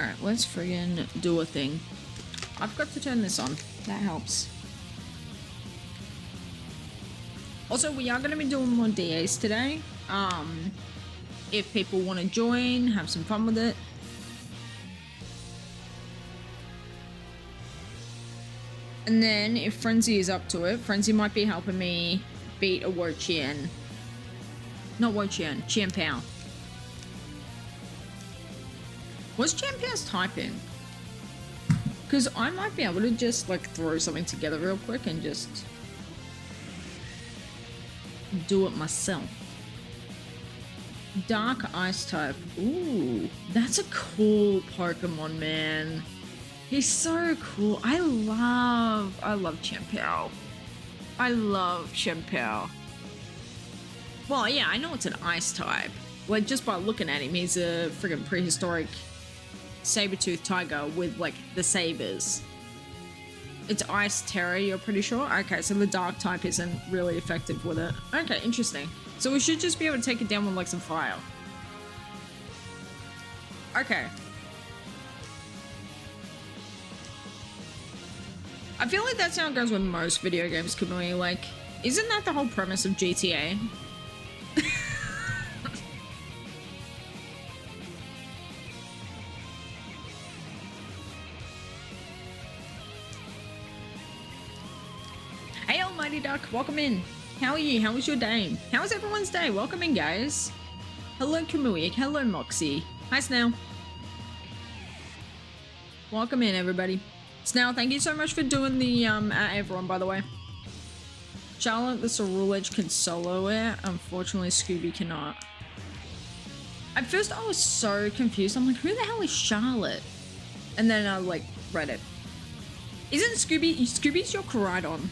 Alright, let's friggin' do a thing. I've got to turn this on. That helps. Also, we are going to be doing more DAs today. If people want to join, have some fun with it. And then, if Frenzy is up to it, Frenzy might be helping me beat a Wo-Chien. Not Wo-Chien, Chien-Pao. What's Chien-Pao's typing? Because I might be able to just, like, throw something together real quick and just do it myself. Dark Ice type. Ooh, that's a cool Pokemon, man. He's so cool. I love Chien-Pao. I love Chien-Pao. Well, yeah, I know it's an ice type. Like, just by looking at him, he's a friggin' prehistoric saber-toothed tiger with, like, the sabers. It's Ice Terror, you're pretty sure? Okay, so the dark type isn't really effective with it. Okay, interesting. So we should just be able to take it down with, like, some fire. Okay. I feel like that's how it goes with most video games, Kamui. Like, isn't that the whole premise of GTA? Hey, Almighty Duck, welcome in. How are you? How was your day? How was everyone's day? Welcome in, guys. Hello, Kamui. Hello, Moxie. Hi, Snail. Welcome in, everybody. Snail, thank you so much for doing the, everyone, by the way. Charlotte, the Cerule Edge can solo it. Unfortunately, Scooby cannot. At first, I was so confused. I'm like, who the hell is Charlotte? And then I, like, read it. Isn't Scooby's your Koraidon?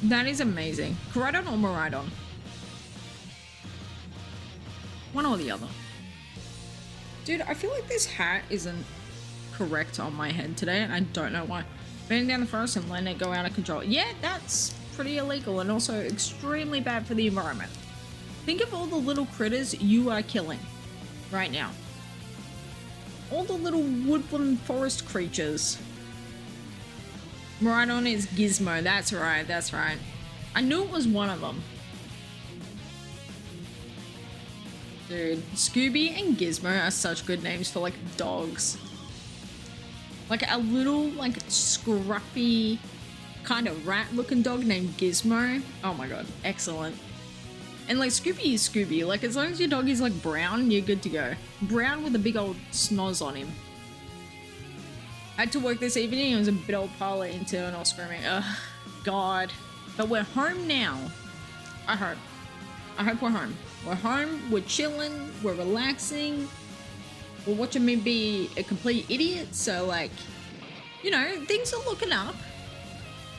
That is amazing. Koraidon or Miraidon? One or the other. Dude, I feel like this hat isn't correct on my head today, and I don't know why. Burning down the forest and letting it go out of control. Yeah, that's pretty illegal and also extremely bad for the environment. Think of all the little critters you are killing right now. All the little woodland forest creatures. Miraidon is Gizmo. That's right, that's right. I knew it was one of them. Dude, Scooby and Gizmo are such good names for, like, dogs. Like a little, like, scruffy kind of rat-looking dog named Gizmo. Oh my god, excellent. And, like, Scooby is Scooby. Like, as long as your dog is, like, brown, you're good to go. Brown with a big old snoz on him. Had to work this evening. It was a bit old parlor internal screaming. Ugh, God. But we're home now. I hope. I hope we're home. We're home. We're chilling. We're relaxing. We're watching me be a complete idiot. So, like, you know, things are looking up.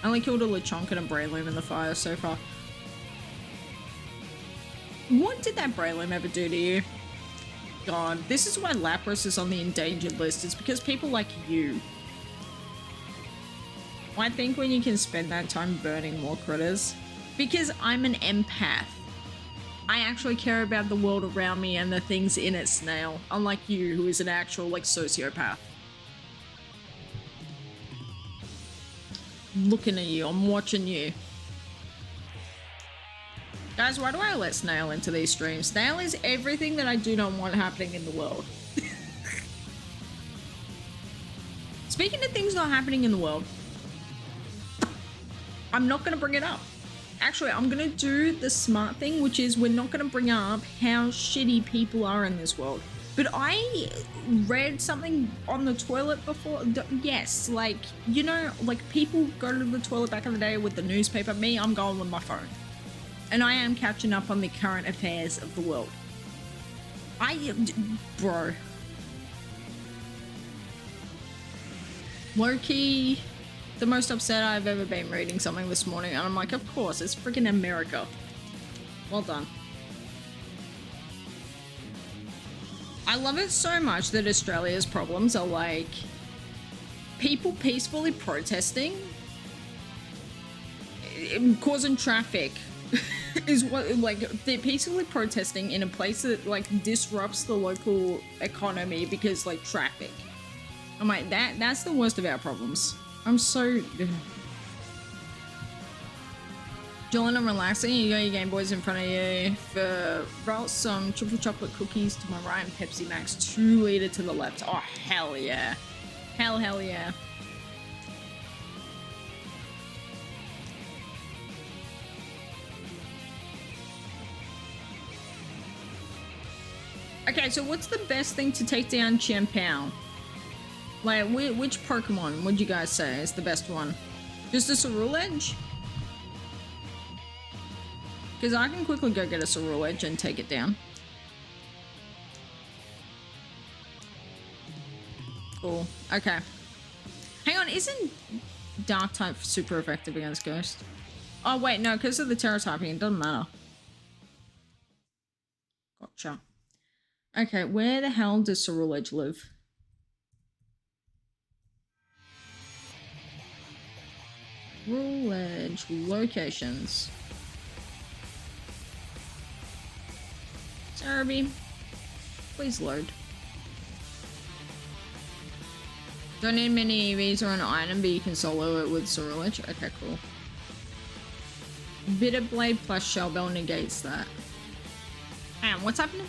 I only killed a Lechonk and a Breloom in the fire so far. What did that Breloom ever do to you? God, this is why Lapras is on the endangered list. It's because people like you. I think when you can spend that time burning more critters. Because I'm an empath. I actually care about the world around me and the things in it, Snail. Unlike you, who is an actual, like, sociopath. I'm looking at you. I'm watching you. Guys, why do I let Snail into these streams? Snail is everything that I do not want happening in the world. Speaking of things not happening in the world, I'm not going to bring it up. Actually, I'm going to do the smart thing, which is we're not going to bring up how shitty people are in this world. But I read something on the toilet before. Yes, like, you know, like people go to the toilet back in the day with the newspaper. Me, I'm going with my phone. And I am catching up on the current affairs of the world. Bro. Low-key, the most upset I've ever been reading something this morning. And I'm like, of course, it's freaking America. Well done. I love it so much that Australia's problems are like people peacefully protesting, causing traffic. Is what, like, they're peacefully protesting in a place that, like, disrupts the local economy because, like, traffic. I'm like, that's the worst of our problems. I'm so... Chilling and relaxing, you got your Game Boys in front of you. Roll some triple chocolate cookies to my right and Pepsi Max 2 liter to the left. Oh, hell yeah. Hell yeah. Okay, so what's the best thing to take down Champao? Like, which Pokemon would you guys say is the best one? Just a Ceruledge? Because I can quickly go get a Ceruledge and take it down. Cool. Okay. Hang on, isn't Dark type super effective against Ghost? Oh, wait, no, because of the Terra typing, it doesn't matter. Gotcha. Okay, where the hell does Ceruledge live? Ceruledge locations. Cerebi, please load. Don't need many EVs or an item, but you can solo it with Ceruledge. Okay, cool. Bitter Blade plus Shell Bell negates that. And what's happening?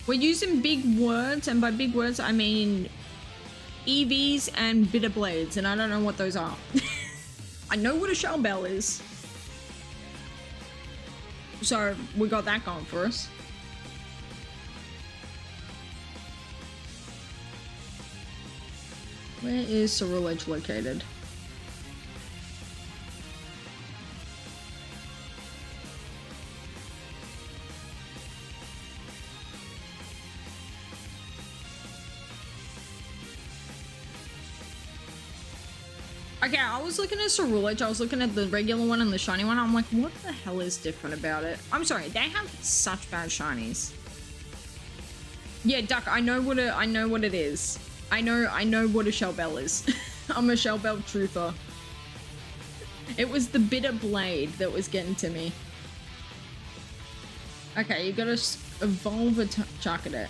We're using big words, and by big words I mean EVs and bitter blades, and I don't know what those are. I know what a shell bell is. So we got that going for us. Where is Ceruledge located? Okay, I was looking at Ceruledge, I was looking at the regular one and the shiny one. I'm like, what the hell is different about it? I'm sorry, they have such bad shinies. Yeah, Duck, I know what it is. I know what a shell bell is. I'm a shell bell truther. It was the bitter blade that was getting to me. Okay, you gotta evolve a Charcadet.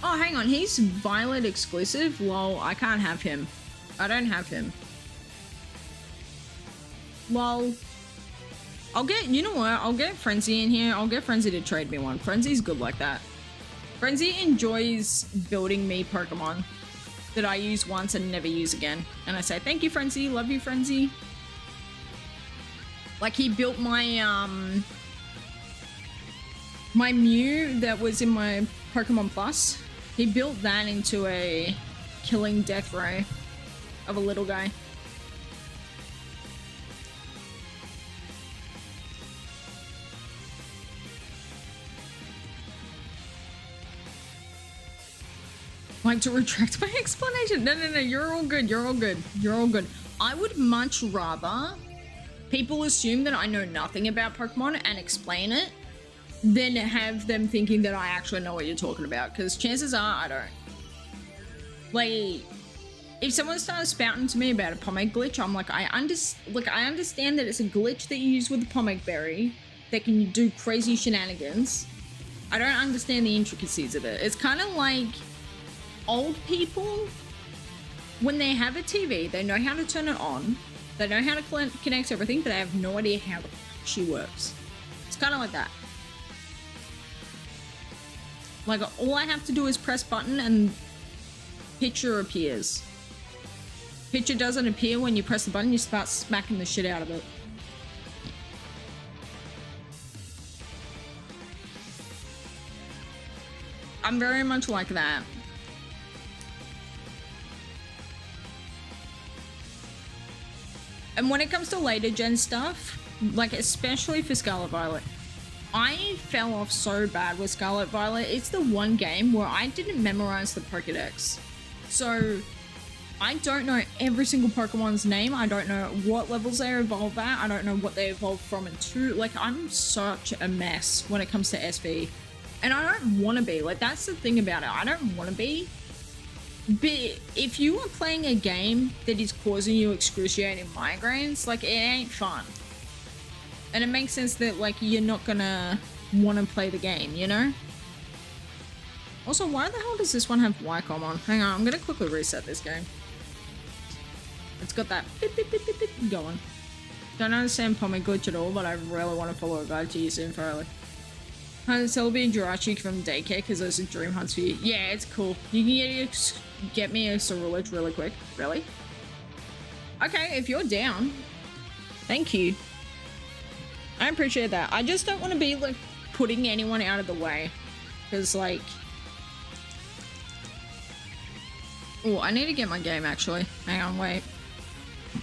Oh, hang on, he's Violet exclusive? Lol, I can't have him. I don't have him. Lol. I'll get, you know what? I'll get Frenzy in here. I'll get Frenzy to trade me one. Frenzy's good like that. Frenzy enjoys building me Pokemon that I use once and never use again. And I say, thank you, Frenzy. Love you, Frenzy. Like, he built my, my Mew that was in my Pokemon Plus. He built that into a killing death ray of a little guy. Like to retract my explanation. No, you're all good. You're all good. You're all good. I would much rather people assume that I know nothing about Pokemon and explain it than have them thinking that I actually know what you're talking about, because chances are I don't. Like, if someone started spouting to me about a Pomade glitch, I'm like, I understand that it's a glitch that you use with the Pomade Berry that can do crazy shenanigans. I don't understand the intricacies of it. It's kind of like old people, when they have a TV, they know how to turn it on, they know how to connect everything, but they have no idea how she works. It's kind of like that. Like, all I have to do is press button and picture appears. Picture doesn't appear when you press the button, you start smacking the shit out of it. I'm very much like that. And when it comes to later gen stuff, like especially for Scarlet Violet, I fell off so bad with Scarlet Violet. It's the one game where I didn't memorize the Pokedex. So I don't know every single Pokemon's name. I don't know what levels they evolve at. I don't know what they evolve from and to. Like, I'm such a mess when it comes to SV. And I don't want to be. Like, that's the thing about it. I don't want to be. But if you are playing a game that is causing you excruciating migraines, like, it ain't fun. And it makes sense that, like, you're not gonna want to play the game, you know? Also, why the hell does this one have Wycom on? Hang on, I'm gonna quickly reset this game. It's got that beep, beep, beep, beep, beep going. Don't understand Pommy glitch at all, but I really want to follow a guide to you soon, Farley. Celebi and Jirachi from daycare because those are dream hunts for you. Yeah, it's cool. You can get me a Cerulege really quick. Really? Okay, if you're down. Thank you. I appreciate that. I just don't want to be, like, putting anyone out of the way. Because, like... Oh, I need to get my game, actually. Hang on, wait.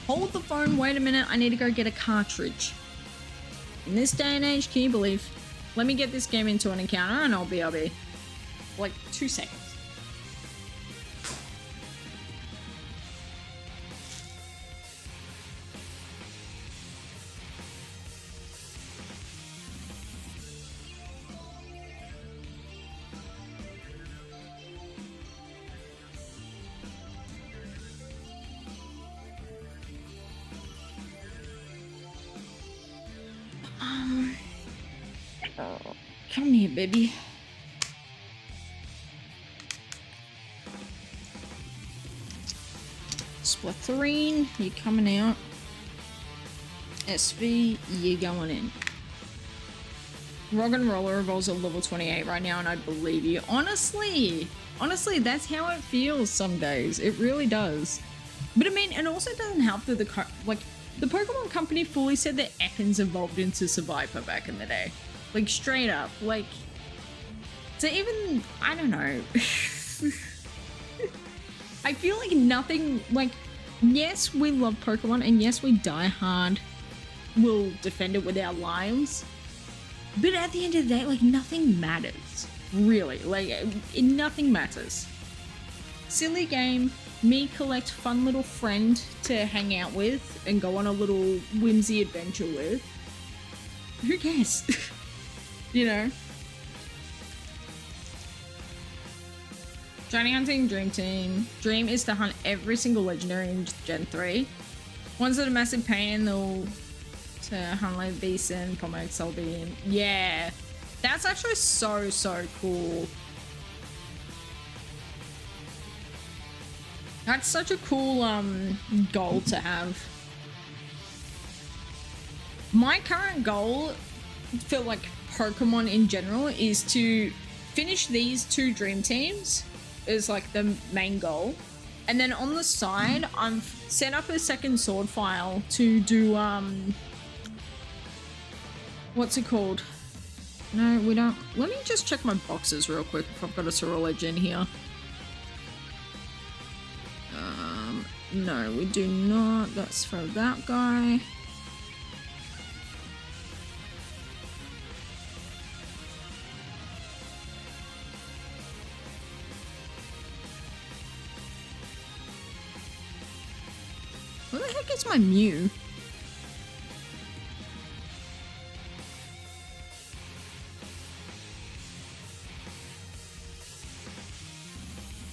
Hold the phone, wait a minute. I need to go get a cartridge. In this day and age, can you believe? Let me get this game into an encounter and I'll BRB. Like, 2 seconds. Come here, baby. Splatterine, you're coming out. SV, you're going in. Rock and Roller evolves at level 28 right now, and I believe you. Honestly, that's how it feels some days. It really does. But I mean, it also doesn't help that the Pokemon Company fully said that Ekans evolved into Survivor back in the day. Like, straight up. Like, so even, I don't know. I feel like nothing, like, yes, we love Pokemon, and yes, we die hard. We'll defend it with our lives. But at the end of the day, like, nothing matters. Really. Like, nothing matters. Silly game. Me collect fun little friend to hang out with and go on a little whimsy adventure with. Who cares? You know? Shiny Hunting Dream Team. Dream is to hunt every single legendary in Gen 3. Ones that are massive pain, they'll to hunt like Beeson, Pomac, Celebi. Yeah. That's actually so cool. That's such a cool goal to have. My current goal for like Pokemon in general is to finish these 2 dream teams is like the main goal, and then on the side I'm set up a second sword file to do what's it called? No, we don't. Let me just check my boxes real quick if I've got a Cerulege in here. No, we do not. That's for that guy. Where the heck is my Mew?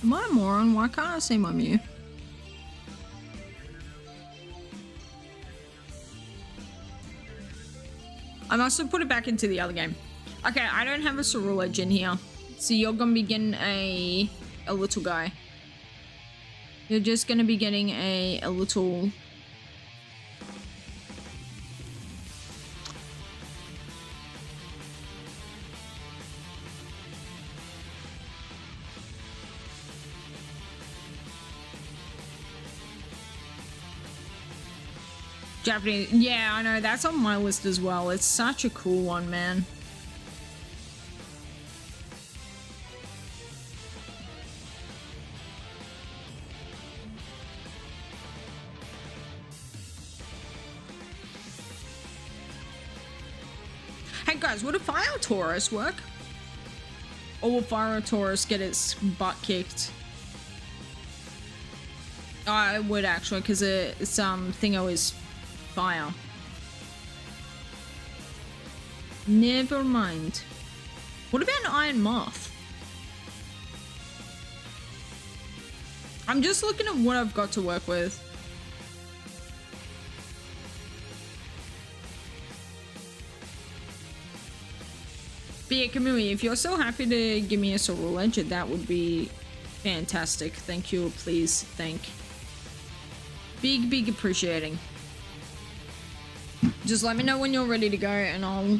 Am I a moron? Why can't I see my Mew? I must have put it back into the other game. Okay, I don't have a Cerulege in here. So you're gonna be getting a little guy. You're just gonna be getting a little... Japanese. Yeah, I know. That's on my list as well. It's such a cool one, man. Hey guys, would a Fire Taurus work? Or will Fire Taurus get its butt kicked? Oh, I would actually, because it's Thingo is fire. Never mind. What about an Iron Moth? I'm just looking at what I've got to work with. But yeah, Kamui, if you're so happy to give me a Sorul Ledger, that would be fantastic. Thank you, please. Big appreciating. Just let me know when you're ready to go and I'll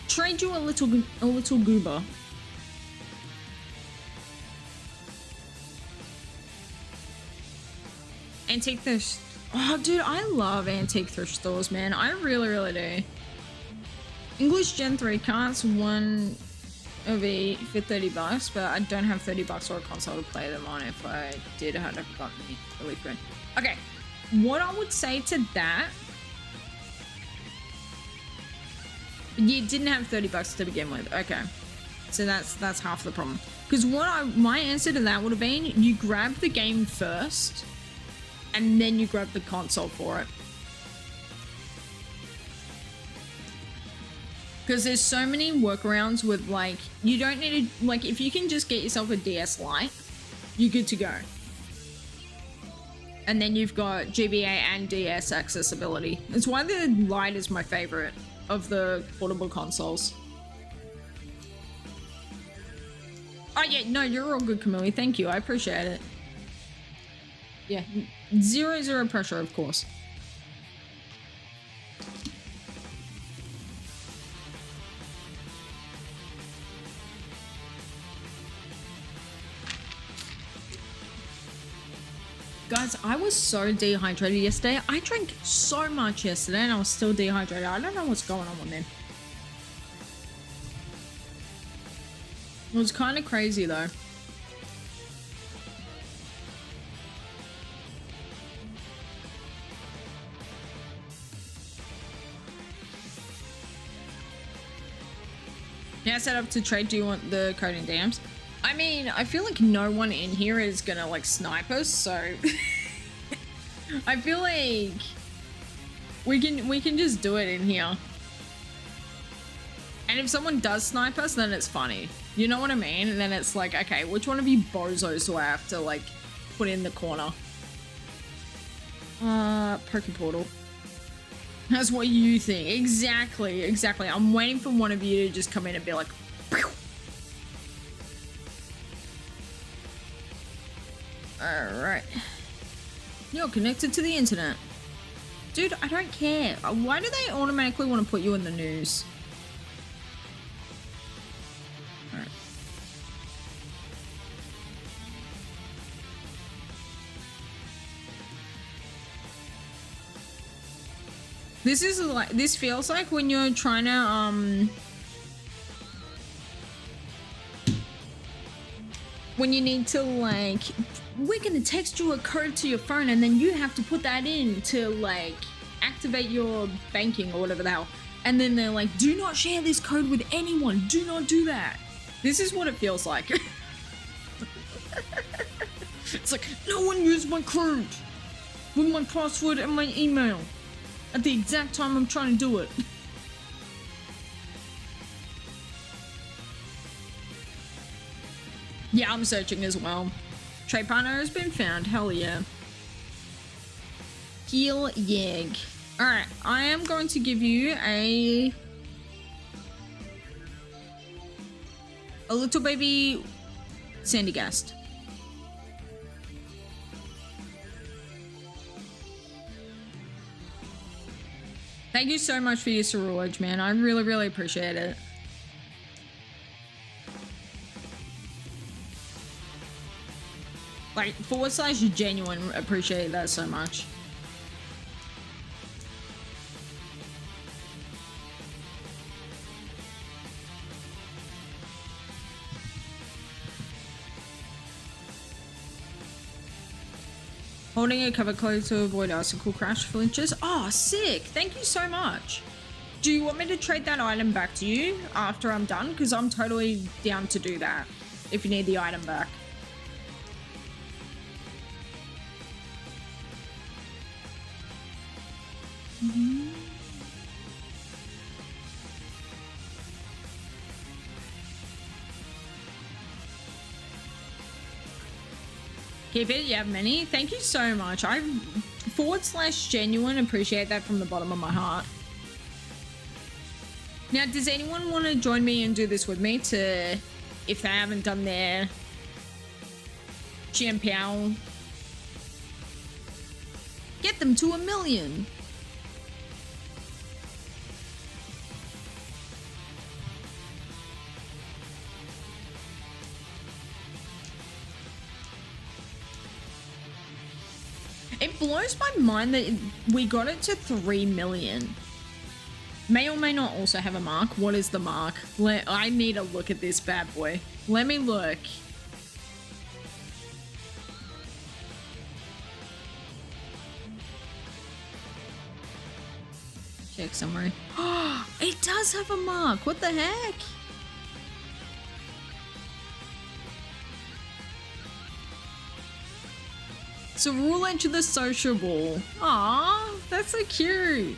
trade you a little goober. Antique thrift. Oh, dude, I love antique thrift stores, man. I really do. English Gen 3 carts, 1 of each for $30, but I don't have $30 or a console to play them on. If I did, I'd have gotten it really good. Okay, what I would say to that, you didn't have $30 to begin with. Okay, so that's half the problem. Because my answer to that would have been, you grab the game first, and then you grab the console for it. Because there's so many workarounds with, like, you don't need to, like, if you can just get yourself a DS Lite, you're good to go. And then you've got GBA and DS accessibility. That's why the Lite is my favorite of the portable consoles. Oh yeah, no, you're all good, Camille. Thank you, I appreciate it. Yeah, zero pressure, of course. Guys, I was so dehydrated yesterday. I drank so much yesterday and I was still dehydrated. I don't know what's going on with me. It was kind of crazy though. Yeah, set up to trade. Do you want the coding dams? I mean, I feel like no one in here is gonna like snipe us, so I feel like we can just do it in here. And if someone does snipe us, then it's funny. You know what I mean? And then it's like, okay, which one of you bozos do I have to like put in the corner? Poke Portal. That's what you think. Exactly. I'm waiting for one of you to just come in and be like, pew! Alright. You're connected to the internet. Dude, I don't care. Why do they automatically want to put you in the news? Alright. This feels like when you're trying to, when you need to like, we're gonna text you a code to your phone and then you have to put that in to like activate your banking or whatever the hell. And then they're like, do not share this code with anyone. Do not do that. This is what it feels like. It's like, no one used my code with my password and my email at the exact time I'm trying to do it. Yeah, I'm searching as well. Trade partner has been found. Hell yeah. Heel Yeg. Alright, I am going to give you a little baby Sandy Gast. Thank you so much for your Sorulage, man. I really appreciate it. Like, / genuine, appreciate that so much. Holding a cover close to avoid icicle crash flinches. Oh, sick. Thank you so much. Do you want me to trade that item back to you after I'm done? Because I'm totally down to do that if you need the item back. Keep it, you have many. Thank you so much. I / genuine appreciate that from the bottom of my heart. Now, does anyone want to join me and do this with me to, if they haven't done their Champiao, get them to 1 million? It blows my mind that we got it to 3 million. May or may not also have a mark. What is the mark? I need to look at this bad boy. Let me look. Check summary. Oh, it does have a mark. What the heck? So rule edge of the sociable. Aw, that's so cute.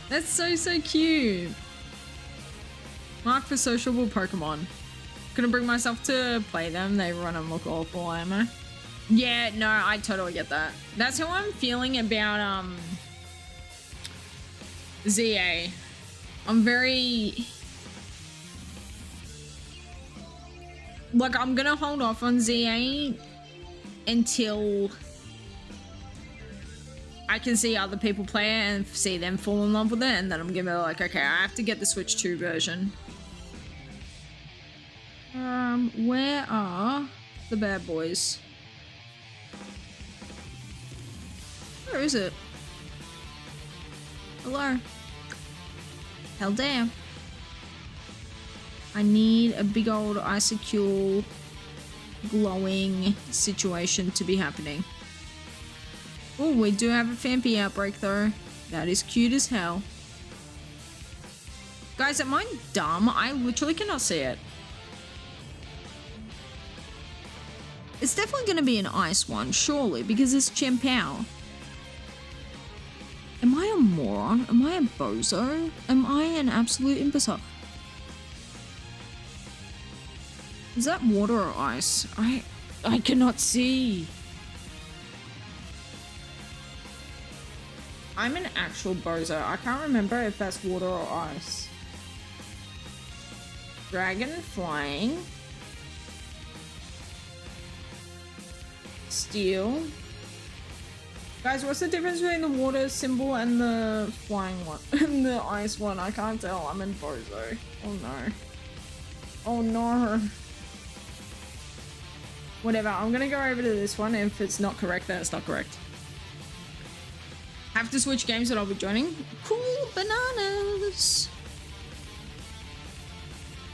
That's so cute. Mark for sociable Pokemon. Gonna bring myself to play them. They run and look awful, am I? Yeah, no, I totally get that. That's how I'm feeling about ZA. I'm very... Like, I'm gonna hold off on ZA until I can see other people play it and see them fall in love with it, and then I'm gonna be like, okay, I have to get the Switch 2 version. Where are the bad boys? Where is it? Hello? Hell damn. I need a big old icicle glowing situation to be happening. Oh, we do have a Phanpy outbreak though. That is cute as hell. Guys, am I dumb? I literally cannot see it. It's definitely going to be an ice one, surely, because it's Champiao. Am I a moron? Am I a bozo? Am I an absolute imbecile? Is that water or ice? I cannot see. I'm an actual bozo. I can't remember if that's water or ice. Dragon flying. Steel. Guys, what's the difference between the water symbol and the flying one? And the ice one? I can't tell. I'm in bozo. Oh no. Oh no. Whatever. I'm gonna go over to this one. If it's not correct, then it's not correct. Have to switch games that I'll be joining. Cool bananas.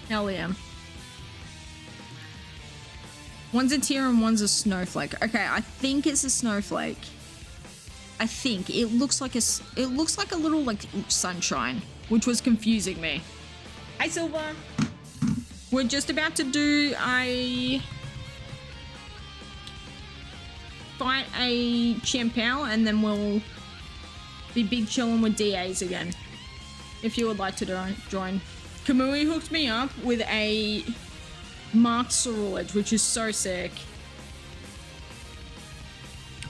Hell yeah. One's a tear and one's a snowflake. Okay, I think it's a snowflake. I think it looks like a little like sunshine, which was confusing me. Hi Silver. We're just about to do a fight a Champiao, and then we'll be big chilling with DAs again. If you would like to join. Kamui hooked me up with a marked Sorulage, which is so sick.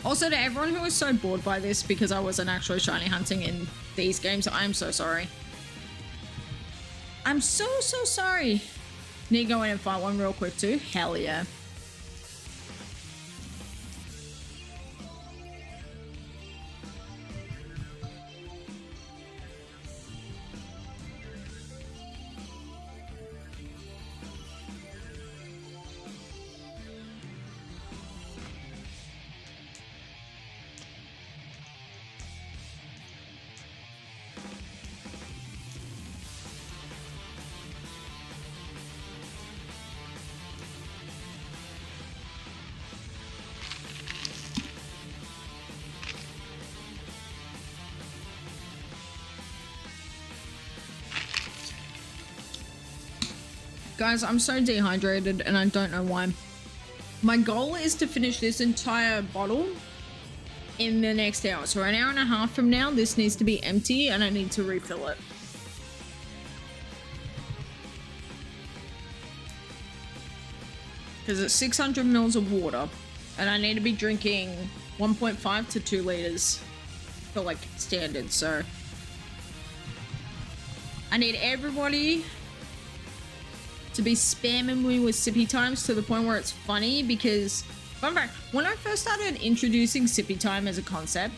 Also, to everyone who was so bored by this because I wasn't actually shiny hunting in these games, I'm so sorry. I'm so sorry. Need to go in and fight one real quick too. Hell yeah. Guys, I'm so dehydrated and I don't know why. My goal is to finish this entire bottle in the next hour. So an hour and a half from now, this needs to be empty and I need to refill it. Because it's 600 mils of water and I need to be drinking 1.5 to 2 liters for like standard, so. I need everybody to be spamming me with sippy times to the point where it's funny, because fun fact, when I first started introducing sippy time as a concept,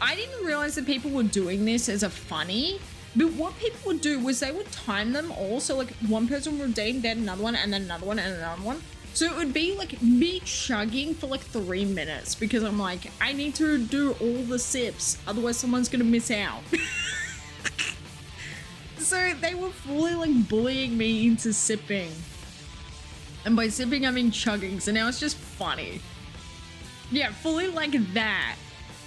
I didn't realize that people were doing this as a funny, but what people would do was they would time them all. So like one person would redeem, then another one, and then another one, and another one. So it would be like me chugging for like 3 minutes, because I'm like, I need to do all the sips, otherwise someone's gonna miss out. So they were fully like bullying me into sipping. And by sipping, I mean chugging. So now it's just funny. Yeah, fully like that.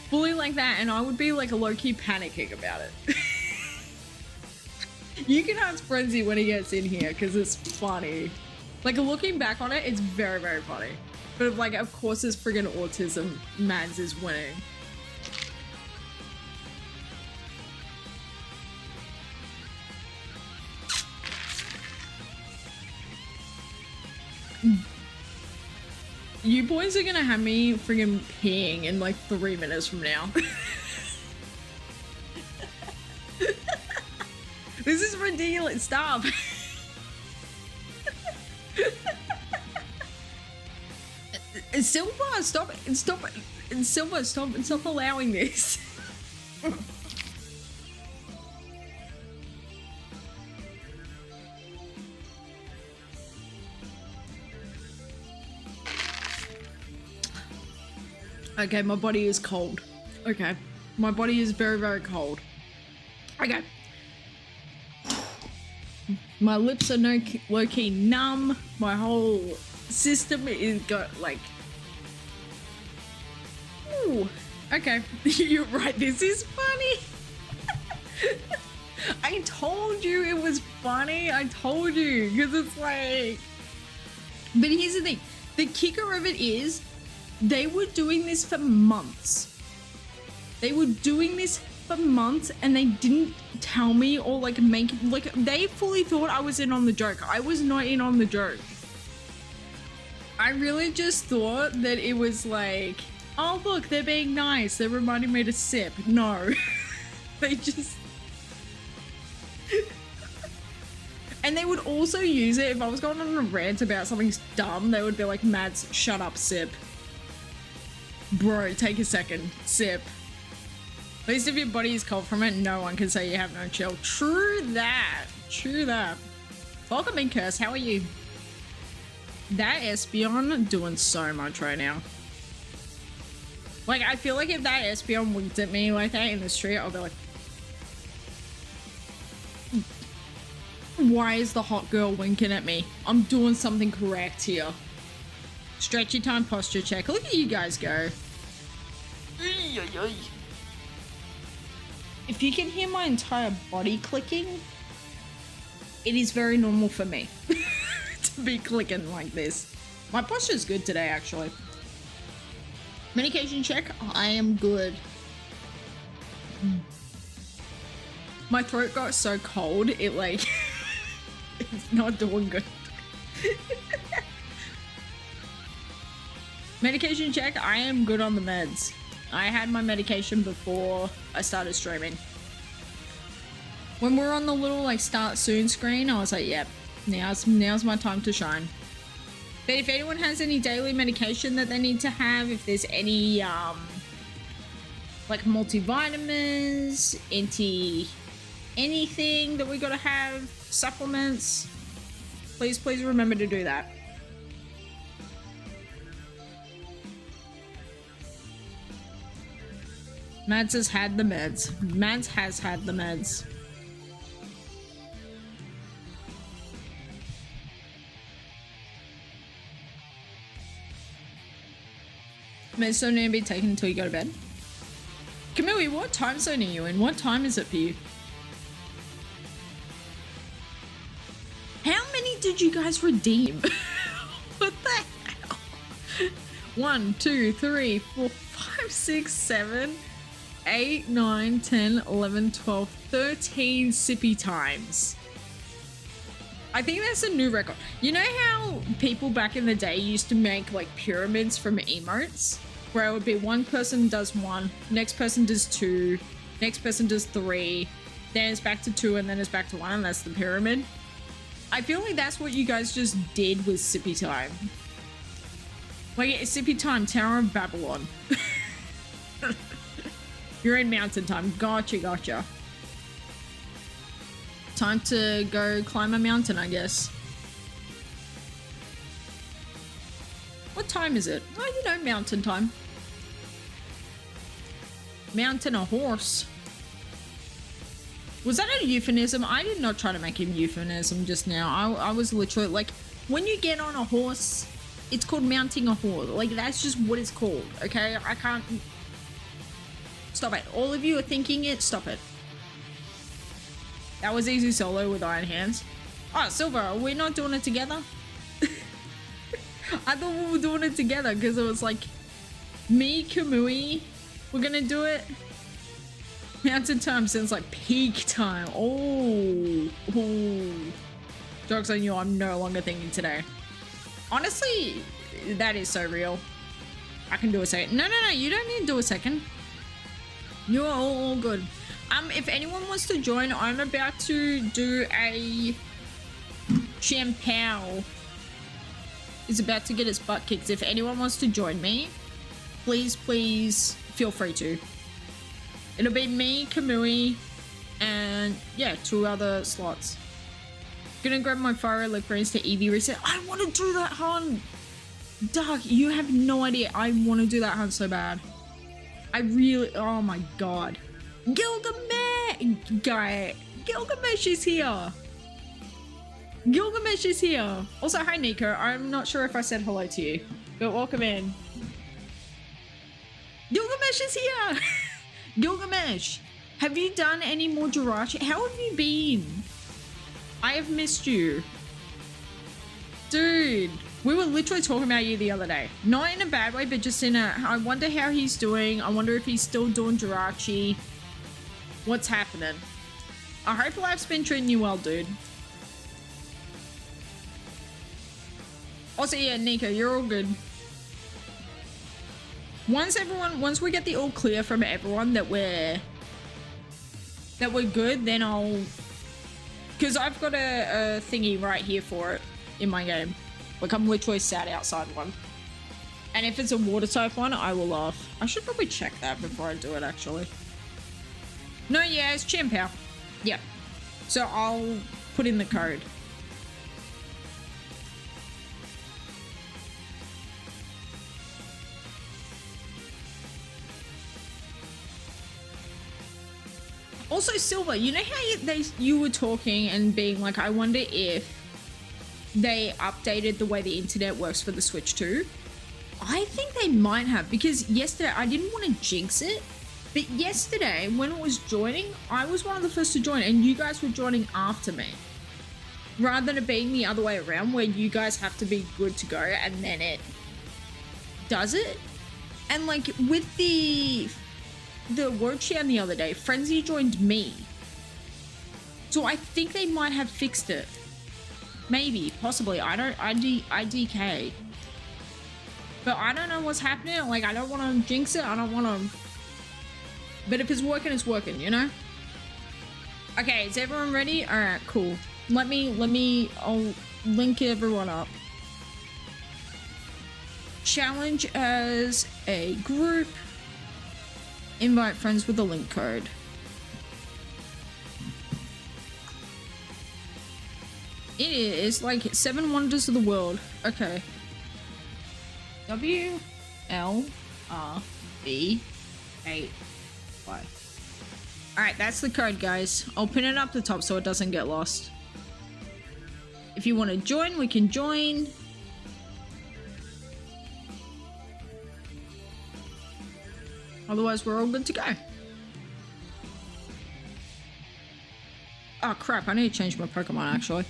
Fully like that. And I would be like low-key panicking about it. You can ask Frenzy when he gets in here, because it's funny. Like, looking back on it, it's very, very funny. But like, of course, his friggin' autism, Mads is winning. You boys are gonna have me friggin' peeing in like 3 minutes from now. This is ridiculous. Stop. Silver, stop. Silver, stop allowing this. Okay, my body is cold. Okay, my body is very, very cold. Okay. My lips are low-key numb. My whole system is got like... Ooh, okay. You're right, this is funny. I told you it was funny. I told you, because it's like... But here's the thing. The kicker of it is, they were doing this for months. They were doing this for months, and they didn't tell me or like make, like, they fully thought I was in on the joke. I was not in on the joke. I really just thought that it was like, oh look, they're being nice, they're reminding me to sip. No. They just... And they would also use it if I was going on a rant about something dumb. They would be like, Mads, shut up, sip. Bro, take a second. Sip. At least if your body is cold from it, no one can say you have no chill. True that. True that. Welcome in, Curse. How are you? That Espeon doing so much right now. Like, I feel like if that Espeon winked at me like that in the street, I'll be like... Why is the hot girl winking at me? I'm doing something correct here. Stretchy time posture check. Look at you guys go. If you can hear my entire body clicking, it is very normal for me to be clicking like this. My posture is good today, actually. Medication check. I am good. My throat got so cold, it like, it's not doing good. Medication check. I am good on the meds. I had my medication before I started streaming. When we're on the little like start soon screen, I was like, yep, now's my time to shine. But if anyone has any daily medication that they need to have, if there's any like multivitamins, anything that we gotta have, supplements, please remember to do that. Mads has had the meds. Mads has had the meds. Meds don't need to be taken until you go to bed. Camille, what time zone are you in? What time is it for you? How many did you guys redeem? What the hell? 1, 2, 3, 4, 5, 6, 7, 8, 9, 10, 11, 12, 13 sippy times. I think that's a new record. You know how people back in the day used to make like pyramids from emotes? Where it would be one person does 1, next person does 2, next person does 3, then it's back to 2, and then it's back to 1, and that's the pyramid. I feel like that's what you guys just did with Sippy Time. Like, it's Sippy Time, Tower of Babylon. You're in Mountain Time. Gotcha, gotcha. Time to go climb a mountain, I guess. What time is it? Oh, you know, Mountain Time. Mountain a horse. Was that a euphemism? I did not try to make a euphemism just now. I was literally like, when you get on a horse, it's called mounting a horse. Like, that's just what it's called, okay? I can't... Stop it. All of you are thinking it. Stop it. That was easy solo with Iron Hands. Oh, Silver, are we not doing it together? I thought we were doing it together because it was like me, Kamui, we're gonna do it. Mountain Time sounds like peak time. Oh. Joke's on you, I'm no longer thinking today. Honestly, that is so real. I can do a second. No, you don't need to do a second. You're all good. If anyone wants to join, I'm about to do a Champao is about to get its butt kicked. If anyone wants to join me, please feel free to. It'll be me, Kamui, and yeah, 2 other slots. Gonna grab my fire electrons to EV reset. I want to do that hunt. Dark, you have no idea. I want to do that hunt so bad. I really, oh my god. Gilgamesh is here. Gilgamesh is here. Also, hi Nico. I'm not sure if I said hello to you, but welcome in. Gilgamesh is here. Gilgamesh, have you done any more Jirachi? How have you been? I have missed you. Dude, we were literally talking about you the other day. Not in a bad way, but just in a, I wonder how he's doing. I wonder if he's still doing Jirachi. What's happening? I hope life's been treating you well, dude. Also, yeah, Nico, you're all good. Once we get the all clear from everyone that we're good, then I'll, because I've got a thingy right here for it in my game. Like, I'm literally sat outside one. And if it's a water type one, I will laugh. I should probably check that before I do it, actually. No, yeah, it's Champao. Yeah. So I'll put in the code. Also, Silver, you know how you were talking and being like, I wonder if they updated the way the internet works for the Switch 2? I think they might have, because yesterday, I didn't want to jinx it, but yesterday when it was joining, I was one of the first to join and you guys were joining after me. Rather than it being the other way around where you guys have to be good to go and then it does it. And like with the word share the other day, Frenzy joined me. So I think they might have fixed it. Maybe, possibly. I DK. But I don't know what's happening. Like, I don't want to jinx it. I don't want to. But if it's working, you know? Okay, is everyone ready? All right, cool. I'll link everyone up. Challenge as a group. Invite friends with the link code. It is like 7 wonders of the world. Okay. WLRB8Y. Alright, that's the code, guys. I'll pin it up the top so it doesn't get lost. If you want to join, we can join. Otherwise, we're all good to go. Oh crap, I need to change my Pokemon actually.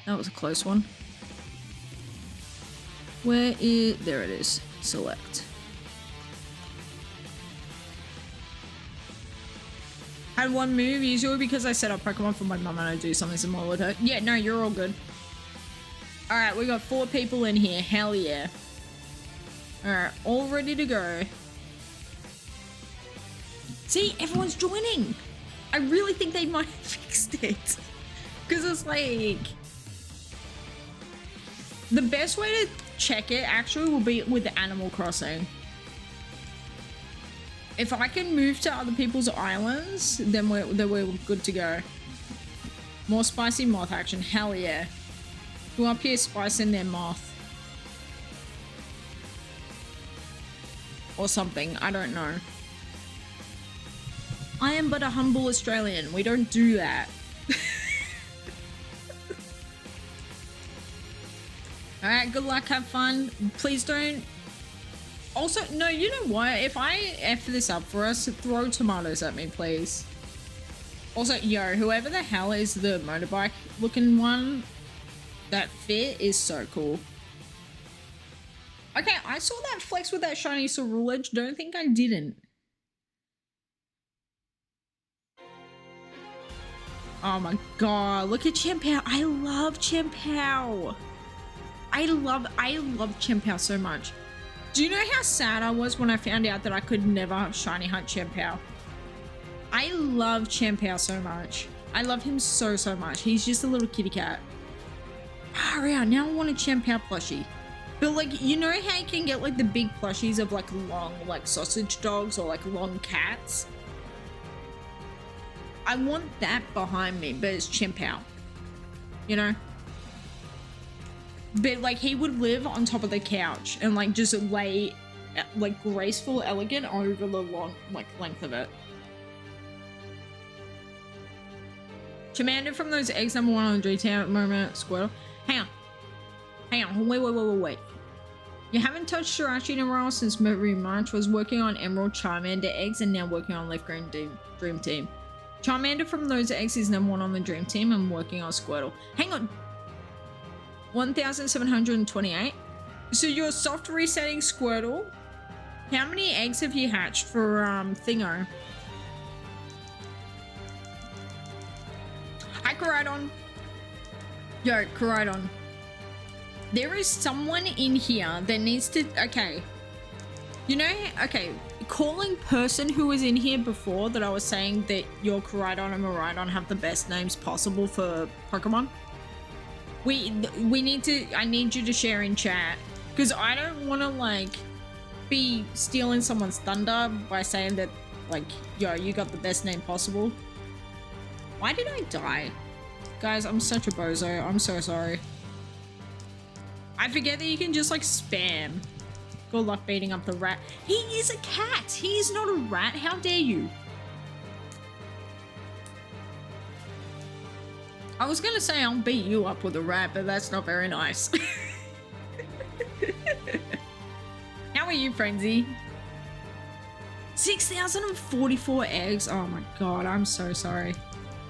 That was a close one. Where is... There it is. Select. Had one move, usually because I set up Pokemon for my mum and I do something similar with her. Yeah, no, you're all good. Alright, we got 4 people in here. Hell yeah. Alright, all ready to go. See, everyone's joining. I really think they might have fixed it. Because it's like... The best way to check it actually will be with the Animal Crossing. If I can move to other people's islands, then we're good to go. More spicy moth action. Hell yeah. Who up here spicing their moth? Or something. I don't know. I am but a humble Australian. We don't do that. Alright, good luck, have fun. Please don't... Also, no, you know what? If I F this up for us, throw tomatoes at me, please. Also, yo, whoever the hell is the motorbike looking one, that fit is so cool. Okay, I saw that flex with that shiny Ceruledge. Edge. Don't think I didn't. Oh my god, look at Chien-Pao. I love Chien-Pao. I love Chien-Pao so much. Do you know how sad I was when I found out that I could never shiny hunt Chien-Pao? I love Chien-Pao so much. I love him so much. He's just a little kitty cat. Ah, yeah, now I want a Chien-Pao plushie. But like, you know how you can get like the big plushies of like long like sausage dogs or like long cats? I want that behind me, but it's Chien-Pao. You know? But like he would live on top of the couch and like just lay like graceful, elegant over the long like length of it. Charmander from those eggs, number 1 on the Dream Town at the moment. Squirtle. Hang on. Wait. You haven't touched Shirachi in a while since March. Was working on Emerald Charmander eggs and now working on Leaf Green Dream Team. Charmander from those eggs is number 1 on the Dream Team and working on Squirtle. Hang on. 1,728. So you're soft resetting Squirtle. How many eggs have you hatched for Thingo? Hi, Koraidon. Yo, Koraidon. There is someone in here that needs to... Okay. You know... Okay. Calling person who was in here before that I was saying that your Koraidon and Miraidon have the best names possible for Pokemon. We need to... I need you to share in chat. Because I don't want to, like, be stealing someone's thunder by saying that, like, yo, you got the best name possible. Why did I die? Guys, I'm such a bozo. I'm so sorry. I forget that you can just, like, spam. Good luck beating up the rat. He is a cat. He is not a rat. How dare you? I was gonna say I'll beat you up with a rat, but that's not very nice. How are you, Frenzy? 6,044 eggs. Oh my god, I'm so sorry.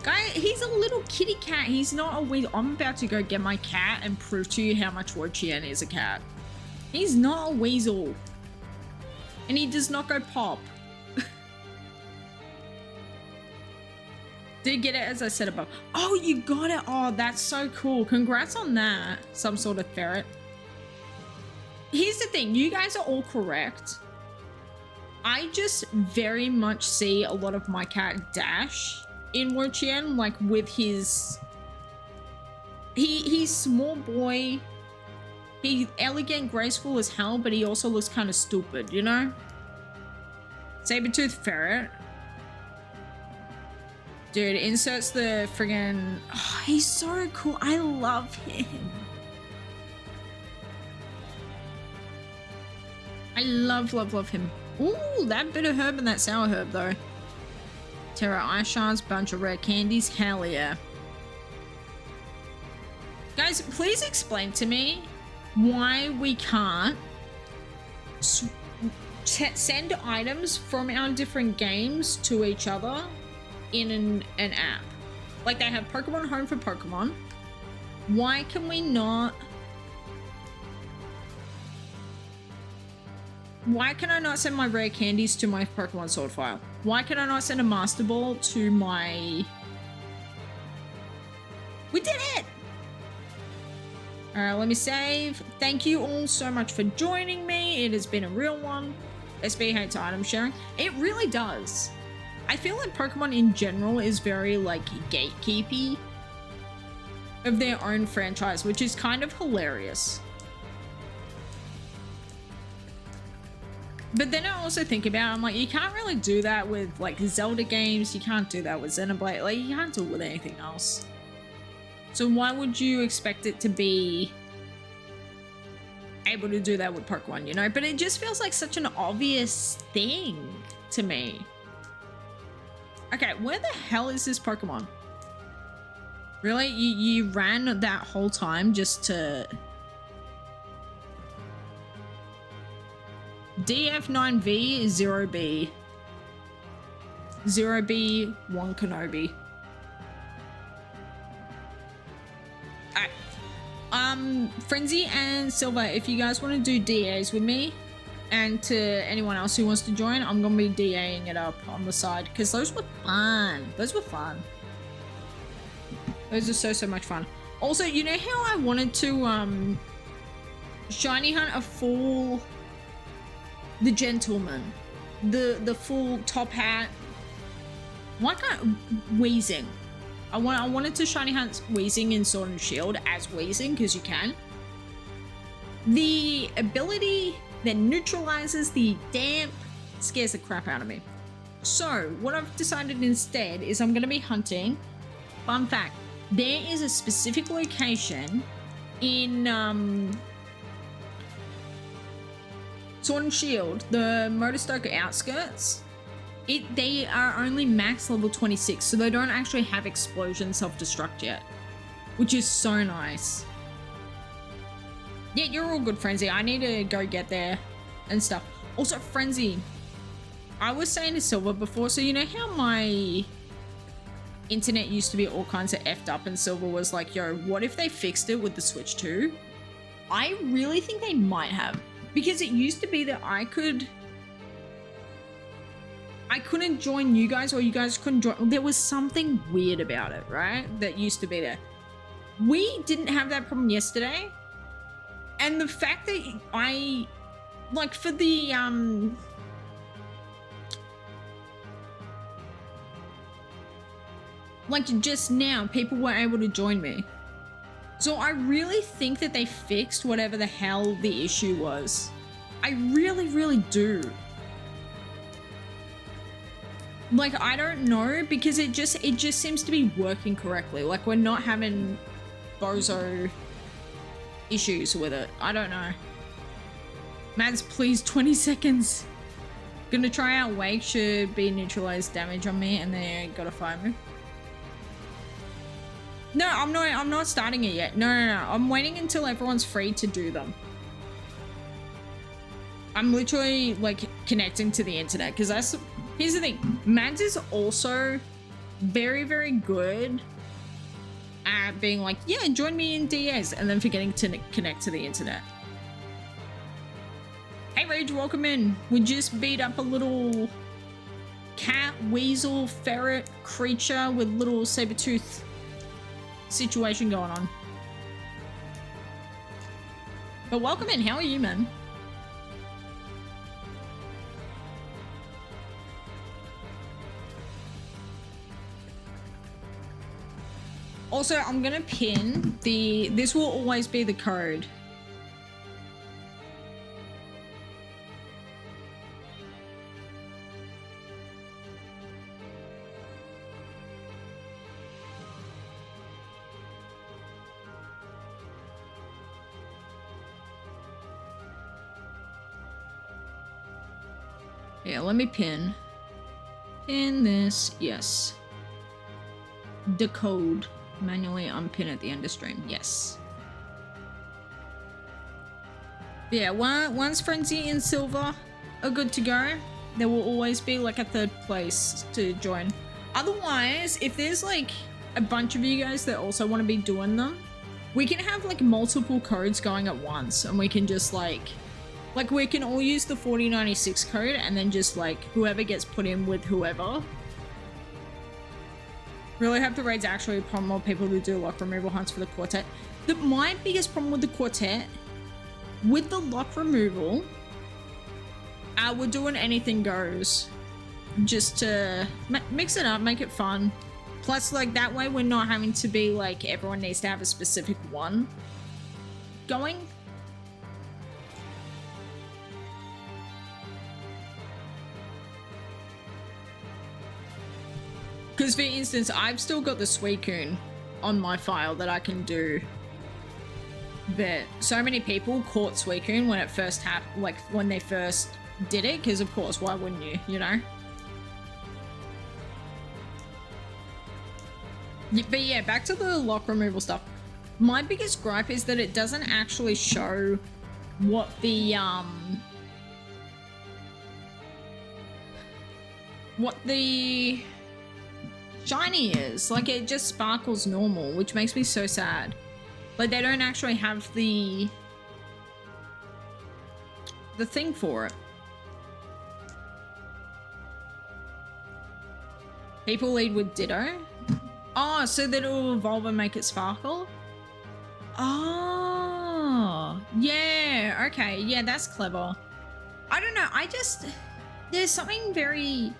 Guy, he's a little kitty cat. He's not a weasel. I'm about to go get my cat and prove to you how much Wochien is a cat. He's not a weasel. And he does not go pop. Did get it as I said above. Oh, you got it. Oh, that's so cool. Congrats on that. Some sort of ferret. Here's the thing. You guys are all correct. I just very much see a lot of my cat Dash in Wochien, like with his... He's small boy. He's elegant, graceful as hell, but he also looks kind of stupid, you know? Sabertooth ferret. Dude, inserts the friggin... Oh, he's so cool. I love him. I love him. Ooh, that bitter herb and that sour herb, though. Terra Ice Shards, bunch of rare candies. Hell yeah. Guys, please explain to me why we can't send items from our different games to each other in an app. Like they have Pokemon Home for Pokemon. Why can we not... Why can I not send my rare candies to my Pokemon Sword file? Why can I not send a Master Ball to my... We did it! Alright, let me save. Thank you all so much for joining me. It has been a real one. SB hates item sharing. It really does. I feel like Pokemon in general is very like gatekeepy of their own franchise, which is kind of hilarious. But then I also think about it, I'm like, you can't really do that with like Zelda games, you can't do that with Xenoblade, like you can't do it with anything else. So why would you expect it to be able to do that with Pokemon, you know? But it just feels like such an obvious thing to me. Okay, where the hell is this Pokemon? Really? You ran that whole time just to... DF9V is 0B. 0B, 1 Kenobi. Alright. Frenzy and Silver, if you guys want to do DAs with me, and to anyone else who wants to join, I'm gonna be DAing it up on the side, because those were fun. Those were fun. Those are so much fun. Also, you know how I wanted to shiny hunt a full... the gentleman, the full top hat. Why can't Weezing? I wanted to shiny hunt Weezing in Sword and Shield as Weezing, because you can. The ability that neutralizes the damp scares the crap out of me. So what I've decided instead is I'm going to be hunting. Fun fact: there is a specific location in Sword and Shield, the Motostoke outskirts, they are only max level 26, so they don't actually have explosion self-destruct yet, which is so nice. Yeah, you're all good, Frenzy. I need to go get there and stuff. Also, Frenzy, I was saying to Silver before, so you know how my internet used to be all kinds of effed up, and Silver was like, yo, what if they fixed it with the Switch 2? I really think they might have. Because it used to be that I couldn't join you guys, or you guys couldn't join. There was something weird about it, right? That used to be there. We didn't have that problem yesterday. And the fact that I, like for the, like just now, people were able to join me. So I really think that they fixed whatever the hell the issue was. I really do. Like, I don't know, because it just seems to be working correctly. Like, we're not having bozo issues with it. I don't know. Mads, please, 20 seconds. Gonna try out Wake, should be neutralized damage on me, and then got a fire move. No, I'm not starting it yet. No. I'm waiting until everyone's free to do them. I'm literally like connecting to the internet, because here's the thing. Mads is also very good at being like, yeah, join me in DAs, and then forgetting to connect to the internet. Hey Rage, welcome in. We just beat up a little cat, weasel, ferret creature with little saber-tooth situation going on. But welcome in. How are you, man? Also, I'm gonna pin this will always be the code. Yeah, let me pin this. Yes. The code. Manually unpin at the end of stream. Yes. Yeah, once Frenzy and Silver are good to go, there will always be like a third place to join. Otherwise, if there's like a bunch of you guys that also want to be doing them, we can have like multiple codes going at once, and we can just like we can all use the 4096 code, and then just like whoever gets put in with whoever. Really hope the raid's actually prompt more people to do lock removal hunts for the quartet. My biggest problem with the quartet, with the lock removal, we're doing anything goes. just to mix it up, make it fun. Plus, like, that way we're not having to be like everyone needs to have a specific one going. Because, for instance, I've still got the Suicune on my file that I can do. But so many people caught Suicune when it first happened, like when they first did it, because of course, why wouldn't you, you know? But yeah, back to the lock removal stuff. My biggest gripe is that it doesn't actually show what the shiny is. Like, it just sparkles normal, which makes me so sad. Like, they don't actually have the thing for it. People lead with Ditto. Oh, so that it will evolve and make it sparkle? Oh, yeah, okay. Yeah, that's clever. I don't know, there's something very...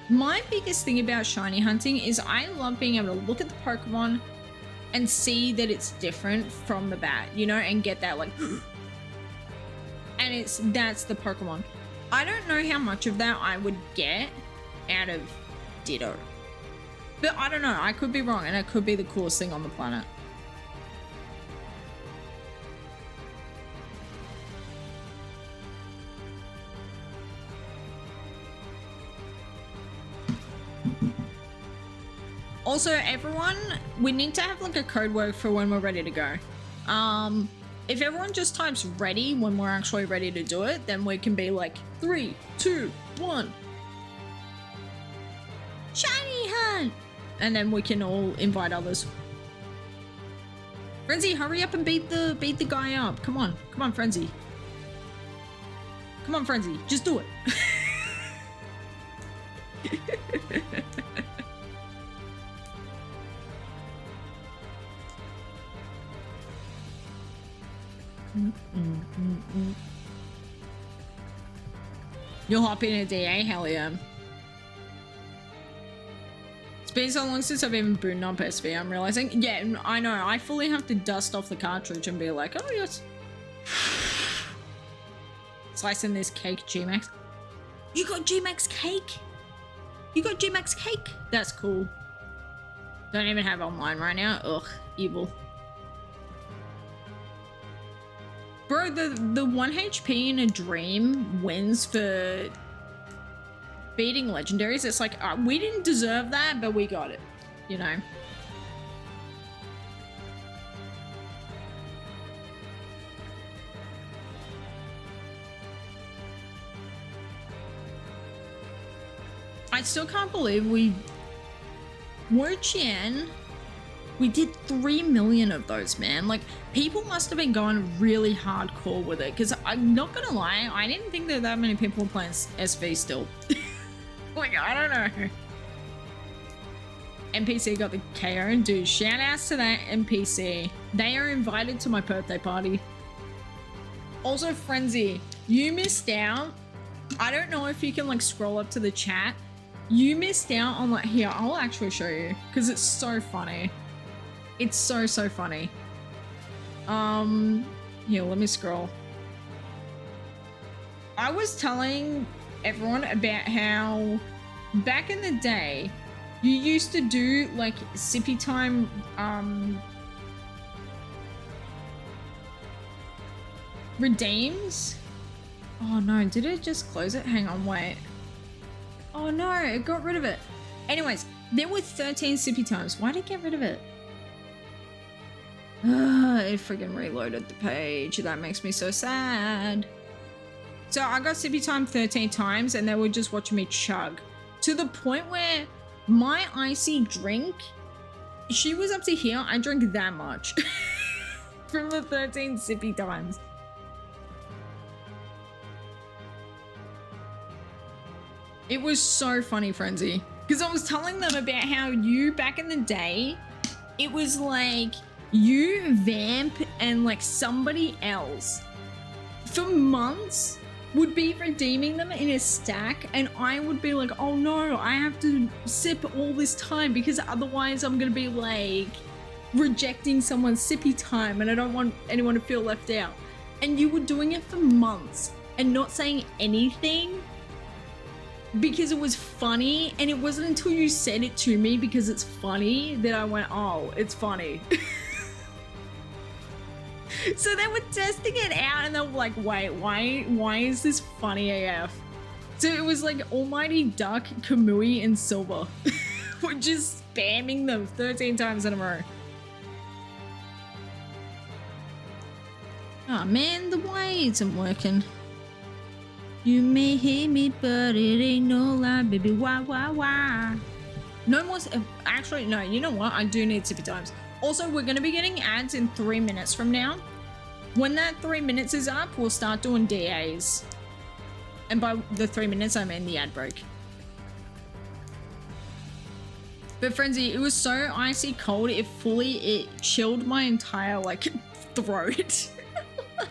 My biggest thing about shiny hunting is I love being able to look at the Pokemon and see that it's different from the bat, you know, and get that like... and that's the Pokemon. I don't know how much of that I would get out of Ditto. But I don't know, I could be wrong, and it could be the coolest thing on the planet. Also, everyone, we need to have like a code word for when we're ready to go. If everyone just types ready when we're actually ready to do it, then we can be like 3, 2, 1. Shiny hunt! And then we can all invite others. Frenzy, hurry up and beat the guy up. Come on, Frenzy. Come on, Frenzy, just do it. You'll hop in a DA? Hell yeah. It's been so long since I've even booted up SV, I'm realizing. Yeah, I know. I fully have to dust off the cartridge and be like, oh yes. Slicing this cake, G-Max. You got G-Max cake? You got G-Max cake? That's cool. Don't even have online right now. Ugh, evil. Bro, the 1 HP in a dream wins for beating legendaries. It's like, we didn't deserve that, but we got it, you know? I still can't believe we did 3 million of those, man. Like, people must have been going really hardcore with it, because I'm not gonna lie, I didn't think that many people were playing SV still. Like, I don't know. NPC got the KO. Dude, shout outs to that NPC. They are invited to my birthday party. Also, Frenzy, you missed out. I don't know if you can like scroll up to the chat. You missed out on like, here, I'll actually show you, because it's so funny. It's so funny. Here, let me scroll. I was telling everyone about how back in the day you used to do like sippy time redeems. Oh no, did it just close it? Hang on, wait. Oh no, it got rid of it. Anyways, there were 13 sippy times. Why did it get rid of it? It friggin' reloaded the page. That makes me so sad. So I got sippy time 13 times and they were just watching me chug. To the point where my icy drink, she was up to here, I drank that much. From the 13 sippy times. It was so funny, Frenzy. Because I was telling them about how you, back in the day, it was like you, Vamp, and like somebody else for months would be redeeming them in a stack, and I would be like, oh no, I have to sip all this time because otherwise I'm gonna be like rejecting someone's sippy time, and I don't want anyone to feel left out. And you were doing it for months and not saying anything because it was funny, and it wasn't until you said it to me because it's funny that I went, oh, it's funny. So they were testing it out and they were like, wait, why is this funny AF? So it was like Almighty Duck, Kamui, and Silver. We're just spamming them 13 times in a row. Oh man, the Y isn't working. You may hate me, but it ain't no lie, baby. Why? No more. Actually, no, you know what? I do need sippy times. Also, we're going to be getting ads in 3 minutes from now. When that 3 minutes is up, we'll start doing DAs. And by the 3 minutes, I mean the ad break. But Frenzy, it was so icy cold, it chilled my entire, like, throat.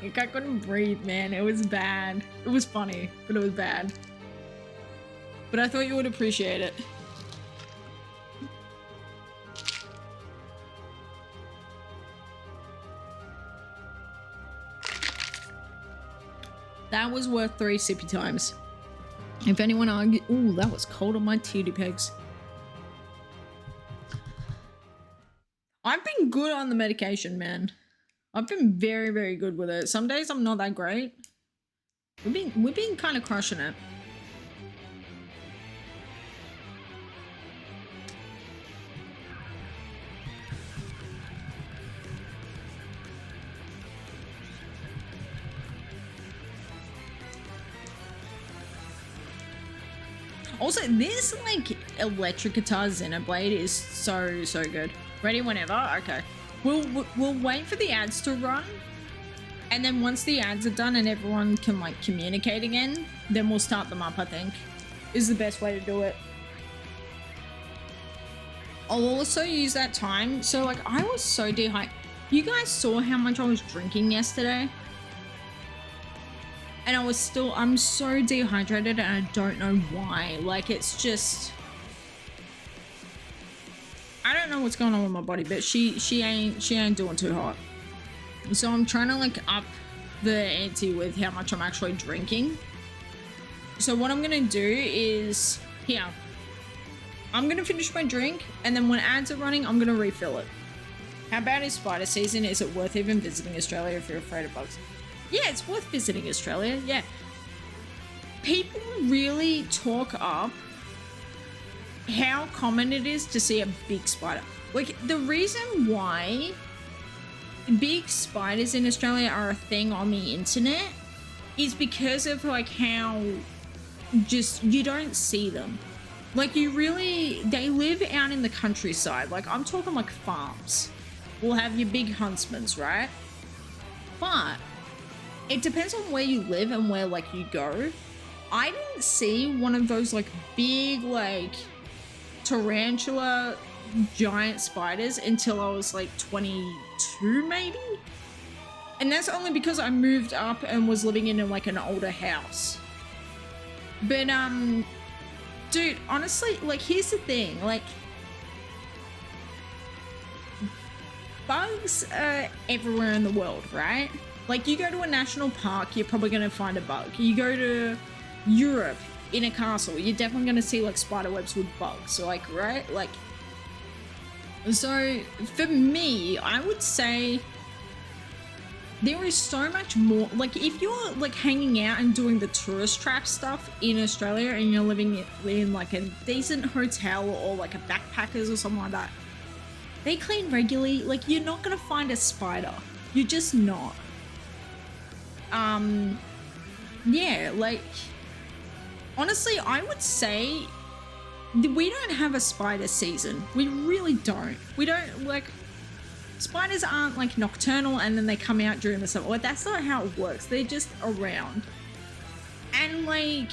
Like, I couldn't breathe, man. It was bad. It was funny, but it was bad. But I thought you would appreciate it. That was worth 3 sippy times. If anyone argues, ooh, that was cold on my titty pegs. I've been good on the medication, man. I've been very, very good with it. Some days I'm not that great. We've been kind of crushing it. Also, this like electric guitar Xenoblade is so good. Ready whenever? Okay. We'll wait for the ads to run, and then once the ads are done and everyone can like communicate again, then we'll start them up. I think is the best way to do it. I'll also use that time. So like I was so dehydrated. You guys saw how much I was drinking yesterday. And I'm so dehydrated and I don't know why. Like, it's just, I don't know what's going on with my body, but she ain't doing too hot. So I'm trying to like up the ante with how much I'm actually drinking. So what I'm gonna do is, here, I'm gonna finish my drink, and then when ads are running, I'm gonna refill it. How bad is spider season? Is it worth even visiting Australia if you're afraid of bugs? Yeah, it's worth visiting Australia, yeah. People really talk up how common it is to see a big spider. Like, the reason why big spiders in Australia are a thing on the internet is because of, like, how just you don't see them. Like, they live out in the countryside. Like, I'm talking, like, farms. We'll have your big huntsmans, right? But it depends on where you live and where like you go. I didn't see one of those like big like tarantula giant spiders until I was like 22 maybe. And that's only because I moved up and was living in like an older house. But dude, honestly, like here's the thing, like bugs are everywhere in the world, right? Like, you go to a national park, you're probably going to find a bug. You go to Europe in a castle, you're definitely going to see, like, spider webs with bugs. So, like, right? Like, so, for me, I would say there is so much more. Like, if you're, like, hanging out and doing the tourist trap stuff in Australia and you're living in like, a decent hotel or, like, a backpackers or something like that, they clean regularly. Like, you're not going to find a spider. You're just not. Yeah, like, honestly, I would say we don't have a spider season. We really don't. We don't, like, spiders aren't, like, nocturnal and then they come out during the summer. Well, that's not how it works. They're just around. And, like,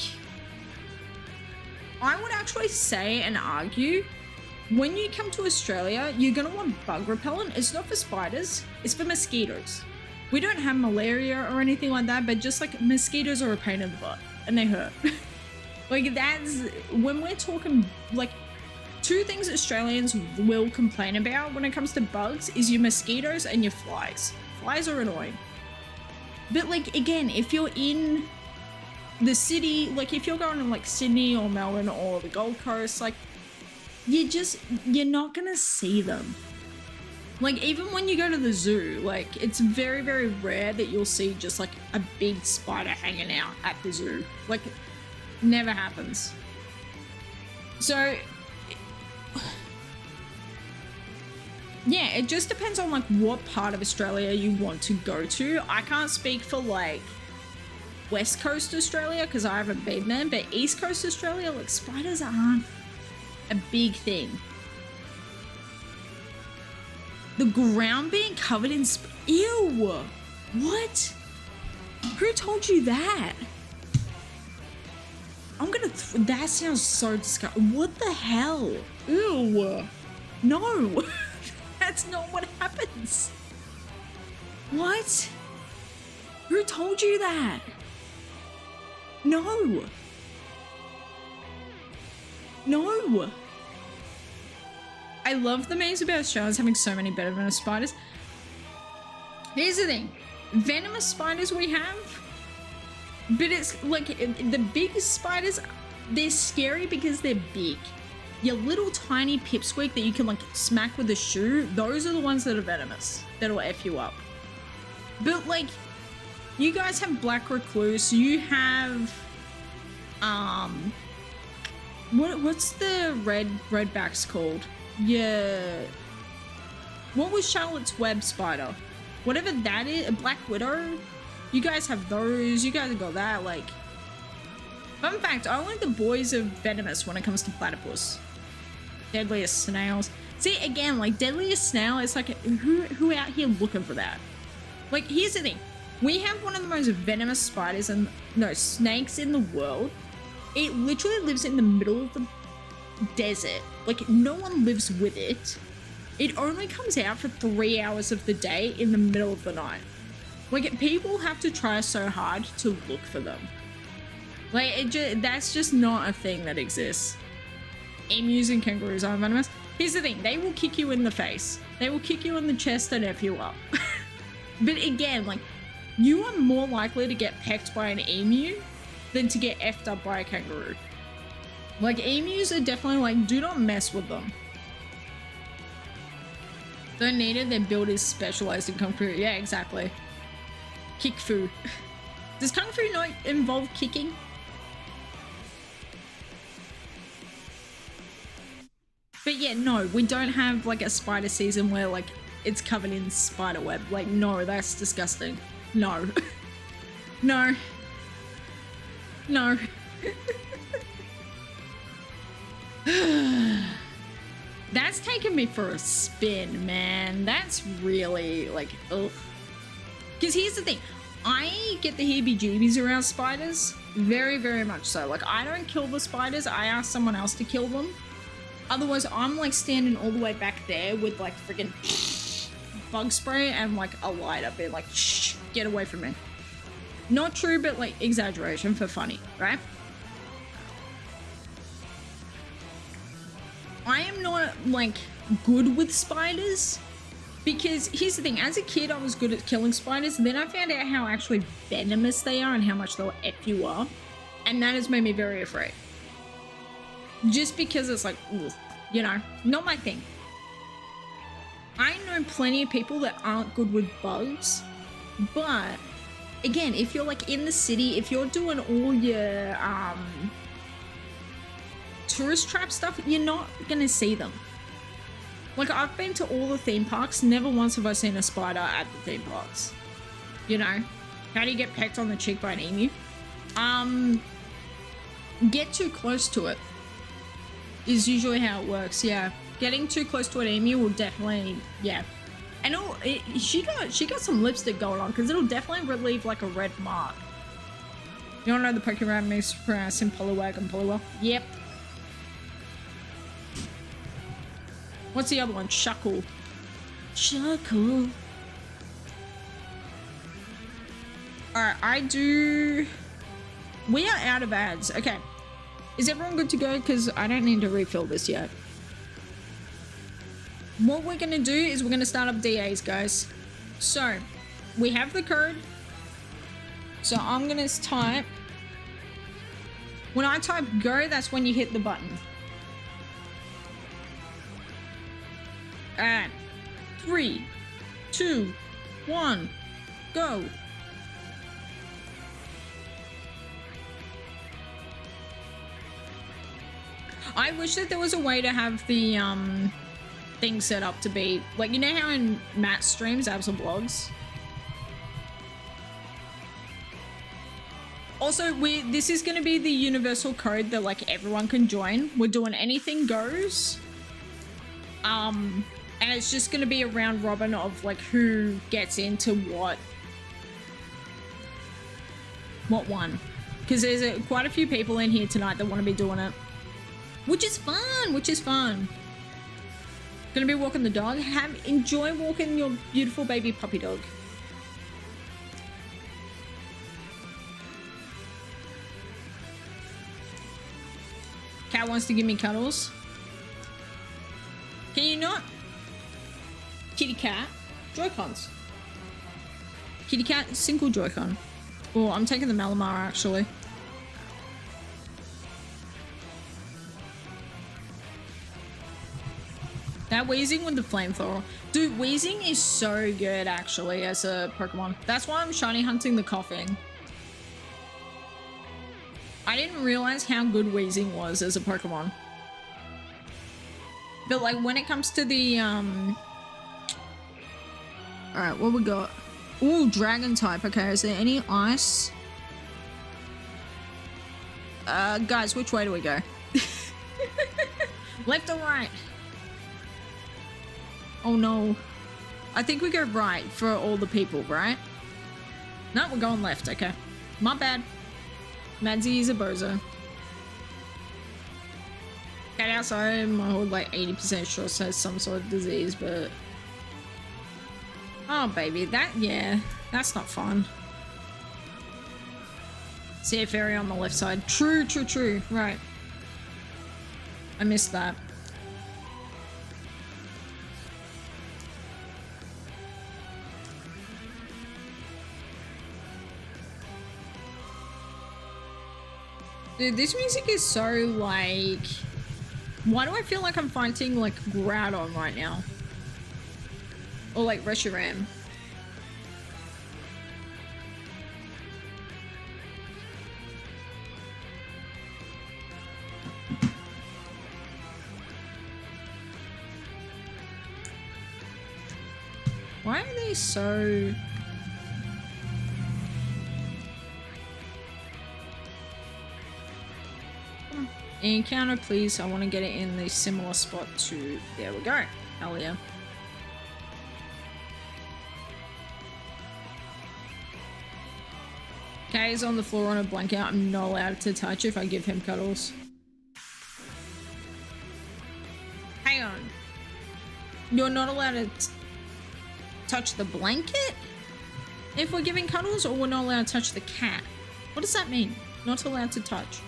I would actually say and argue, when you come to Australia, you're going to want bug repellent. It's not for spiders. It's for mosquitoes. We don't have malaria or anything like that, but just like mosquitoes are a pain in the butt and they hurt. Like that's when we're talking like two things Australians will complain about when it comes to bugs is your mosquitoes and your flies. Flies are annoying. But like again, if you're in the city, like if you're going to like Sydney or Melbourne or the Gold Coast, like you're not gonna see them. Like even when you go to the zoo, like it's very, very rare that you'll see just like a big spider hanging out at the zoo. Like never happens. So yeah, it just depends on like what part of Australia you want to go to. I can't speak for like West Coast Australia because I haven't been there, but East Coast Australia, like spiders aren't a big thing. The ground being covered in ew! What? Who told you that? I'm gonna that sounds so disgusting. What the hell? Ew! No! That's not what happens. What? Who told you that? No! No! I love the memes about Australians having so many better venomous spiders. Here's the thing. Venomous spiders we have, but it's like the big spiders, they're scary because they're big. Your little tiny pipsqueak that you can like smack with a shoe, those are the ones that are venomous. That'll F you up. But like, you guys have black recluse, you have, what's the redbacks called? Yeah. What was Charlotte's Web spider? Whatever that is, a black widow. You guys have those. You guys have got that. Like, fun fact, only the boys are venomous when it comes to platypus. Deadliest snails. See, again, like deadliest snail, it's like who out here looking for that? Like, here's the thing. We have one of the most venomous spiders and snakes in the world. It literally lives in the middle of the desert. Like no one lives with it. It only comes out for 3 hours of the day in the middle of the night. Like people have to try so hard to look for them. Like that's just not a thing that exists. Emus and kangaroos are venomous. Here's the thing, they will kick you in the face. They will kick you in the chest and F you up. But again, like you are more likely to get pecked by an emu than to get effed up by a kangaroo. Like emus are definitely like, do not mess with them. Don't need it, their build is specialized in kung fu. Yeah, exactly. Kick fu. Does kung fu not involve kicking? But yeah, no, we don't have like a spider season where like it's covered in spider web. Like no, that's disgusting. No. No. No. That's taken me for a spin, man. That's really like, ugh. Because here's the thing, I get the heebie-jeebies around spiders, very, very much so. Like, I don't kill the spiders, I ask someone else to kill them. Otherwise, I'm like standing all the way back there with like freaking bug spray and like a lighter being like, shh, get away from me. Not true, but like exaggeration for funny, right? I am not like good with spiders because here's the thing, as a kid I was good at killing spiders, then I found out how actually venomous they are and how much they'll F you up, and that has made me very afraid. Just because it's like, ugh, you know, not my thing. I know plenty of people that aren't good with bugs, but again, if you're like in the city, if you're doing all your tourist trap stuff, you're not gonna see them. Like, I've been to all the theme parks, never once have I seen a spider at the theme parks. You know, how do you get pecked on the cheek by an emu? Get too close to it is usually how it works. Yeah, getting too close to an emu will definitely, yeah. And she got some lipstick going on because it'll definitely relieve like a red mark. You wanna know the Pokemon moves pronounced in Poliwag and Poliwell? Yep. What's the other one? Shuckle. Shuckle. Alright, we are out of ads. Okay. Is everyone good to go? Because I don't need to refill this yet. What we're going to do is we're going to start up DAs, guys. So, we have the code. So, I'm going to type. When I type go, that's when you hit the button. Alright. 3, 2, 1, go. I wish that there was a way to have the thing set up to be like, you know how in Matt streams apps or blogs. Also, this is going to be the universal code that like everyone can join. We're doing anything goes. And it's just going to be a round robin of like who gets into what one. Because there's quite a few people in here tonight that want to be doing it. Which is fun. Gonna be walking the dog. Enjoy walking your beautiful baby puppy dog. Cat wants to give me cuddles. Can you not? Kitty cat. Joy-Cons. Kitty cat, single Joy-Con. Oh, I'm taking the Malamar actually. That Weezing with the flamethrower. Dude, Weezing is so good actually as a Pokemon. That's why I'm shiny hunting the coughing. I didn't realize how good Weezing was as a Pokemon. But like when it comes to the Alright, what we got? Ooh, dragon type. Okay, is there any ice? Guys, which way do we go? Left or right? Oh no. I think we go right for all the people, right? No, we're going left. Okay. My bad. Madsy is a bozo. Cat outside, my whole like 80% sure says some sort of disease, but... Oh, baby. Yeah. That's not fun. See a fairy on the left side. True. Right. I missed that. Dude, this music is so like... Why do I feel like I'm fighting like Groudon right now? Or like Reshiram. Why are they so... Encounter, please. I want to get it in the similar spot to... There we go. Hell yeah. Kay is on the floor on a blanket. I'm not allowed to touch if I give him cuddles. Hang on. You're not allowed to touch the blanket if we're giving cuddles, or we're not allowed to touch the cat? What does that mean? Not allowed to touch.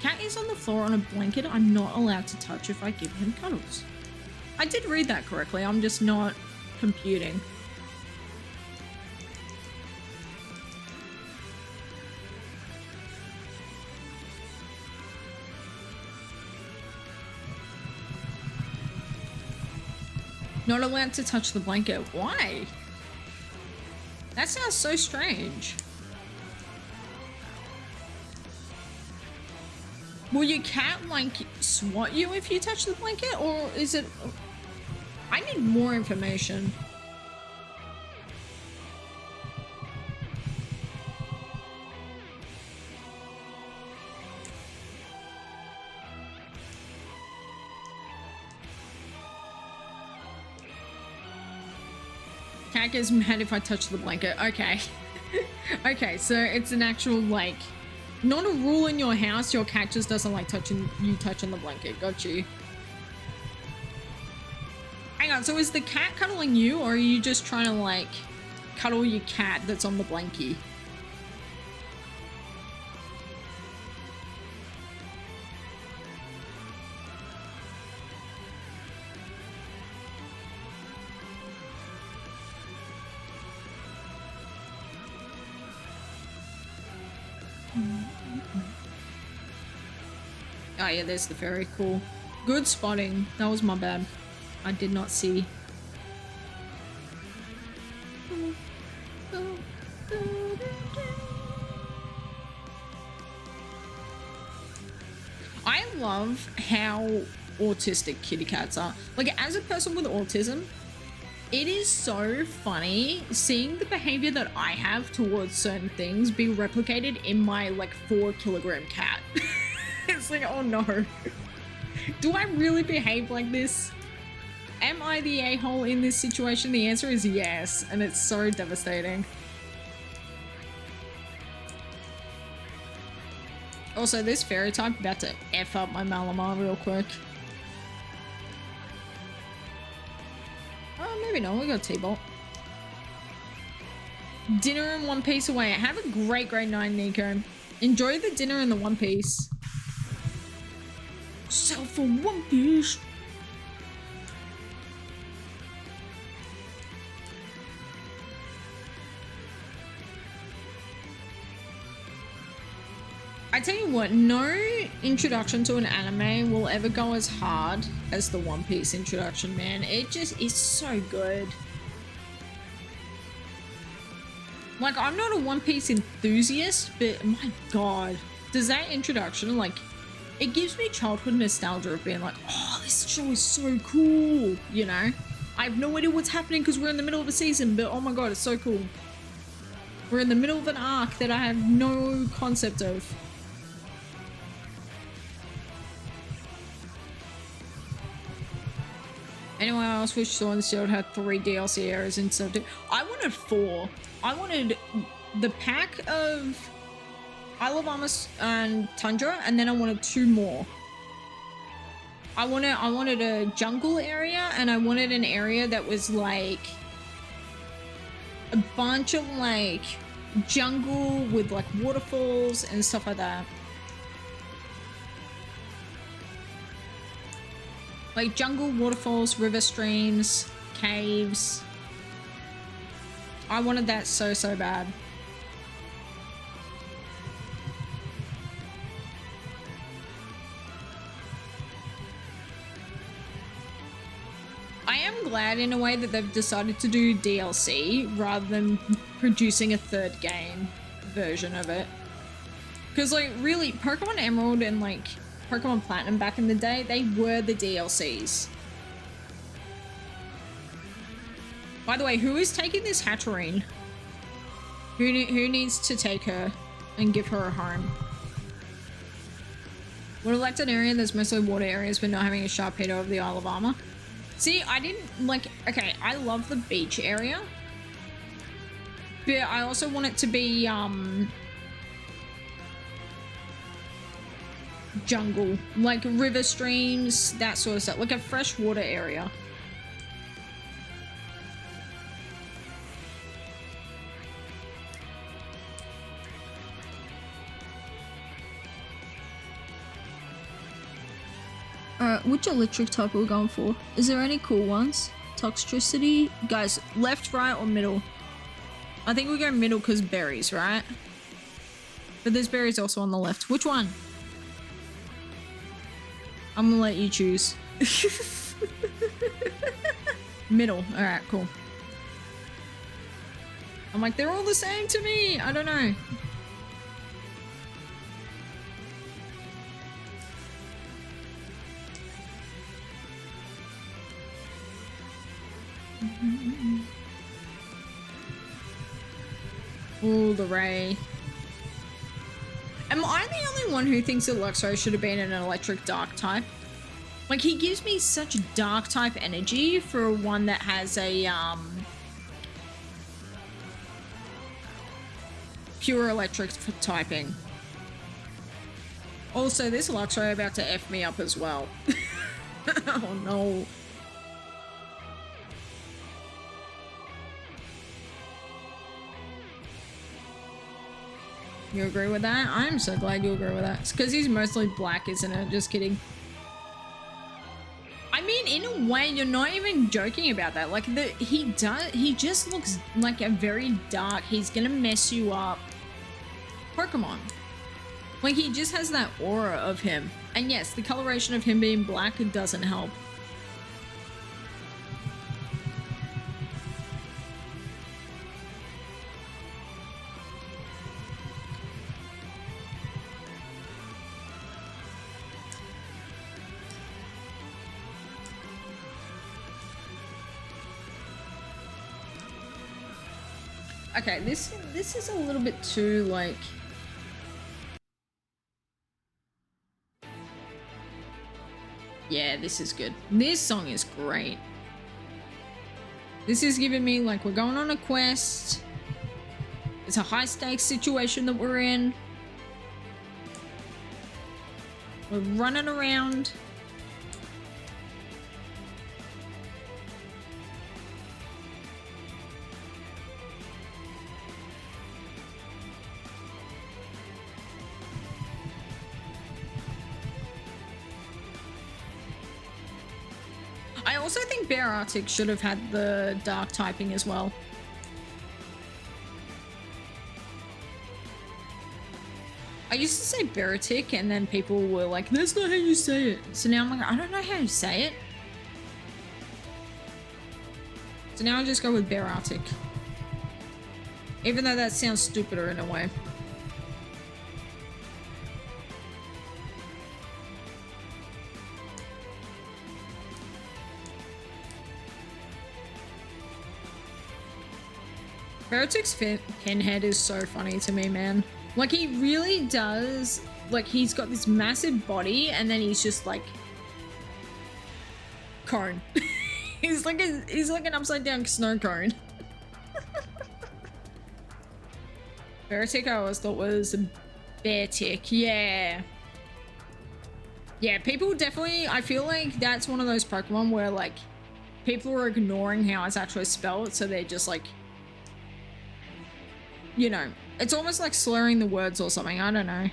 Cat is on the floor on a blanket. I'm not allowed to touch if I give him cuddles. I did read that correctly. I'm just not computing. Not allowed to touch the blanket. Why? That sounds so strange. Will your cat, like, swat you if you touch the blanket? Or is it... I need more information. Cat gets mad if I touch the blanket. Okay. Okay, so it's an actual, like... Not a rule in your house, your cat just doesn't like touching the blanket. Got you. Hang on, so is the cat cuddling you, or are you just trying to like cuddle your cat that's on the blankie? Oh yeah, there's the ferry. Cool. Good spotting. That was my bad. I did not see. I love how autistic kitty cats are. Like, as a person with autism, it is so funny seeing the behavior that I have towards certain things be replicated in my like 4-kilogram cat. It's like, oh no. Do I really behave like this? Am I the a-hole in this situation? The answer is yes, and it's so devastating. Also, this fairy type about to F up my Malamar real quick. Oh, maybe not. We got T-Bolt. Dinner in One Piece away. Have a great night, Nico. Enjoy the dinner in the One Piece. Sell for One Piece. I tell you what, no introduction to an anime will ever go as hard as the One Piece introduction, man. It just is so good. Like, I'm not a One Piece enthusiast, but my god, does that introduction, like, it gives me childhood nostalgia of being like, oh, this show is so cool, you know? I have no idea what's happening because we're in the middle of a season, but oh my god, it's so cool. We're in the middle of an arc that I have no concept of. Anyone else wish Sword and Shield had 3 DLC areas instead of 2? I wanted 4. I wanted the pack of Isle of Armor and Tundra, and then I wanted 2 more. I wanted a jungle area, and I wanted an area that was like a bunch of like jungle with like waterfalls and stuff like that. Like jungle, waterfalls, river streams, caves. I wanted that so bad. I am glad in a way that they've decided to do DLC rather than producing a 3rd game version of it. Because like really, Pokemon Emerald and like Pokemon Platinum back in the day, they were the DLCs. By the way, who is taking this Hatterene? Who needs to take her and give her a home? Would have liked an area that's mostly water areas but not having a Sharpedo of the Isle of Armor. See, I didn't like, okay, I love the beach area, but I also want it to be jungle, like river streams, that sort of stuff, like a freshwater area. Alright, which electric type are we going for? Is there any cool ones? Toxicity? Guys, left, right, or middle? I think we go middle because berries, right? But there's berries also on the left. Which one? I'm gonna let you choose. Middle. Alright, cool. I'm like, they're all the same to me. I don't know. Ooh, the Ray. Am I the only one who thinks that Luxray should have been an electric dark type? Like, he gives me such dark type energy for one that has a, pure electric typing. Also, this Luxray about to F me up as well. Oh no. You agree with that? I'm so glad you agree with that. It's because he's mostly black, isn't it? Just kidding. I mean, in a way, you're not even joking about that. Like, he just looks like a very dark, he's gonna mess you up Pokemon. Like, he just has that aura of him. And yes, the coloration of him being black doesn't help. Okay, this is a little bit too, like... Yeah, this is good. This song is great. This is giving me, like, we're going on a quest. It's a high-stakes situation that we're in. We're running around. I also think Bear Arctic should have had the dark typing as well. I used to say Baratic and then people were like, that's not how you say it. So now I'm like, I don't know how you say it. So now I just go with Bear Arctic. Even though that sounds stupider in a way. Baratic's pinhead is so funny to me, man. Like, he really does, like, he's got this massive body and then he's just like cone. he's like an upside down snow cone. Baratic I always thought was a bear tick. Yeah, people definitely, I feel like that's one of those Pokemon where like people are ignoring how it's actually spelled, so they're just like, you know, it's almost like slurring the words or something. I don't know.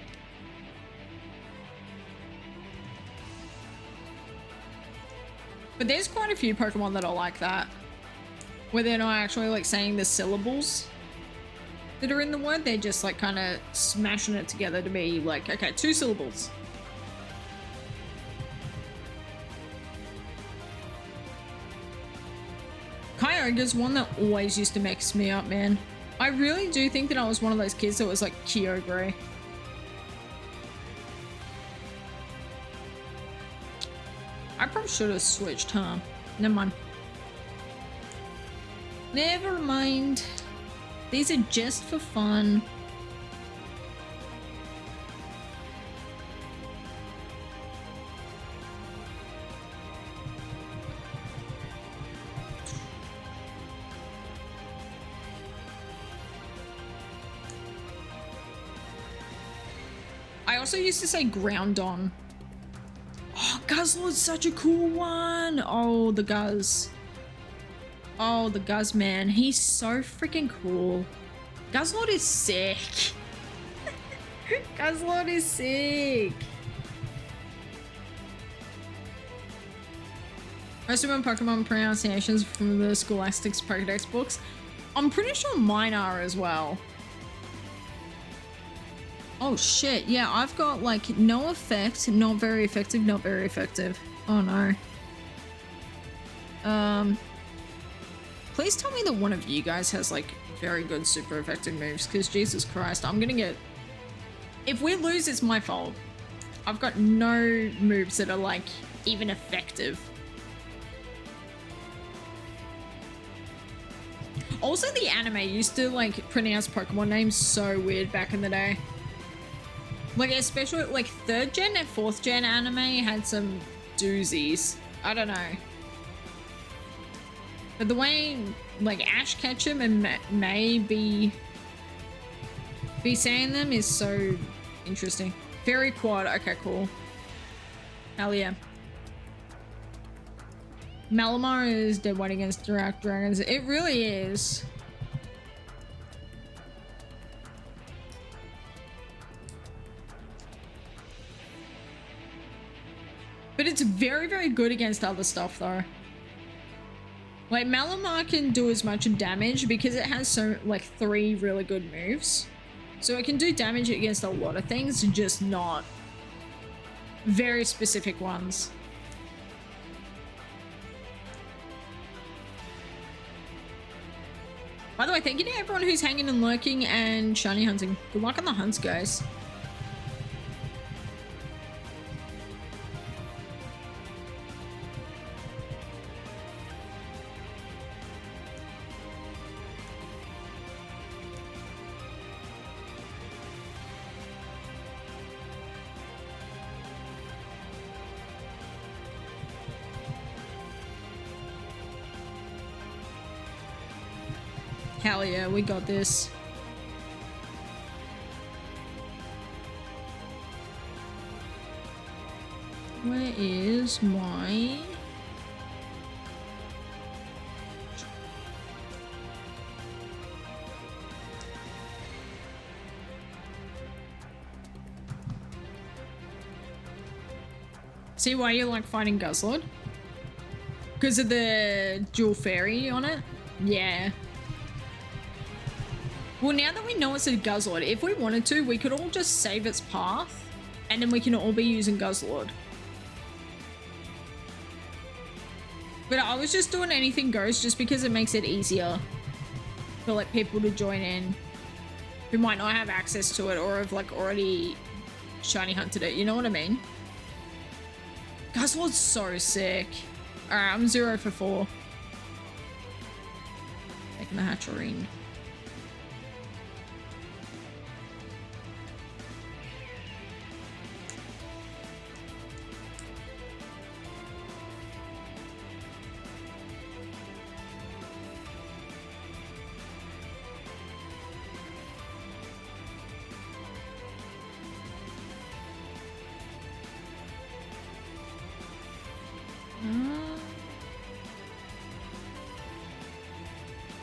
But there's quite a few Pokemon that are like that, where they're not actually like saying the syllables that are in the word. They're just like kind of smashing it together to be like, okay, 2 syllables. Kyogre's one that always used to mix me up, man. I really do think that I was one of those kids that was like Kyogre. I probably should have switched, huh? Never mind. Never mind. These are just for fun. I also used to say Groundon. Oh, Guzzlord's such a cool one. Oh, the Guzz. Oh, the Guzz, man. He's so freaking cool. Guzzlord is sick. Guzzlord is sick. Most of my Pokemon pronunciations from the Scholastics Pokedex books. I'm pretty sure mine are as well. Oh shit, yeah, I've got like no effect, not very effective, not very effective. Oh no. Please tell me that one of you guys has like very good super effective moves, because Jesus Christ, I'm gonna get... If we lose, it's my fault. I've got no moves that are like even effective. Also, the anime used to like pronounce Pokemon names so weird back in the day. Like, especially, like, 3rd gen and 4th gen anime had some doozies. I don't know. But the way, like, Ash Ketchum and May be saying them is so interesting. Fairy Quad. Okay, cool. Hell yeah. Malamar is dead weight against Direct Dragons. It really is. But it's very, very good against other stuff, though. Like, Malamar can do as much damage because it has so, like, 3 really good moves. So it can do damage against a lot of things, just not very specific ones. By the way, thank you to everyone who's hanging and lurking and shiny hunting. Good luck on the hunts, guys. Hell yeah, we got this. Where is my... See why you like fighting Guzzlord? Because of the dual fairy on it? Yeah. Well, now that we know it's a Guzzlord, if we wanted to, we could all just save its path, and then we can all be using Guzzlord. But I was just doing anything goes just because it makes it easier for like people to join in who might not have access to it or have like already shiny hunted it. You know what I mean? Guzzlord's so sick. All right, I'm 0 for 4. Taking the hatcherine.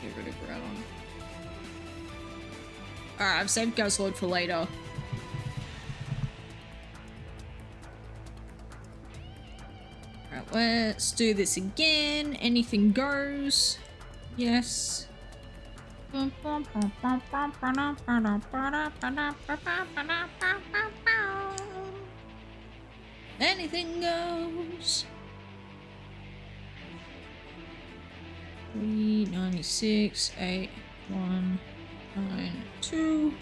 Get rid of Groudon. Alright, I've saved Guzzlord for later. Alright, let's do this again. Anything goes. Yes. Anything goes. 396 8 1 9 2.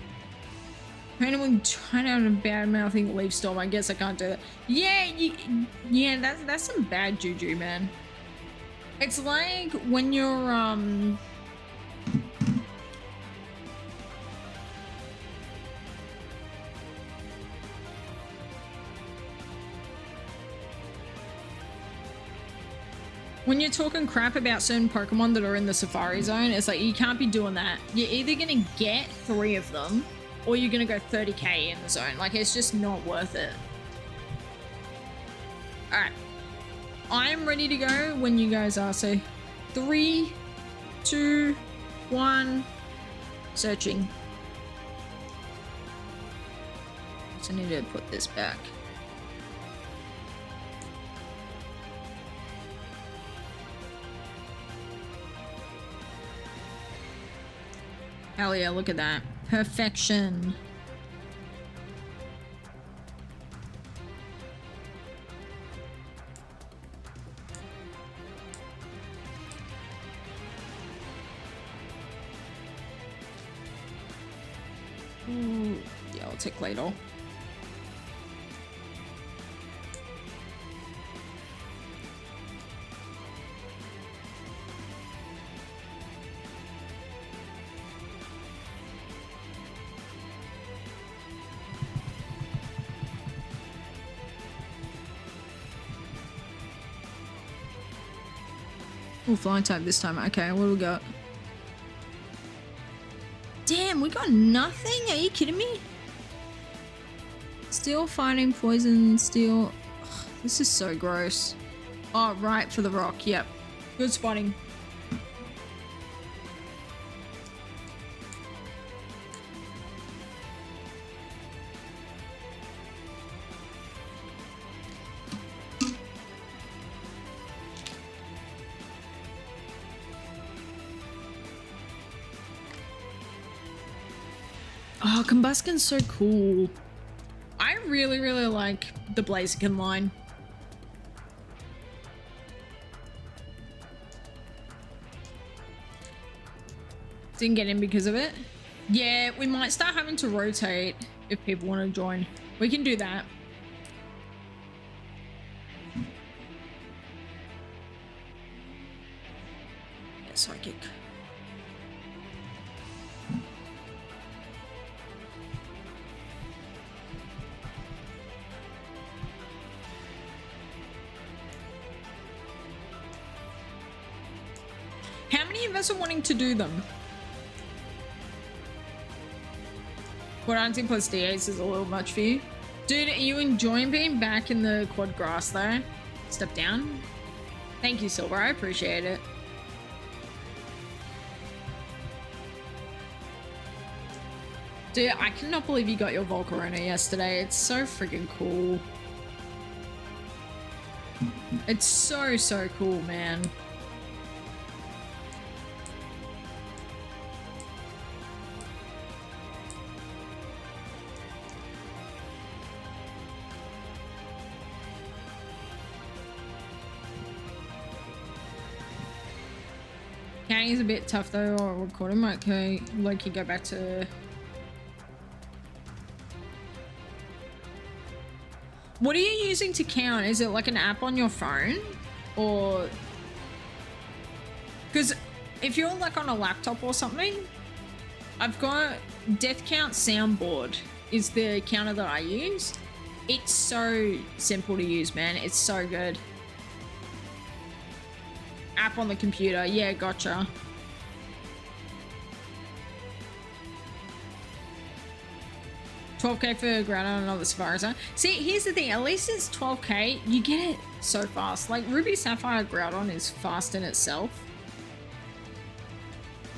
Randomly trying out a bad mouthing leaf storm. I guess I can't do that. Yeah, yeah, that's some bad juju, man. It's like when you're when you're talking crap about certain Pokemon that are in the Safari Zone, it's like you can't be doing that. You're either gonna get 3 of them, or you're gonna go 30k in the zone. Like, it's just not worth it. Alright. I'm ready to go when you guys are. So, 3, 2, 1, searching. So I need to put this back. Hell yeah, look at that. Perfection. Ooh, yeah, I'll take Ladle. Ooh, flying type this time. Okay, what do we got? Damn, we got nothing? Are you kidding me? Steel, fighting, poison, steel. Ugh, this is so gross. Oh, right, for the rock. Yep. Good spotting. Oh, Combusken's so cool. I really, really like the Blaziken line. Didn't get in because of it. Yeah, we might start having to rotate if people want to join. We can do that. Yeah, psychic. How many of us are wanting to do them? Quad plus D8s is a little much for you. Dude, are you enjoying being back in the quad grass though? Step down. Thank you, Silver. I appreciate it. Dude, I cannot believe you got your Volcarona yesterday. It's so freaking cool. It's so, so cool, man. Counting is a bit tough though, or record him. Okay, Loki, go back to... What are you using to count? Is it like an app on your phone? Or... Because if you're like on a laptop or something, I've got Death Count Soundboard is the counter that I use. It's so simple to use, man. It's so good. App on the computer. Yeah, gotcha. $12K for Groudon and another Safari Zone. See, here's the thing. At least it's $12K. You get it so fast. Like, Ruby Sapphire Groudon is fast in itself.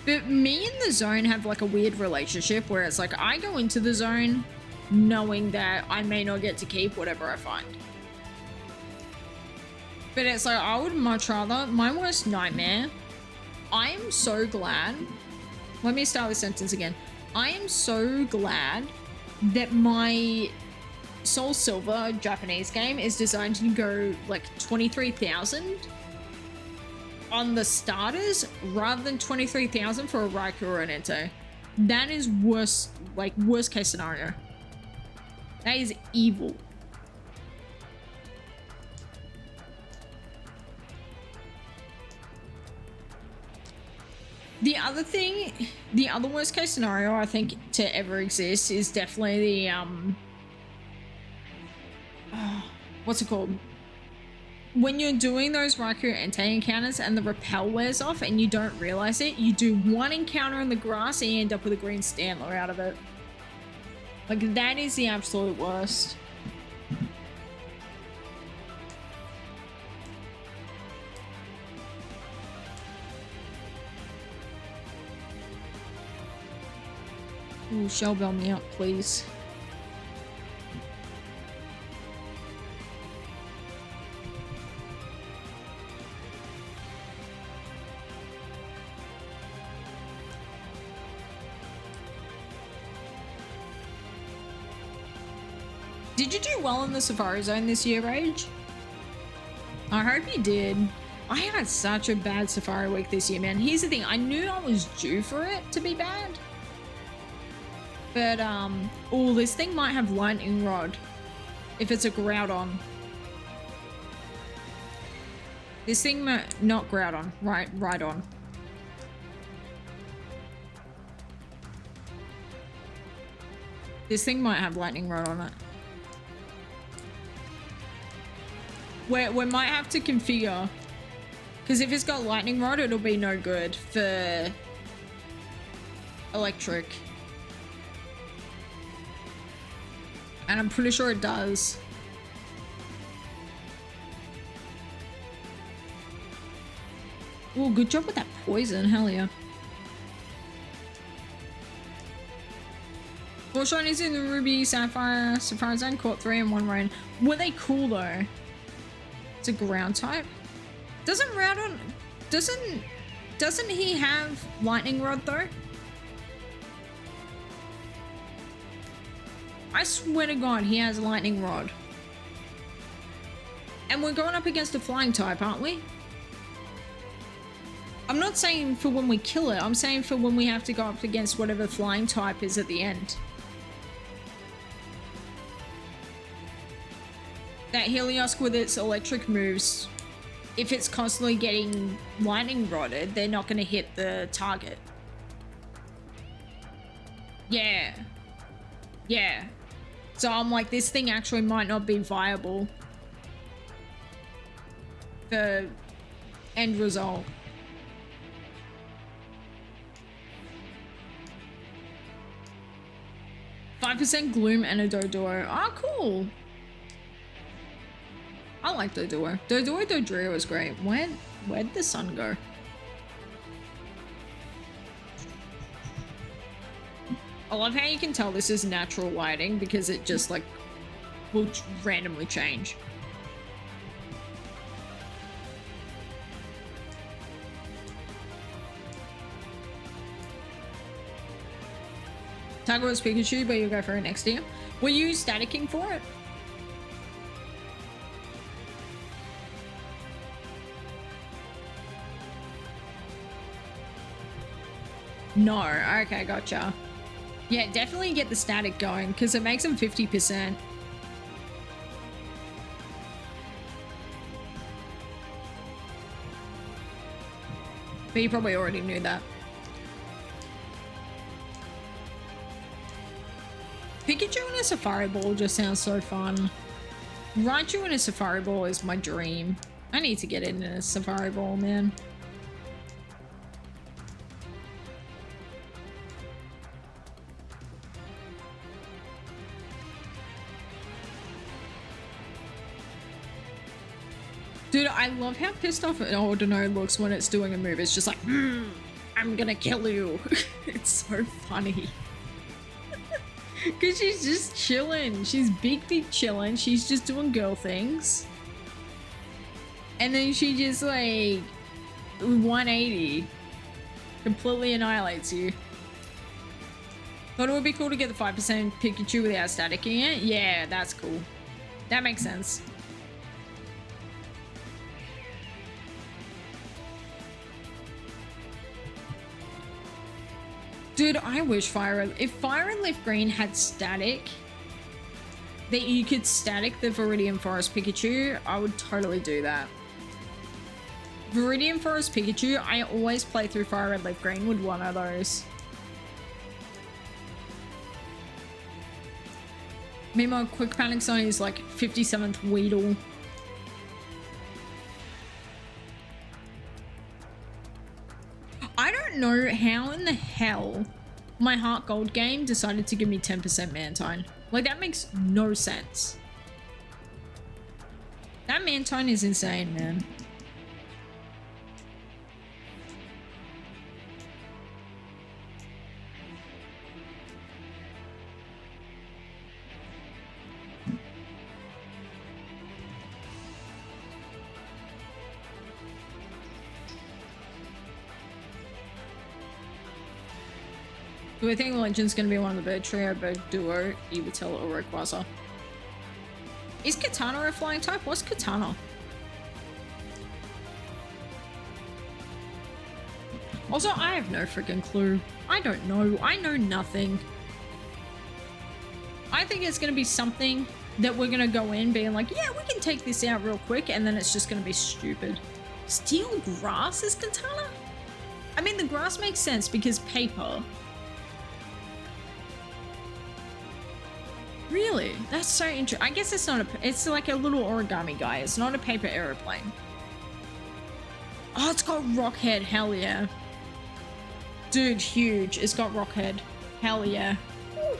But me and the zone have like a weird relationship where it's like I go into the zone knowing that I may not get to keep whatever I find. But it's like, I would much rather, my worst nightmare, I am so glad, let me start this sentence again. I am so glad that my Soul Silver Japanese game is designed to go like 23,000 on the starters rather than 23,000 for a Raikou or an Ento. That is worst, like worst case scenario. That is evil. The other thing, the other worst case scenario I think to ever exist is definitely the, what's it called? When you're doing those Raikou and Entei encounters and the repel wears off and you don't realize it, you do one encounter in the grass and you end up with a green Stantler out of it. Like, that is the absolute worst. Ooh, shell bell me up, please. Did you do well in the Safari Zone this year, Rage? I hope you did. I had such a bad Safari week this year, man. Here's the thing. I knew I was due for it to be bad. But, oh, this thing might have Lightning Rod. If it's a Groudon. This thing might, not Groudon, right on. This thing might have Lightning Rod on it. We might have to configure. Because if it's got Lightning Rod, it'll be no good for Electric. And I'm pretty sure it does. Oh, good job with that poison. Hell yeah. Four shinies in the Ruby Sapphire Zone. Caught 3 in 1 rain. Were they cool though? It's a ground type. Doesn't Groudon... Doesn't he have Lightning Rod though? I swear to God, he has lightning rod. And we're going up against a flying type, aren't we? I'm not saying for when we kill it. I'm saying for when we have to go up against whatever flying type is at the end. That Helios with its electric moves, if it's constantly getting lightning rodded, they're not going to hit the target. Yeah. Yeah. So I'm like, this thing actually might not be viable. The end result. %5 Gloom and a Doduo. Oh, cool. I like Doduo. Dodrio is great. Where'd the sun go? I love how you can tell this is natural lighting because it just like will randomly change. Tiger was Pikachu, but you'll go for it next year. Were you staticking for it? No. Okay, gotcha. Yeah, definitely get the static going because it makes them 50%. But you probably already knew that. Pikachu in a Safari Ball just sounds so fun. Raichu in a Safari Ball is my dream. I need to get in a Safari Ball, man. Dude, I love how pissed off an Ordinary looks when it's doing a move. It's just like, I'm gonna kill you. It's so funny. Because she's just chilling. She's big chilling. She's just doing girl things. And then she just like 180. Completely annihilates you. Thought it would be cool to get the 5% Pikachu without staticking it. Yeah, that's cool. That makes sense. Dude, I wish if Fire and Leaf Green had static, that you could static the Viridian Forest Pikachu, I would totally do that. Viridian Forest Pikachu, I always play through Fire and Leaf Green with one of those. Meanwhile, Quick Panic Zone is like 57th Weedle. I don't know how in the hell my Heart Gold game decided to give me 10% Mantine. Like, that makes no sense. That Mantine is insane, man. Do I think Legend's gonna be one of the bird trio, bird duo, Yveltal or Rayquaza? Is Katana a flying type? What's Katana? Also, I have no freaking clue. I don't know. I know nothing. I think it's gonna be something that we're gonna go in being like, yeah, we can take this out real quick, and then it's just gonna be stupid. Steel grass is Katana? I mean, the grass makes sense because paper. Really? That's so interesting. I guess it's not a... It's like a little origami guy. It's not a paper aeroplane. Oh, it's got Rockhead. Hell yeah. Dude, huge. It's got Rockhead. Hell yeah. Woo.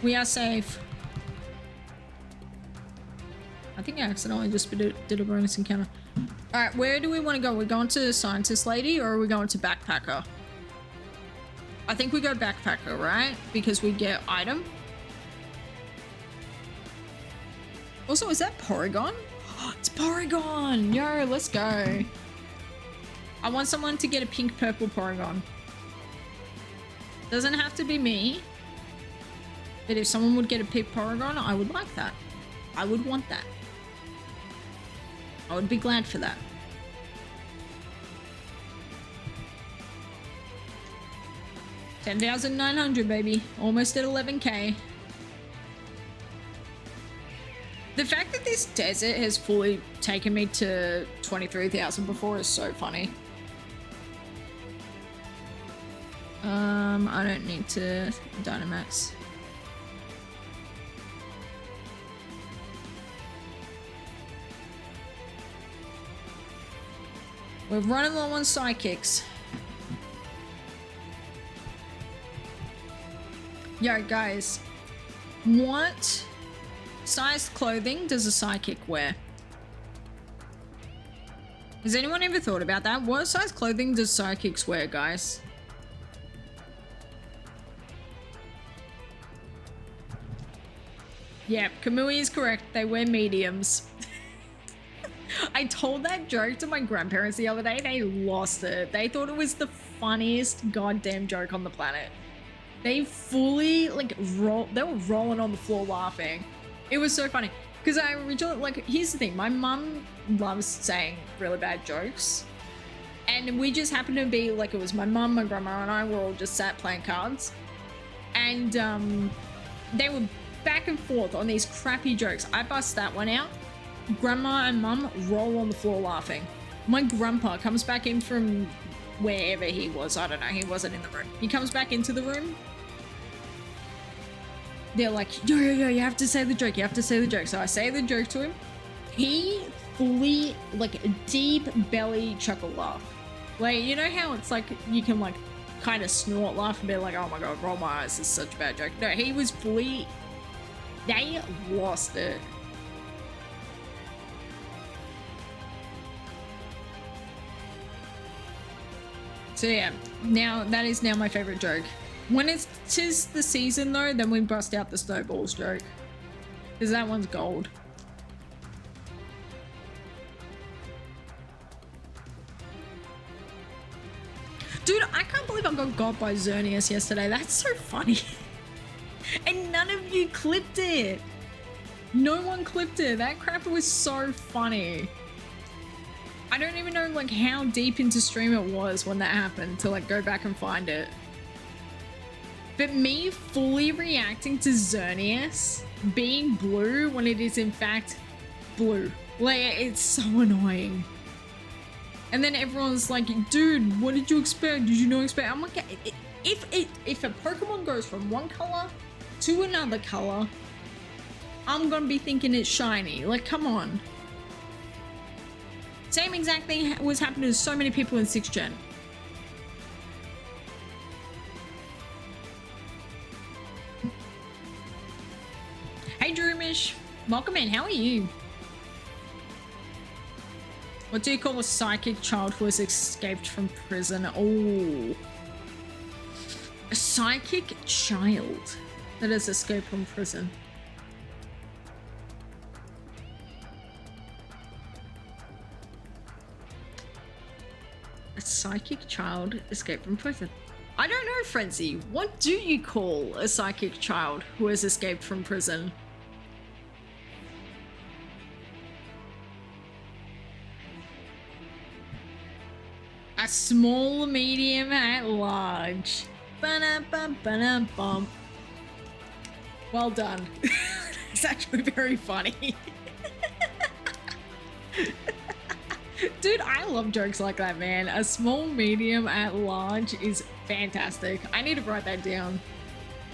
We are safe. I think I accidentally just did a bonus encounter. Alright, where do we want to go? We're going to Scientist Lady or are we going to Backpacker? I think we go Backpacker, right? Because we get item. Also, is that Porygon? Oh, it's Porygon! Yo, let's go. I want someone to get a pink-purple Porygon. Doesn't have to be me. But if someone would get a pink Porygon, I would like that. I would want that. I would be glad for that. $10,900, baby. Almost at 11K. The fact that this desert has fully taken me to 23,000 before is so funny. I don't need to Dynamax. We're running low on Psychics. Yo, guys, what size clothing does a Psychic wear? Has anyone ever thought about that? What size clothing does Psychics wear, guys? Yep, Kamui is correct. They wear mediums. I told that joke to my grandparents the other day. They lost it. They thought it was the funniest goddamn joke on the planet. They fully, like, they were rolling on the floor laughing. It was so funny. Because I originally, like, here's the thing. My mum loves saying really bad jokes. And we just happened to be, like, it was my mum, my grandma, and I were all just sat playing cards. And they were back and forth on these crappy jokes. I bust that one out. Grandma and mum roll on the floor laughing. My grandpa comes back in from wherever he was. I don't know. He wasn't in the room. He comes back into the room. They're like, yo, you have to say the joke. You have to say the joke. So I say the joke to him. He fully, like, a deep belly chuckle laugh. Like, you know how it's like, you can, like, kind of snort laugh and be like, oh my God, roll my eyes. This is such a bad joke. No, he was fully, they lost it. So yeah, now that is now my favorite joke. When it's tis the season though, then we bust out the snowballs joke. Because that one's gold. Dude, I can't believe I got by Xerneas yesterday. That's so funny. And none of you clipped it. No one clipped it. That crap was so funny. I don't even know, like, how deep into stream it was when that happened to, like, go back and find it. But me fully reacting to Xerneas being blue when it is in fact blue. Like, it's so annoying. And then everyone's like, dude, what did you expect? Did you not expect? I'm like, if a Pokemon goes from one color to another color, I'm gonna be thinking it's shiny. Like, come on. Same exact thing was happening to so many people in 6th gen. Hey Droomish, welcome in, how are you? What do you call a psychic child who has escaped from prison? Oh, a psychic child that has escaped from prison. A psychic child escaped from prison. I don't know, Frenzy. What do you call a psychic child who has escaped from prison? A small, medium, at large. Ba-na-bum. Well done. It's actually very funny. Dude, I love jokes like that, man. A small, medium, at large is fantastic. I need to write that down.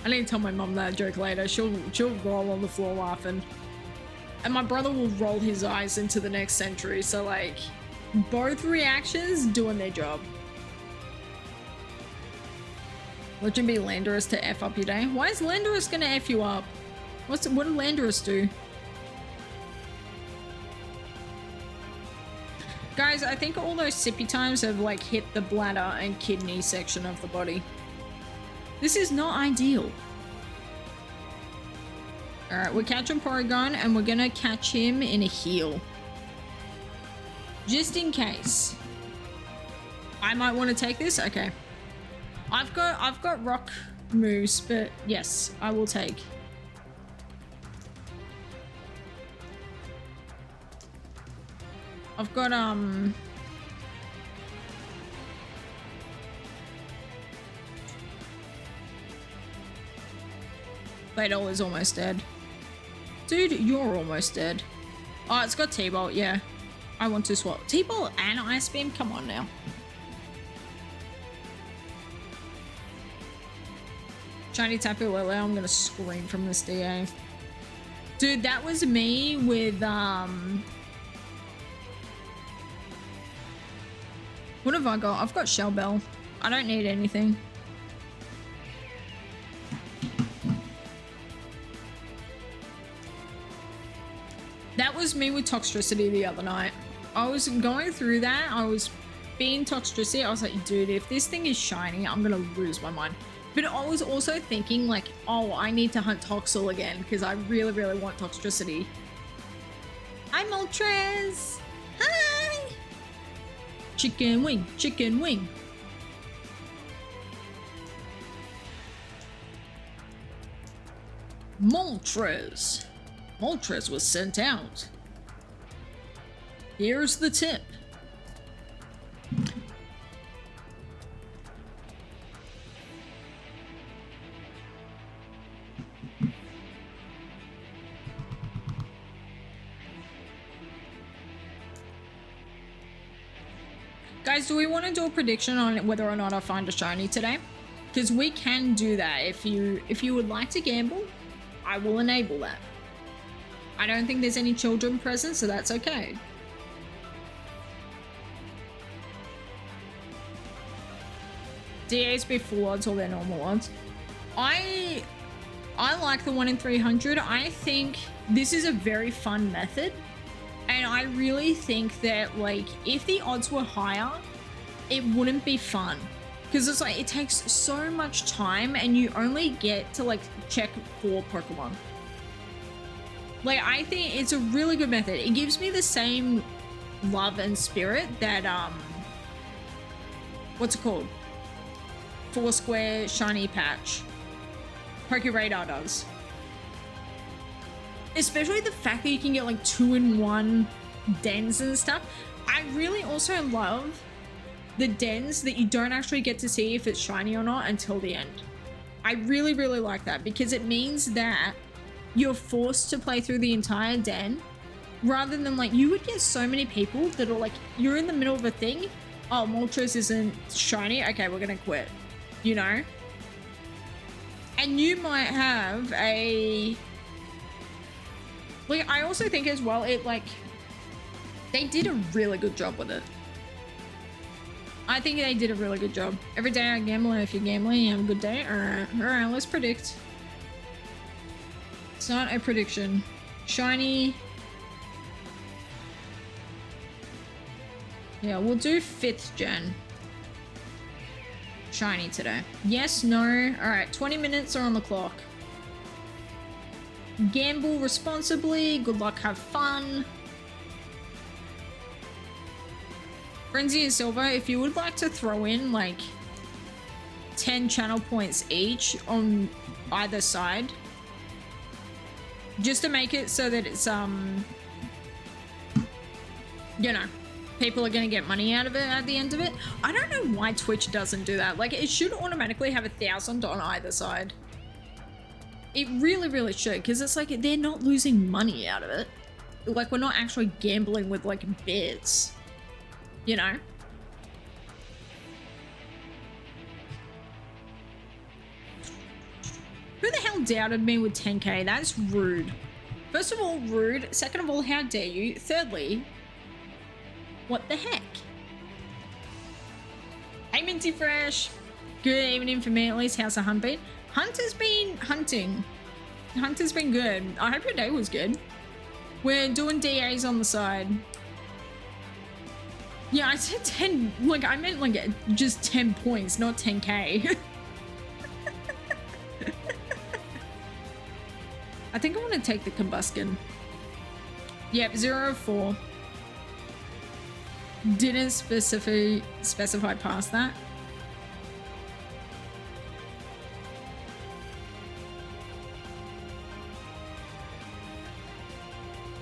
I need to tell my mom that joke later. She'll roll on the floor laughing. And my brother will roll his eyes into the next century. So, like, both reactions doing their job. Let you be Landorus to F up your day. Why is Landorus gonna F you up? What did Landorus do? Guys, I think all those sippy times have, like, hit the bladder and kidney section of the body. This is not ideal. Alright, we're catching Porygon and we're gonna catch him in a heal. Just in case. I might want to take this. Okay. I've got rock moves, but yes, I will take I've got Beidol is almost dead. Dude, you're almost dead. Oh, it's got T-Bolt, yeah. I want to swap. T-Bolt and Ice Beam? Come on now. Shiny Tapu Lele, I'm gonna scream from this DA. Dude, that was me with, what have I got? I've got Shell Bell. I don't need anything. That was me with Toxtricity the other night. I was going through that. I was being Toxtricity. I was like, dude, if this thing is shiny, I'm gonna lose my mind. But I was also thinking like, oh, I need to hunt Toxel again because I really, really want Toxtricity. Hi, Moltres. Hi. Chicken wing, chicken wing. Moltres. Moltres was sent out. Here's the tip. Guys, do we want to do a prediction on whether or not I find a shiny today? Because we can do that. If you would like to gamble, I will enable that. I don't think there's any children present, so that's okay. DAs be full odds or their normal odds. I like the 1 in 300. I think this is a very fun method. And I really think that, like, if the odds were higher, it wouldn't be fun. Because it's like, it takes so much time and you only get to, like, check 4 Pokemon. Like, I think it's a really good method. It gives me the same love and spirit that, what's it called? Foursquare Shiny Patch PokeRadar does. Especially the fact that you can get like 2-in-1 dens and stuff. I really also love the dens that you don't actually get to see if it's shiny or not until the end. I really, really like that because it means that you're forced to play through the entire den rather than like, you would get so many people that are like, you're in the middle of a thing. Oh, Moltres isn't shiny. Okay, we're gonna quit, you know? And you might have a... Like, I also think as well, it like, they did a really good job with it. I think they did a really good job. Every day I gamble, and if you're gambling, you have a good day. Alright, let's predict. It's not a prediction. Shiny. Yeah, we'll do 5th gen. Shiny today. Yes, no. Alright, 20 minutes are on the clock. Gamble responsibly. Good luck, have fun. Frenzy and Silver, if you would like to throw in like 10 channel points each on either side, just to make it so that it's you know, people are gonna get money out of it at the end of it. I don't know why Twitch doesn't do that. Like, it should automatically have 1,000 on either side. It really, really should, because it's like they're not losing money out of it. Like, we're not actually gambling with like bits, you know? Who the hell doubted me with 10k? That's rude. First of all, rude. Second of all, how dare you? Thirdly, what the heck? Hey, Minty Fresh. Good evening for me, at least. How's the hunt been? Hunt has been hunting. Hunt has been good. I hope your day was good. We're doing DAs on the side. Yeah, I said 10, like, I meant like just 10 points, not 10k. I think I want to take the Combuskin. Yep, 0-4. Didn't specify past that.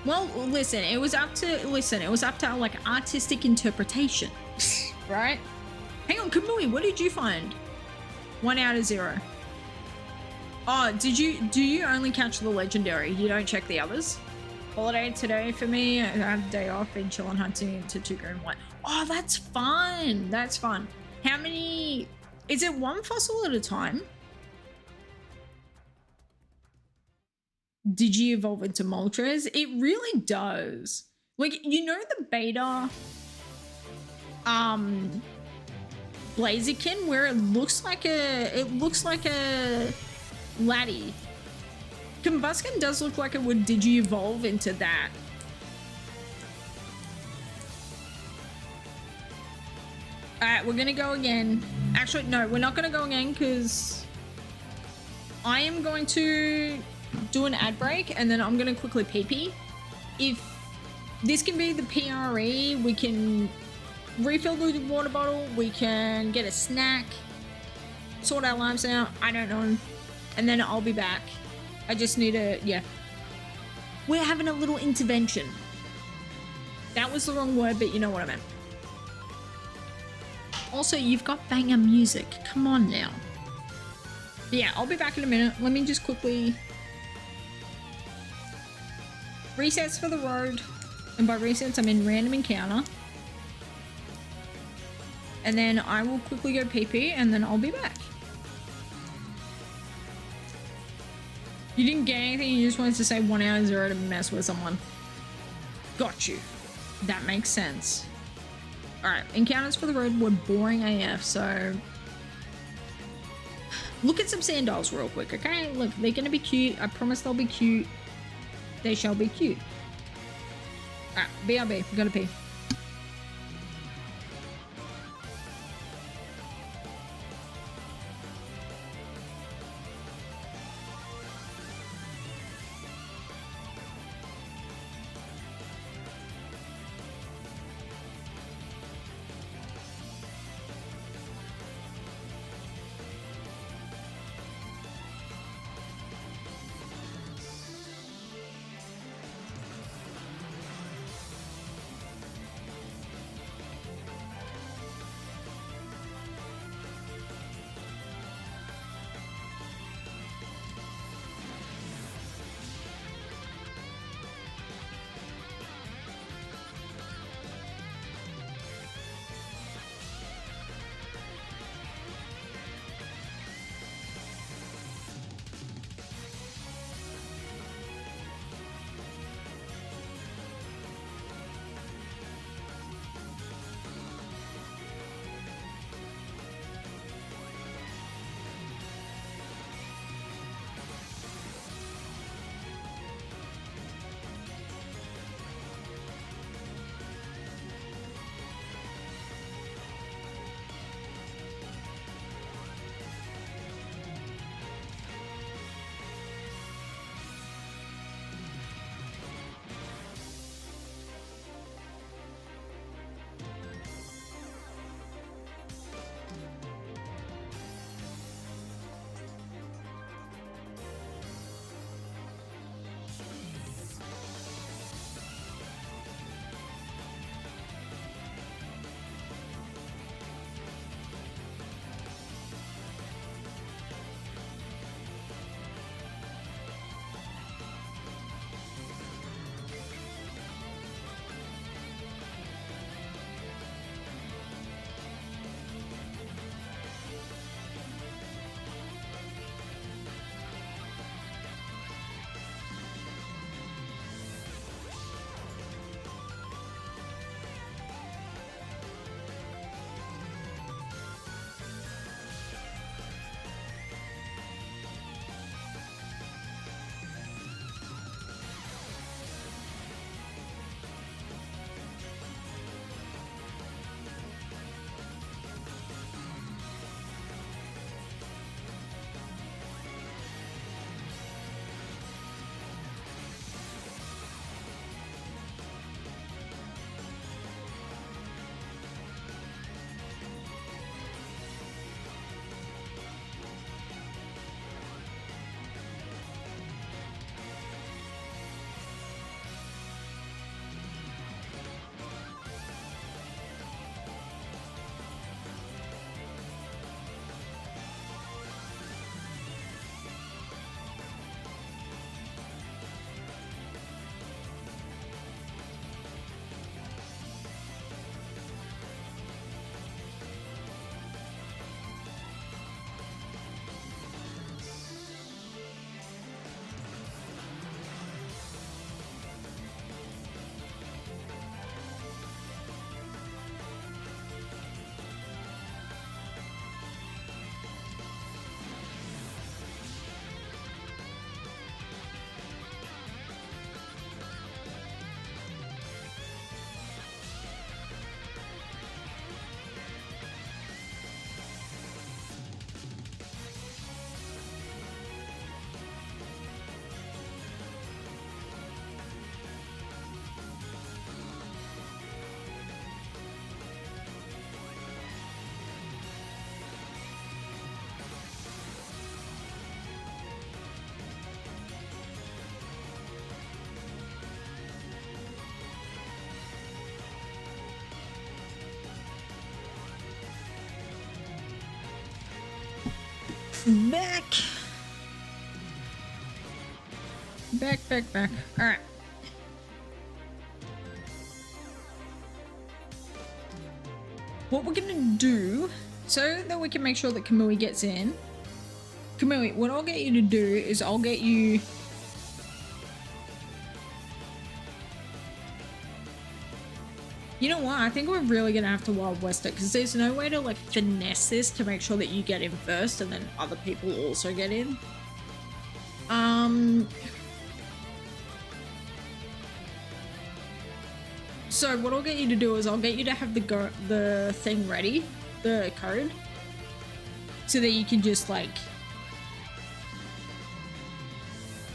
Well, listen, it was up to like artistic interpretation, right? Hang on, Kamui, what did you find? 1 out of 0. Oh, do you only catch the legendary? You don't check the others? Holiday today for me. I have a day off, been chilling hunting into 2 green white. Oh, that's fun. That's fun. How many? Is it 1 fossil at a time? Did you evolve into Moltres? It really does. Like, you know the beta Blaziken where it looks like a Laddie. Combuskin does look like it would digi-evolve into that. Alright, we're gonna go again. Actually, no, we're not gonna go again because I am going to do an ad break and then I'm gonna quickly pee. If this can be the PRE, we can refill the water bottle, we can get a snack, sort our lives out, I don't know, and then I'll be back. I just need a, yeah. We're having a little intervention. That was the wrong word, but you know what I meant. Also, you've got banger music. Come on now. But yeah, I'll be back in a minute. Let me just quickly... Resets for the road. And by resets, I mean random encounter. And then I will quickly go pee and then I'll be back. You didn't get anything, you just wanted to say 1 out of 0 to mess with someone. Got you. That makes sense. Alright, encounters for the road were boring AF, so... Look at some Sandols real quick, okay? Look, they're gonna be cute. I promise they'll be cute. They shall be cute. Alright, BRB, we gotta pee. Back. Back. All right. What we're gonna do, so that we can make sure that Kamui gets in. Kamui, what I'll get you to do is I'll get you... You know what? I think we're really gonna have to Wild West it because there's no way to like finesse this to make sure that you get in first and then other people also get in. So what I'll get you to do is I'll get you to have the thing ready, the code, so that you can just like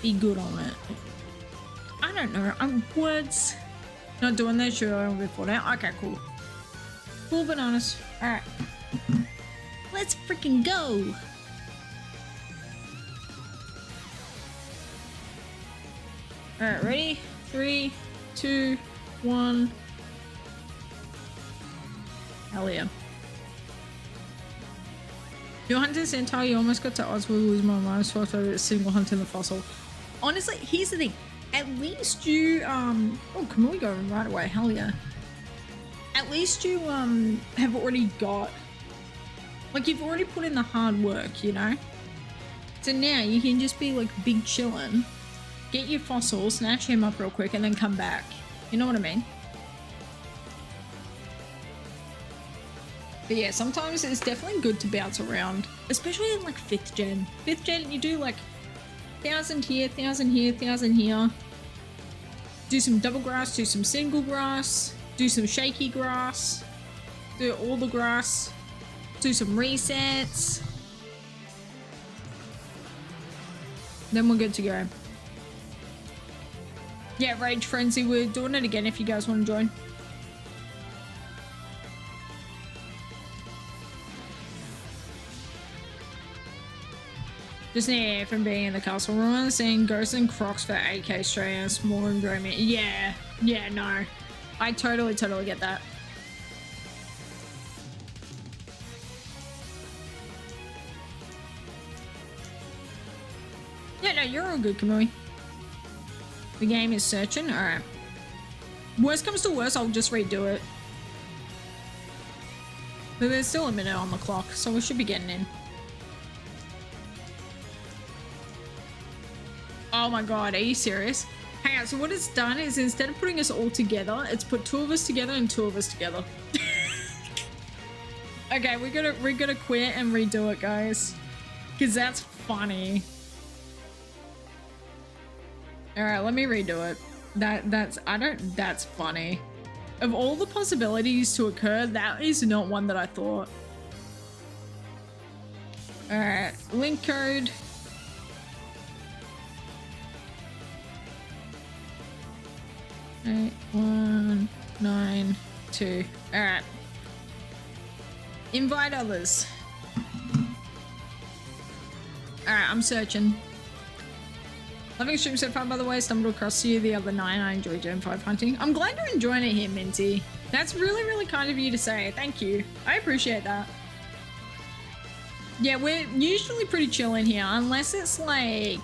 be good on it. I don't know. Words. Not doing that. Sure, I won't be thought out. Okay, cool. Cool bananas. All right. Let's freaking go. All right, ready? 3, 2, 1. Hell yeah. Your hunting centaur, you almost got to Oswald lose my mind. So I started single hunting the fossil. Honestly, here's the thing. At least you oh, can we go right away? Hell yeah. At least you have already got, like, you've already put in the hard work, you know? So now you can just be like big chillin', get your fossil, snatch him up real quick, and then come back. You know what I mean? But yeah, sometimes it's definitely good to bounce around, especially in like 5th gen. 5th gen, you do like 1,000 here, 1,000 here, 1,000 here. Do some double grass, do some single grass, do some shaky grass, do all the grass, do some resets. Then we're good to go. Yeah, Rage Frenzy, we're doing it again if you guys want to join. Just need from being in the castle room, seeing ghosts and crocs for AK straight and small enjoyment. Yeah, no. I totally get that. Yeah, no, you're all good, Kamui. The game is searching. Alright. Worst comes to worst, I'll just redo it. But there's still a minute on the clock, so we should be getting in. Oh my god, are you serious? Hang on, so what it's done is instead of putting us all together, it's put 2 of us together and 2 of us together. Okay, we're gonna quit and redo it, guys. Cause that's funny. Alright, let me redo it. That's funny. Of all the possibilities to occur, that is not one that I thought. Alright, link code. Eight, 1, 9, 2. Alright. Invite others. Alright, I'm searching. Loving stream so far, by the way. Stumbled across you the other night. I enjoyed Gen 5 hunting. I'm glad you're enjoying it here, Minty. That's really, really kind of you to say. Thank you. I appreciate that. Yeah, we're usually pretty chill in here, unless it's like,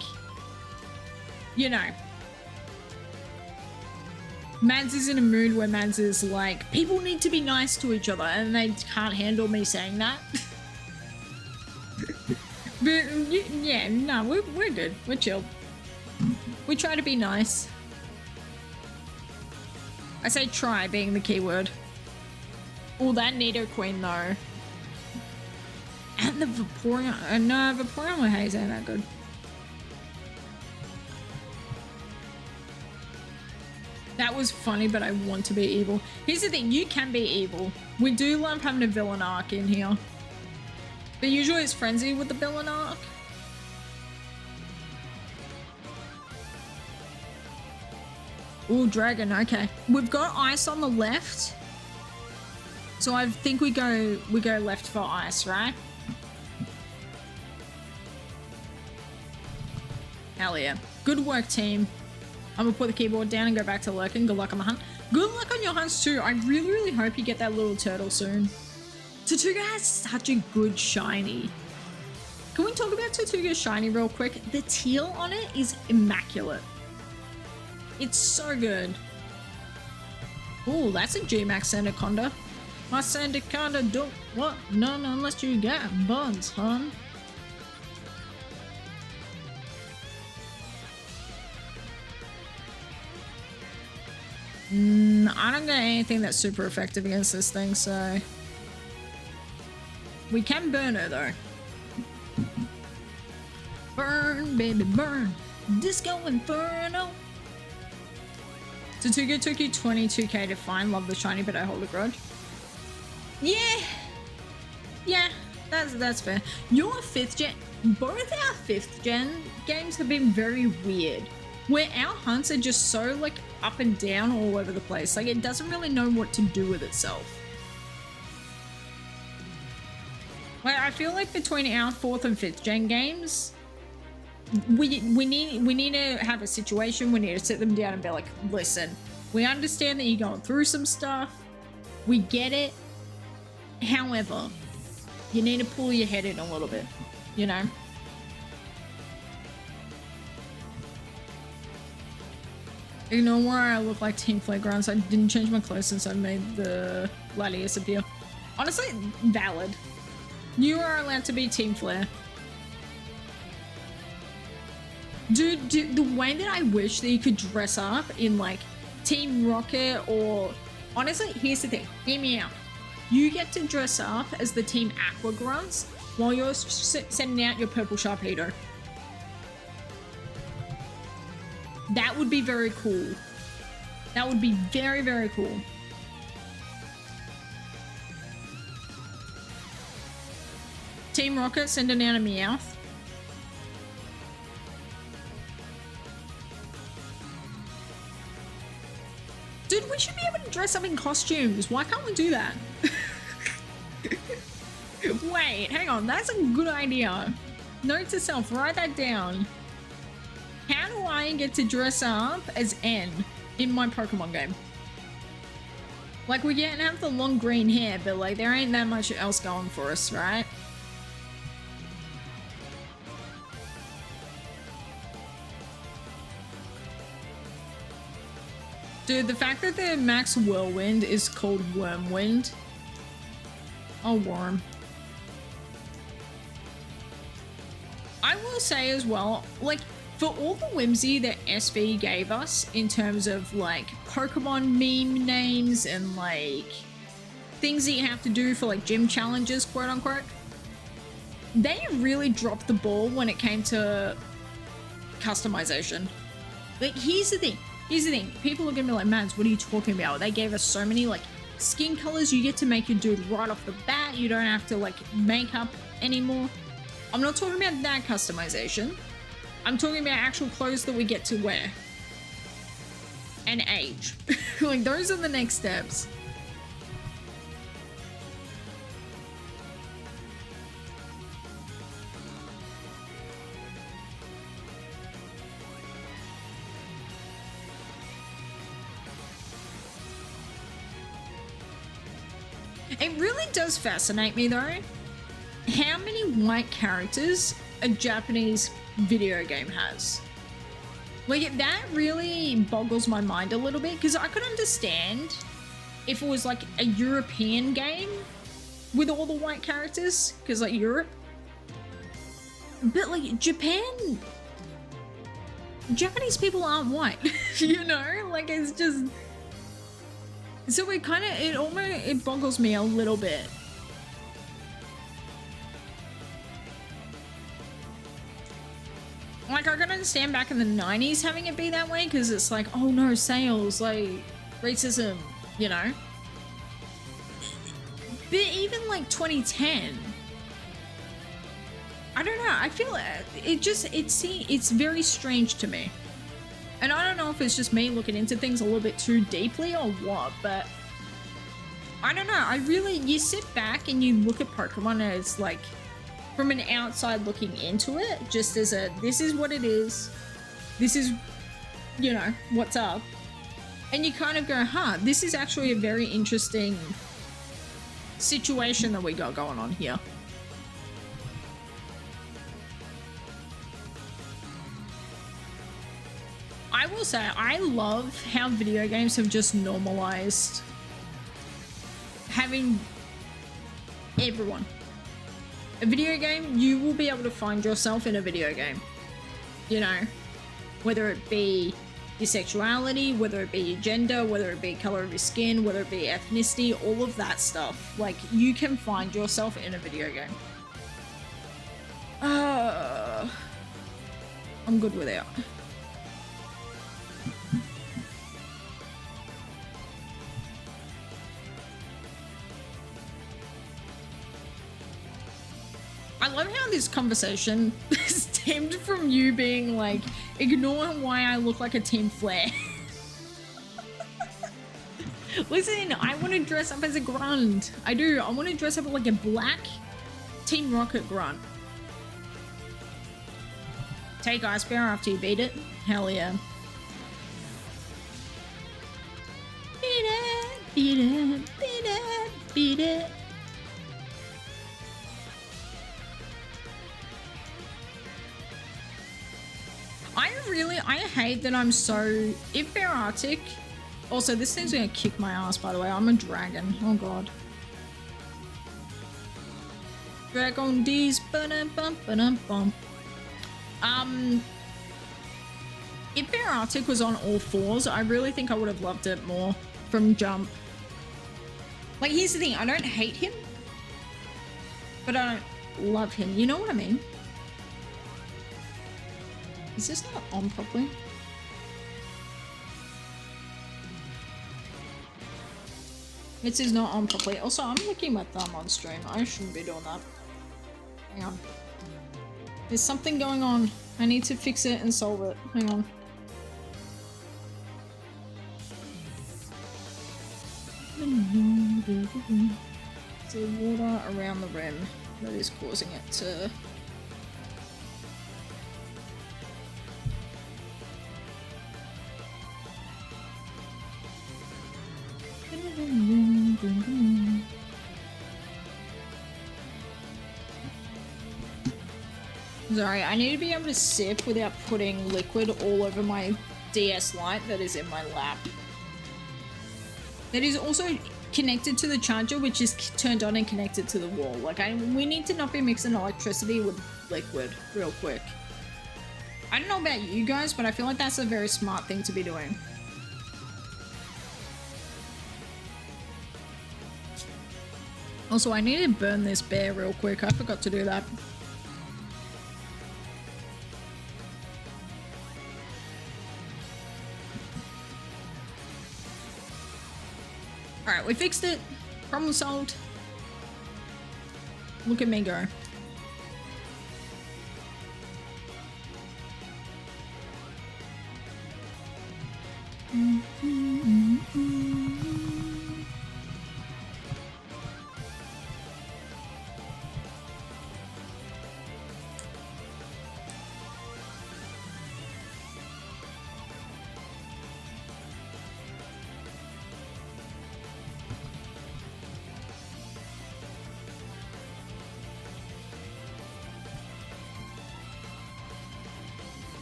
you know, Mads is in a mood where Mads is like, people need to be nice to each other, and they can't handle me saying that. But yeah, no, we're good. We're chill. We try to be nice. I say try being the key word. Oh, that Nido Queen though. And the Vaporeon. No, Vaporeon with haze ain't that good. That was funny, but I want to be evil. Here's the thing, you can be evil. We do love having a villain arc in here. But usually it's Frenzy with the villain arc. Ooh, dragon, okay. We've got ice on the left. So I think we go left for ice, right? Hell yeah. Good work, team. I'm gonna put the keyboard down and go back to lurking. Good luck on the hunt. Good luck on your hunts too. I really, really hope you get that little turtle soon. Tatuga has such a good shiny. Can we talk about Tortuga's shiny real quick? The teal on it is immaculate. It's so good. Oh, that's a G-Max Sandaconda. My Sandaconda don't what? None unless you got buns, hon. I don't got anything that's super effective against this thing, so... We can burn her, though. Burn, baby, burn. Disco Inferno. Tortuga took you 22k to find. Love the shiny, but I hold a grudge. Yeah, that's fair. Your 5th gen... Both our 5th gen games have been very weird. Where our hunts are just so, like, up and down all over the place. Like, it doesn't really know what to do with itself. Like, I feel like between our 4th and 5th gen games, we need to have a situation. We need to sit them down and be like, listen, we understand that you're going through some stuff. We get it. However, you need to pull your head in a little bit, you know? Ignore where I look like Team Flagrants. I didn't change my clothes since I made the Gladius appear. Honestly, valid. You are allowed to be Team Flare. Dude, the way that I wish that you could dress up in like Team Rocket or... Honestly, here's the thing. Hear me out. You get to dress up as the Team Aqua Grunts while you're sending out your purple Sharpedo. That would be very cool. That would be very, very cool. Team Rocket sending out a Meowth. Dude, we should be able to dress up in costumes. Why can't we do that? Wait, hang on. That's a good idea. Note to self, write that down. How do I get to dress up as N in my Pokemon game? Like, we can't have the long green hair, but like, there ain't that much else going for us, right? Dude, the fact that the max whirlwind is called Wormwind. Oh, worm. I will say as well, like, for all the whimsy that SV gave us in terms of like Pokemon meme names and like things that you have to do for like gym challenges, quote unquote, they really dropped the ball when it came to customization. Like, here's the thing. People are gonna be like, Mads, what are you talking about? They gave us so many like skin colors. You get to make your dude right off the bat. You don't have to like make up anymore. I'm not talking about that customization. I'm talking about actual clothes that we get to wear. And age. Like, those are the next steps. It really does fascinate me, though, how many white characters a Japanese video game has. Like, that really boggles my mind a little bit, because I could understand if it was like a European game with all the white characters, because like Europe, but like Japanese people aren't white. You know, like, it's just, so it boggles me a little bit. Like, I can understand back in the 90s having it be that way, because it's like, oh no, sales, like, racism, you know? But even like 2010, I don't know, I feel it's very strange to me. And I don't know if it's just me looking into things a little bit too deeply or what, but I don't know, you sit back and you look at Pokemon and it's like, from an outside looking into it, just as a, this is what it is, this is, you know, what's up. And you kind of go, huh, this is actually a very interesting situation that we got going on here. I will say, I love how video games have just normalized having everyone. A video game, you will be able to find yourself in a video game. You know, whether it be your sexuality, whether it be your gender, whether it be color of your skin, whether it be ethnicity, all of that stuff. Like, you can find yourself in a video game. I'm good with it. I love how this conversation stemmed from you being like, ignore why I look like a Team Flare. Listen, I want to dress up as a grunt. I do. I want to dress up like a black Team Rocket grunt. Take Ice Bear after you beat it. Hell yeah. Beat it, beat it, beat it, beat it. I hate that I'm so... If they're Arctic... Also, this thing's gonna kick my ass, by the way. I'm a dragon. Oh, God. Dragon D's... Ba-dum-bum-ba-dum-bum. If their Arctic was on all fours, I really think I would have loved it more from jump. Like, here's the thing. I don't hate him. But I don't love him. You know what I mean? Is this not on properly? This is not on properly. Also, I'm licking my thumb on stream. I shouldn't be doing that. Hang on. There's something going on. I need to fix it and solve it. Hang on. It's the water around the rim that is causing it to... Sorry, I need to be able to sip without putting liquid all over my DS Lite that is in my lap. That is also connected to the charger, which is turned on and connected to the wall. Like, we need to not be mixing electricity with liquid real quick. I don't know about you guys, but I feel like that's a very smart thing to be doing. Also, I need to burn this bear real quick. I forgot to do that. Alright, we fixed it. Problem solved. Look at me go.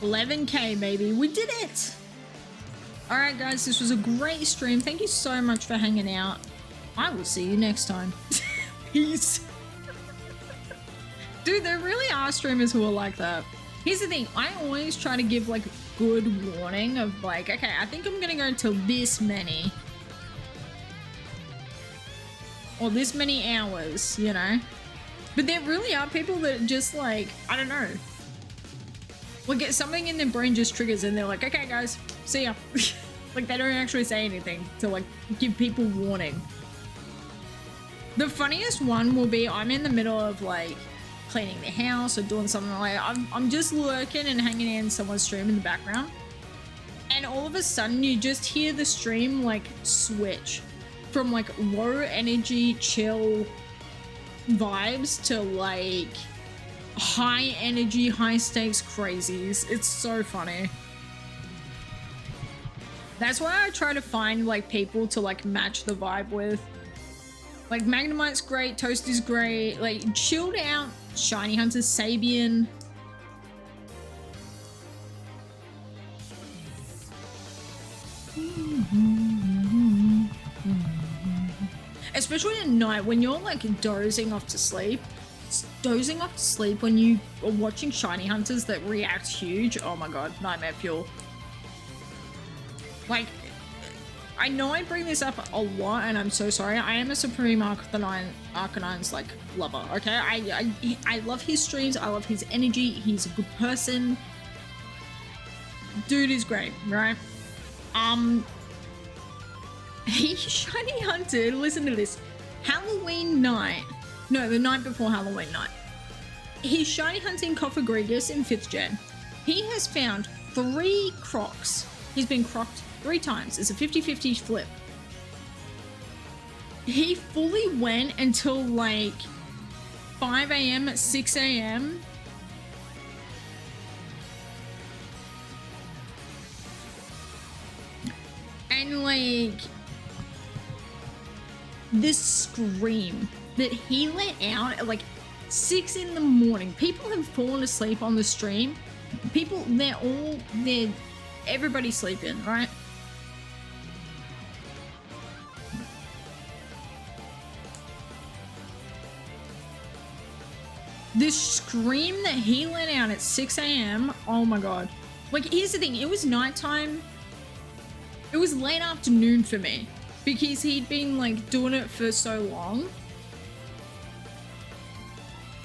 $11K, baby. We did it! Alright, guys, this was a great stream. Thank you so much for hanging out. I will see you next time. Peace. Dude, there really are streamers who are like that. Here's the thing. I always try to give, like, good warning of, like, okay, I think I'm gonna go till this many. Or this many hours, you know? But there really are people that just, like, I don't know. Like, something in their brain just triggers and they're like, okay, guys, see ya. Like, they don't actually say anything to, like, give people warning. The funniest one will be I'm in the middle of, like, cleaning the house or doing something like I'm just lurking and hanging in someone's stream in the background. And all of a sudden, you just hear the stream, like, switch from, like, low energy, chill vibes to, like... high energy, high stakes crazies. It's so funny. That's why I try to find like people to like match the vibe with. Like Magnemite's great, Toasty's great, like chilled out, Shiny Hunter's Sabian. especially at night when you're like dozing off to sleep when you are watching shiny hunters that react huge. Oh my god, nightmare fuel. Like, I know I bring this up a lot and I'm so sorry. I am a Supreme Arcanine's like lover, okay? I love his streams, I love his energy, he's a good person. Dude is great, right? He shiny hunted, listen to this, Halloween night. No, the night before Halloween night. He's shiny hunting Coffagrigus in 5th gen. He has found 3 crocs. He's been crocked 3 times. It's a 50-50 flip. He fully went until like 5 a.m., 6 a.m. And like, this scream that he let out at like 6 in the morning. People have fallen asleep on the stream. People, everybody's sleeping, right? This scream that he let out at 6 a.m. Oh my god. Like, here's the thing, it was nighttime. It was late afternoon for me because he'd been like doing it for so long.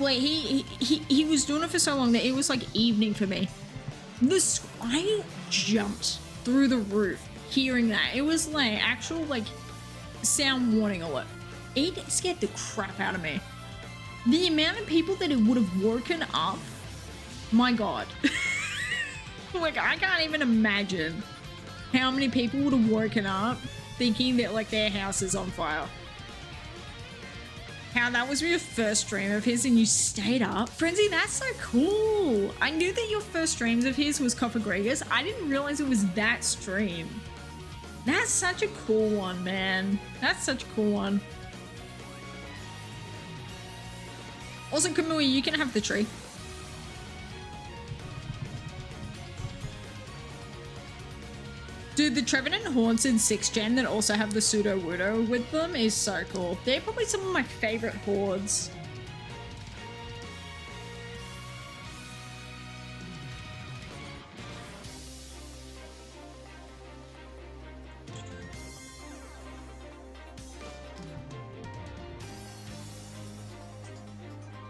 Like, he was doing it for so long that it was like evening for me. I jumped through the roof hearing that. It was like actual like sound warning alert. It scared the crap out of me. The amount of people that it would have woken up, my god. Like, I can't even imagine how many people would have woken up thinking that like their house is on fire. How that was your first stream of his and you stayed up. Frenzy, that's so cool. I knew that your first streams of his was Coffagrigus. I didn't realize it was that stream. That's such a cool one, man. That's such a cool one. Also, Kamui, you can have the tree. Dude, the Trevenant Haunts in 6th gen that also have the Pseudo-Wudo with them is so cool. They're probably some of my favorite hordes.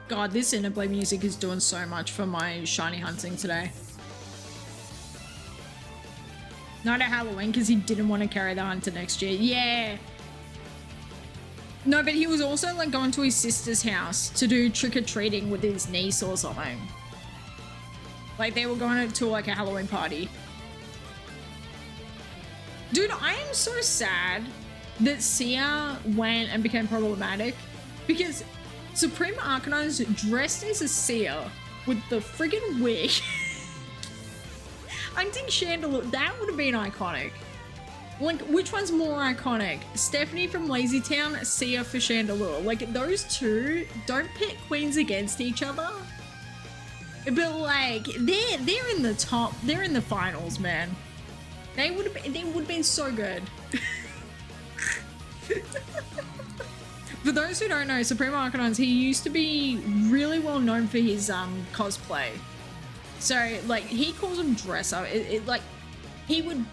God, this Interplay music is doing so much for my shiny hunting today. Not at Halloween because he didn't want to carry the hunter next year. Yeah. No, but he was also like going to his sister's house to do trick-or-treating with his niece or something. Like, they were going to like a Halloween party. Dude, I am so sad that Sia went and became problematic because Supreme Arcanine's dressed as a Sia with the friggin' wig. Hunting Chandelure, that would have been iconic. Like, which one's more iconic? Stephanie from Lazy Town, Sia for Chandelure. Like, those two, don't pit queens against each other. But like, they're in the top, they're in the finals, man. They would have been so good. For those who don't know, Supreme Arcanines, he used to be really well known for his cosplay. So, like, he calls him dress up. Like, he would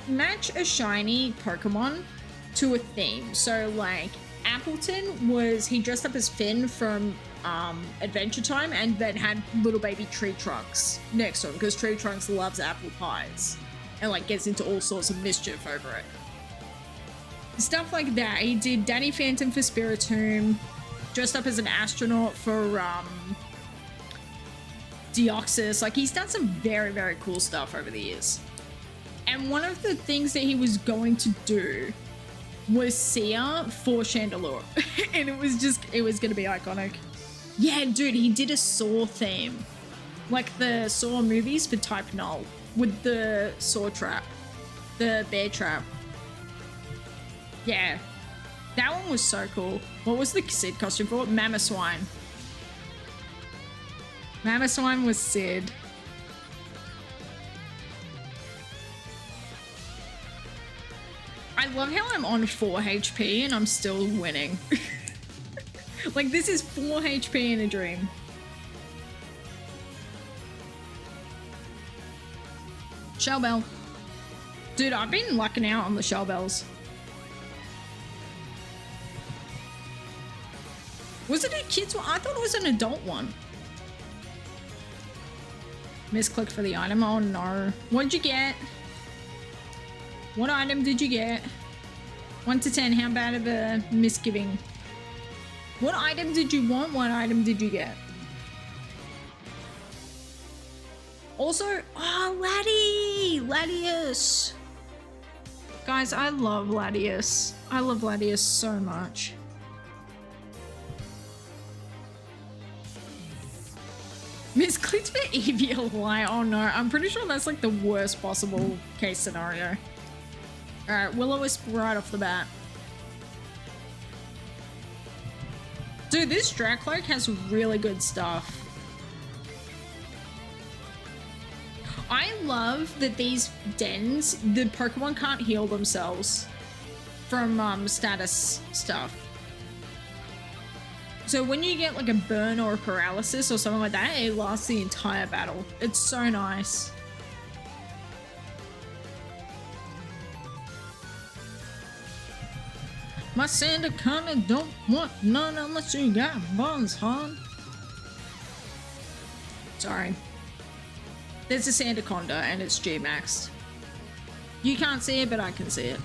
match a shiny Pokemon to a theme. So, like, Appleton he dressed up as Finn from Adventure Time and then had little baby Tree Trunks next to him because Tree Trunks loves apple pies and, like, gets into all sorts of mischief over it. Stuff like that. He did Danny Phantom for Spiritomb, dressed up as an astronaut for, Deoxys. Like, he's done some very, very cool stuff over the years. And one of the things that he was going to do was Sia for Chandelure. And it was going to be iconic. Yeah, dude, he did a Saw theme. Like the Saw movies for Type Null with the Saw trap. The bear trap. Yeah. That one was so cool. What was the Sid costume for? Mamoswine. Mamoswine was Sid. I love how I'm on 4 HP and I'm still winning. Like, this is 4 HP in a dream. Shell bell. Dude, I've been lucking out on the shell bells. Was it a kid's one? I thought it was an adult one. Misclicked for the item. Oh no. What'd you get? What item did you get? 1 to 10. How bad of a misgiving? What item did you want? What item did you get? Also, oh, Laddie! Ladius! Guys, I love Ladius. I love Ladius so much. Misclicked for EVLY. Oh no, I'm pretty sure that's like the worst possible case scenario. Alright, Will-O-Wisp right off the bat. Dude, this Dracloak has really good stuff. I love that these dens, the Pokemon can't heal themselves from status stuff. So when you get like a burn or a paralysis or something like that, it lasts the entire battle. It's so nice. My Santa coming, don't want none unless you got buns, hon. Sorry. There's a Sandaconda and it's G-maxed. You can't see it, but I can see it.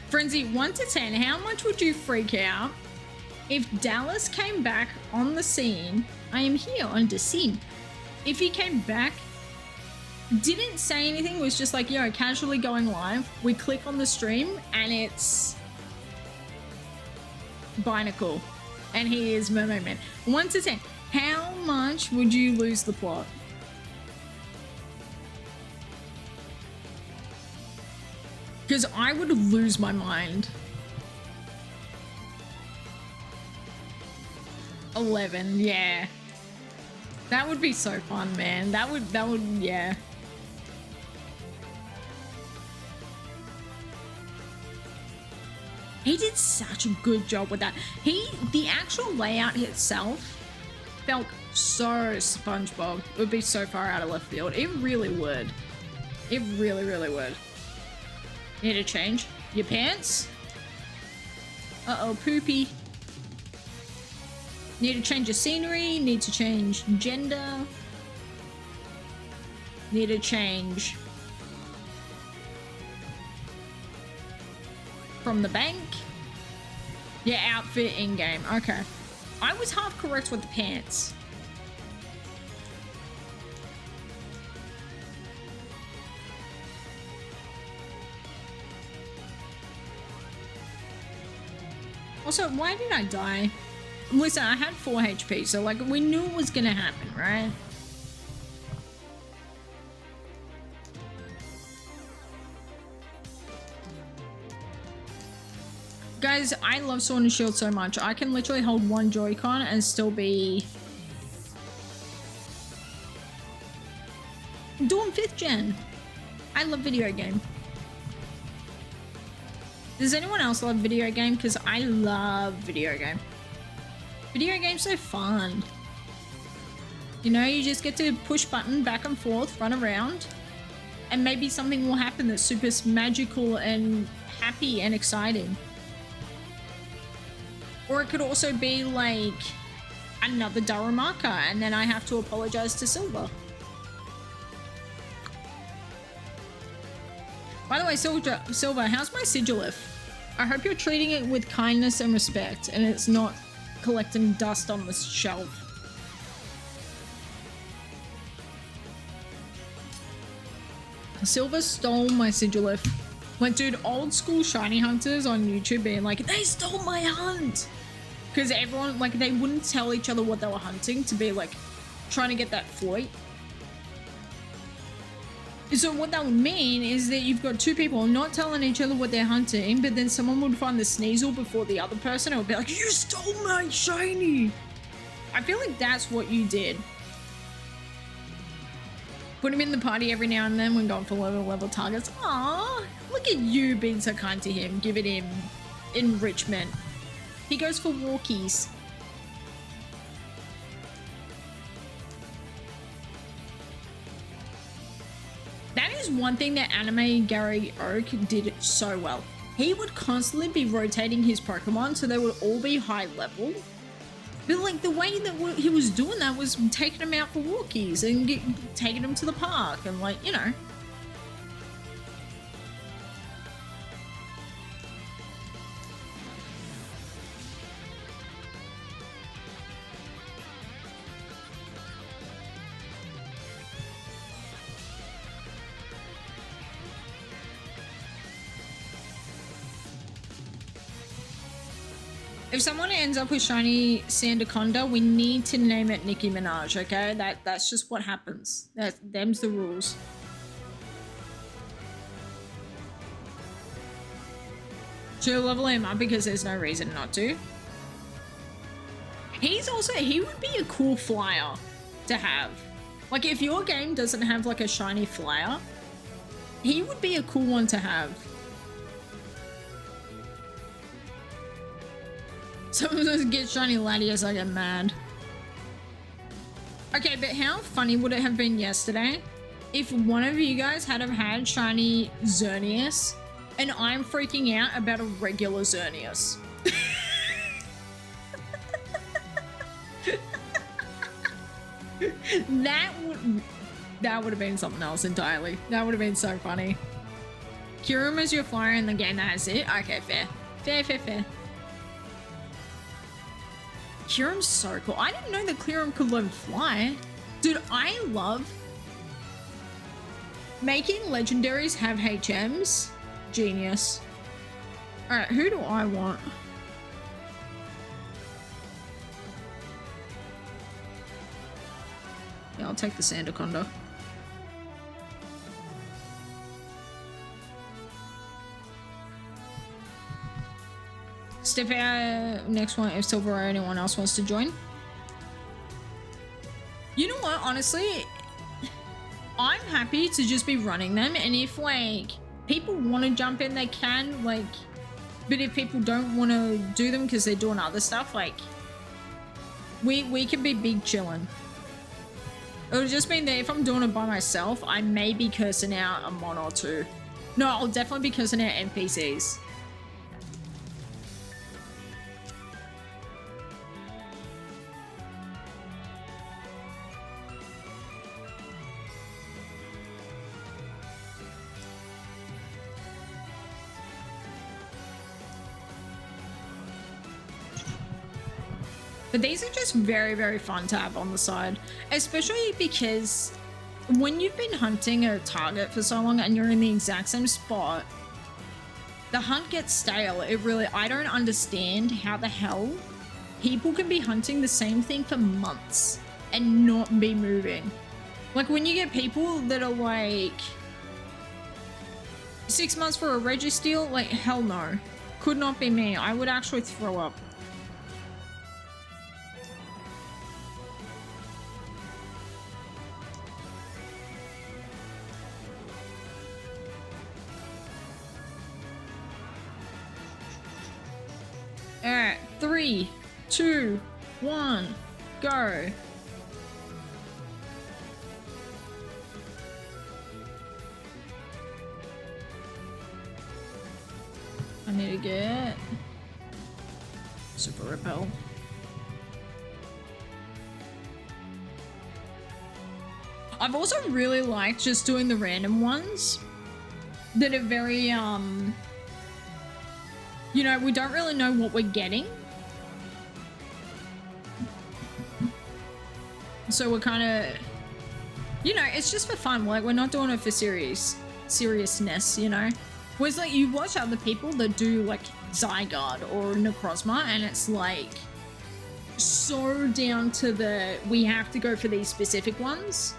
Frenzy, 1 to 10, how much would you freak out if Dallas came back on the scene? I am here on the scene. If he came back, didn't say anything, was just like, yo, casually going live, we click on the stream and it's Binacle and he is Mermaid Man. 1 to 10, how much would you lose the plot? Because I would lose my mind. 11, yeah. That would be so fun, man. That would, yeah. He did such a good job with that. The actual layout itself felt so SpongeBob. It would be so far out of left field. It really would. It really, really would. Need to change your pants? Uh-oh, poopy. Need to change your scenery. Need to change gender. Need to change from the bank. Yeah, outfit in-game. Okay. I was half correct with the pants. Also, why did I die? Listen, I had 4 HP, so like we knew it was gonna happen, right? Guys, I love Sword and Shield so much. I can literally hold one Joy-Con and still be doing 5th gen. I love video game. Does anyone else love video game? Because I love video game. Video games are fun. You know, you just get to push button back and forth, run around, and maybe something will happen that's super magical and happy and exciting. Or it could also be like another Darumaka and then I have to apologize to Silver. By the way, Silver, how's my Sigilif? I hope you're treating it with kindness and respect and it's not collecting dust on the shelf. Silver stole my Sigilif. Like, dude, old school shiny hunters on YouTube being like, they stole my hunt! Because everyone, like, they wouldn't tell each other what they were hunting to be, like, trying to get that Floyd. So what that would mean is that you've got two people not telling each other what they're hunting, but then someone would find the Sneasel before the other person. It would be like, you stole my shiny. I feel like that's what you did. Put him in the party every now and then when going for level targets. Aww, look at you being so kind to him, giving him enrichment. He goes for walkies. That is one thing that anime Gary Oak did so well. He would constantly be rotating his Pokemon so they would all be high level. But like the way that he was doing that was taking them out for walkies and taking them to the park and like, you know. If someone ends up with shiny Sandaconda, we need to name it Nicki Minaj, okay? That's just what happens. Them's the rules. Should level him up because there's no reason not to. He would be a cool flyer to have. Like if your game doesn't have like a shiny flyer, he would be a cool one to have. Someone doesn't get shiny Latias, I get mad. Okay, but how funny would it have been yesterday if one of you guys had have had shiny Xerneas and I'm freaking out about a regular Xerneas? That would have been something else entirely. That would have been so funny. Kyurem is your flyer in the game that has it? Okay, fair. Fair. Kyurem's so cool. I didn't know that Kyurem could learn fly. Dude, I love making legendaries have HMs. Genius. Alright, who do I want? Yeah, I'll take the Sandaconda. Step out next one if Silver or anyone else wants to join. You know what, honestly, I'm happy to just be running them, and if like people want to jump in, they can, like, but if people don't want to do them because they're doing other stuff, like we can be big chilling. It would just mean that if I'm doing it by myself, I may be cursing out a mon or two. No, I'll definitely be cursing out NPCs. But these are just very, very fun to have on the side, especially because when you've been hunting a target for so long and you're in the exact same spot, the hunt gets stale. I don't understand how the hell people can be hunting the same thing for months and not be moving. Like when you get people that are like 6 months for a Registeel, like hell no. Could not be me. I would actually throw up. Alright, 3, 2, 1, go. I need to get Super Repel. I've also really liked just doing the random ones that are very, you know, we don't really know what we're getting. So we're kind of, you know, it's just for fun. Like, we're not doing it for seriousness, you know? Whereas, like, you watch other people that do, like, Zygarde or Necrozma, and it's, like, so down to the, we have to go for these specific ones.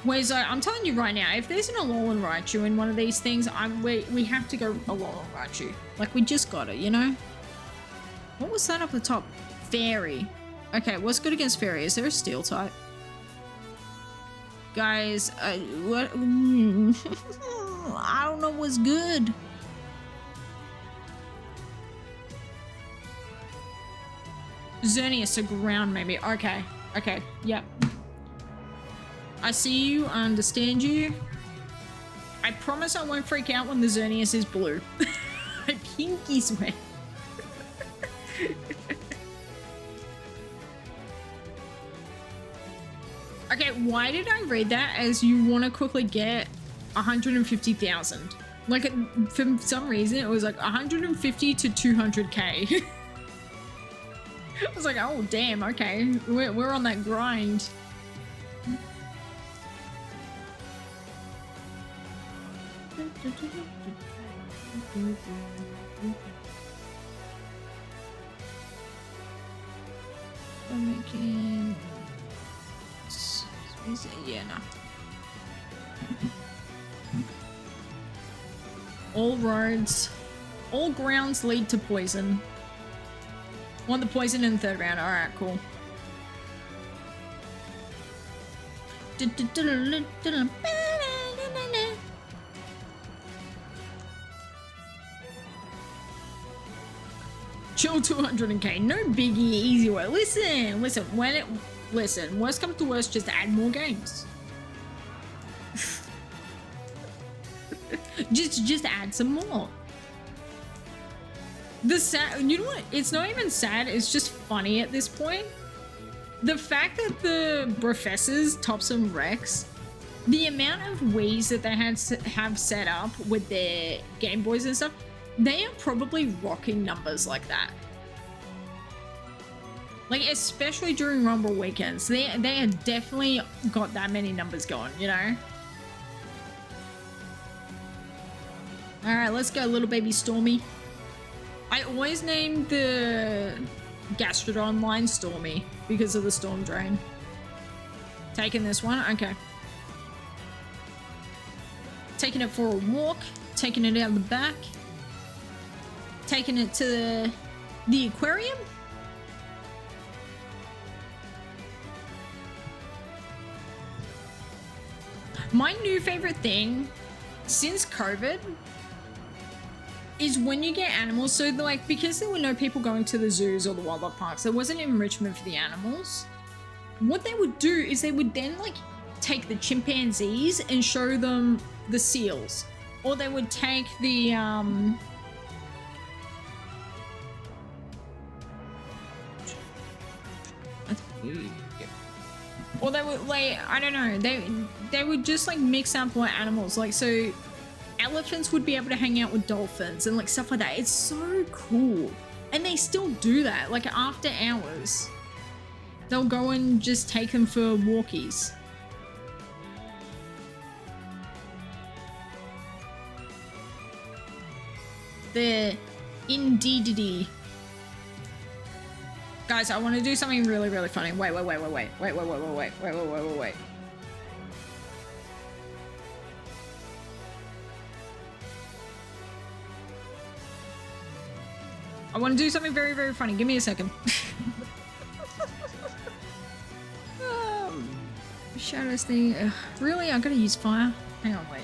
Whereas I'm telling you right now, if there's an Alolan Raichu in one of these things, we have to go Alolan Raichu. Like, we just got it, you know? What was that up the top? Fairy. Okay, what's good against Fairy? Is there a Steel type? Guys, what? I don't know what's good. Xerneas, a ground maybe. Okay, okay, yep. I see you, I understand you. I promise I won't freak out when the Xerneas is blue. My pinky swear. Okay, why did I read that as you want to quickly get 150,000? Like, for some reason, it was like 150 to 200k. I was like, oh, damn, okay. We're on that grind. I'm making... Yeah, no. All roads, all grounds lead to poison. Want the poison in the third round. All right, cool. Chill 200k. No biggie, easy way. Listen. Listen, worst comes to worst, just add more games. just add some more. You know what? It's not even sad, it's just funny at this point. The fact that the professors, Tops and Rex, the amount of Wiis that they have set up with their Game Boys and stuff, they are probably rocking numbers like that. Like, especially during Rumble weekends, they have definitely got that many numbers going, you know? Alright, let's go, little baby Stormy. I always named the Gastrodon line Stormy because of the Storm Drain. Taking this one, okay. Taking it for a walk, taking it out the back, taking it to the aquarium. My new favorite thing since COVID is when you get animals. So like, because there were no people going to the zoos or the wildlife parks, there wasn't enrichment for the animals. What they would do is they would then like take the chimpanzees and show them the seals, or they would take the or they would, like, I don't know, they would just like mix up more animals. Like, so elephants would be able to hang out with dolphins and like stuff like that. It's so cool. And they still do that, like after hours. They'll go and just take them for walkies. The indeedity. Guys, I want to do something really, really funny. Wait. I want to do something very, very funny. Give me a second. Shadows thing. Ugh, really? I'm gonna use fire? Hang on, wait.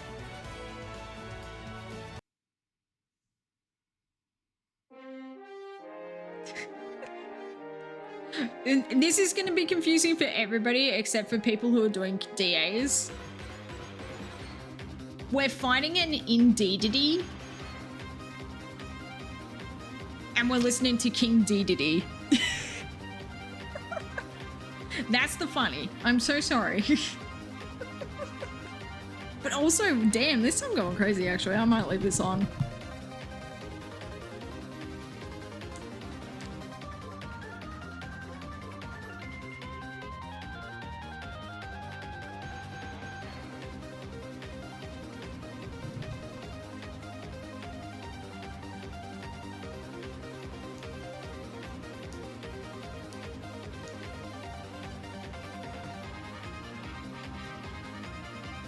This is going to be confusing for everybody except for people who are doing DAs. We're fighting an Indeedity. And we're listening to King Dedede. That's the funny. I'm so sorry. But also, damn, this song going crazy actually. I might leave this on.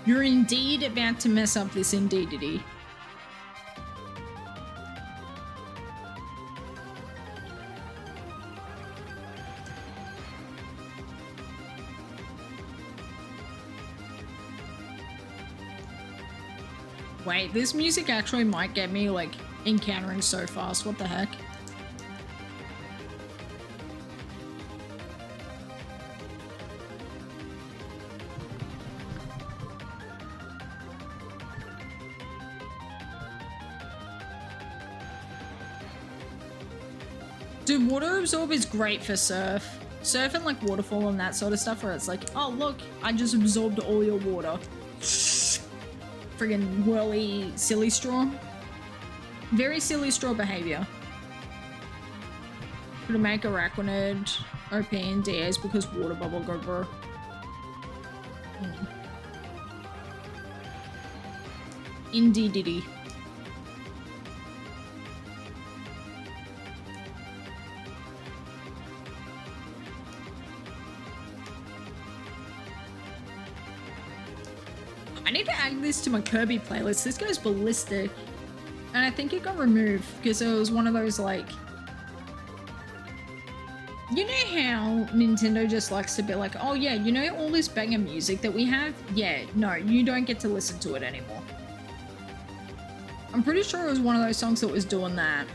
You're indeed about to mess up this indeedity. Wait, this music actually might get me, like, encountering so fast. What the heck? Dude, water absorb is great for surf. Surf and like waterfall and that sort of stuff where it's like, oh look, I just absorbed all your water. Friggin' whirly silly straw. Very silly straw behavior. Gonna make Araquanid OP and DAs because water bubble go bro. Indeedity. I need to add this to my Kirby playlist. This goes ballistic. And I think it got removed because it was one of those like... You know how Nintendo just likes to be like, oh yeah, you know all this banger music that we have? Yeah, no, you don't get to listen to it anymore. I'm pretty sure it was one of those songs that was doing that.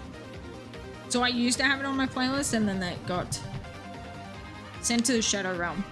So I used to have it on my playlist and then that got sent to the Shadow Realm.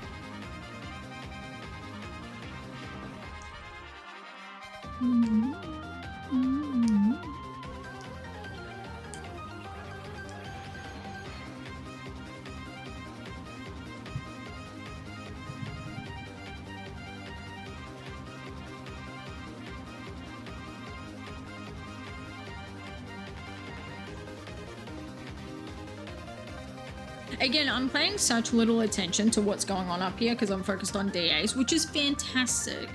Again, I'm paying such little attention to what's going on up here because I'm focused on DAs, which is fantastic.